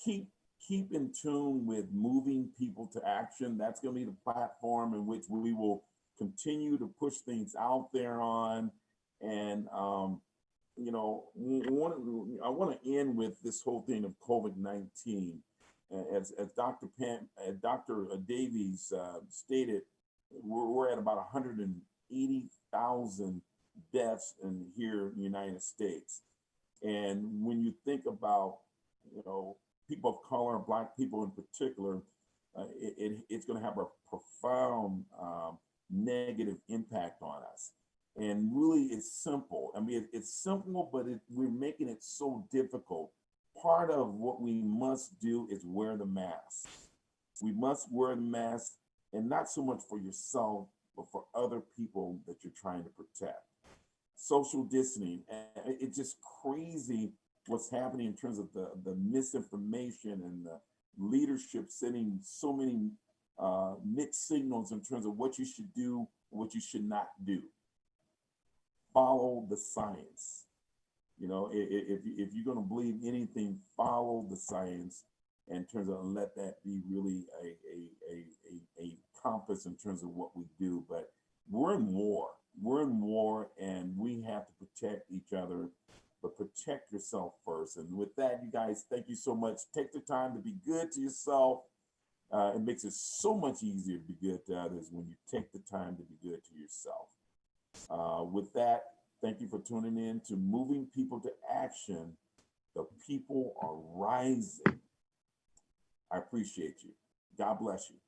keep in tune with Moving People to Action. That's going to be the platform in which we will continue to push things out there on. And you know, I want to end with this whole thing of COVID-19. As Dr. Davies stated, we're at about 180,000 deaths here in the United States. And when you think about, you know, people of color, Black people in particular, it's going to have a profound negative impact on us. And really, it's simple. I mean, it's simple, but we're making it so difficult. Part of what we must do is wear the mask. We must wear the mask, and not so much for yourself, but for other people that you're trying to protect. Social distancing, it's just crazy what's happening in terms of the misinformation and the leadership sending so many mixed signals in terms of what you should do, what you should not do. Follow the science. You know, if you're going to believe anything, follow the science in terms of, let that be really a compass in terms of what we do. But we're in war. We're in war, and we have to protect each other, but protect yourself first. And with that, you guys, thank you so much. Take the time to be good to yourself. It makes it so much easier to be good to others when you take the time to be good to yourself. With that, thank you for tuning in to Moving People to Action. The people are rising. I appreciate you. God bless you.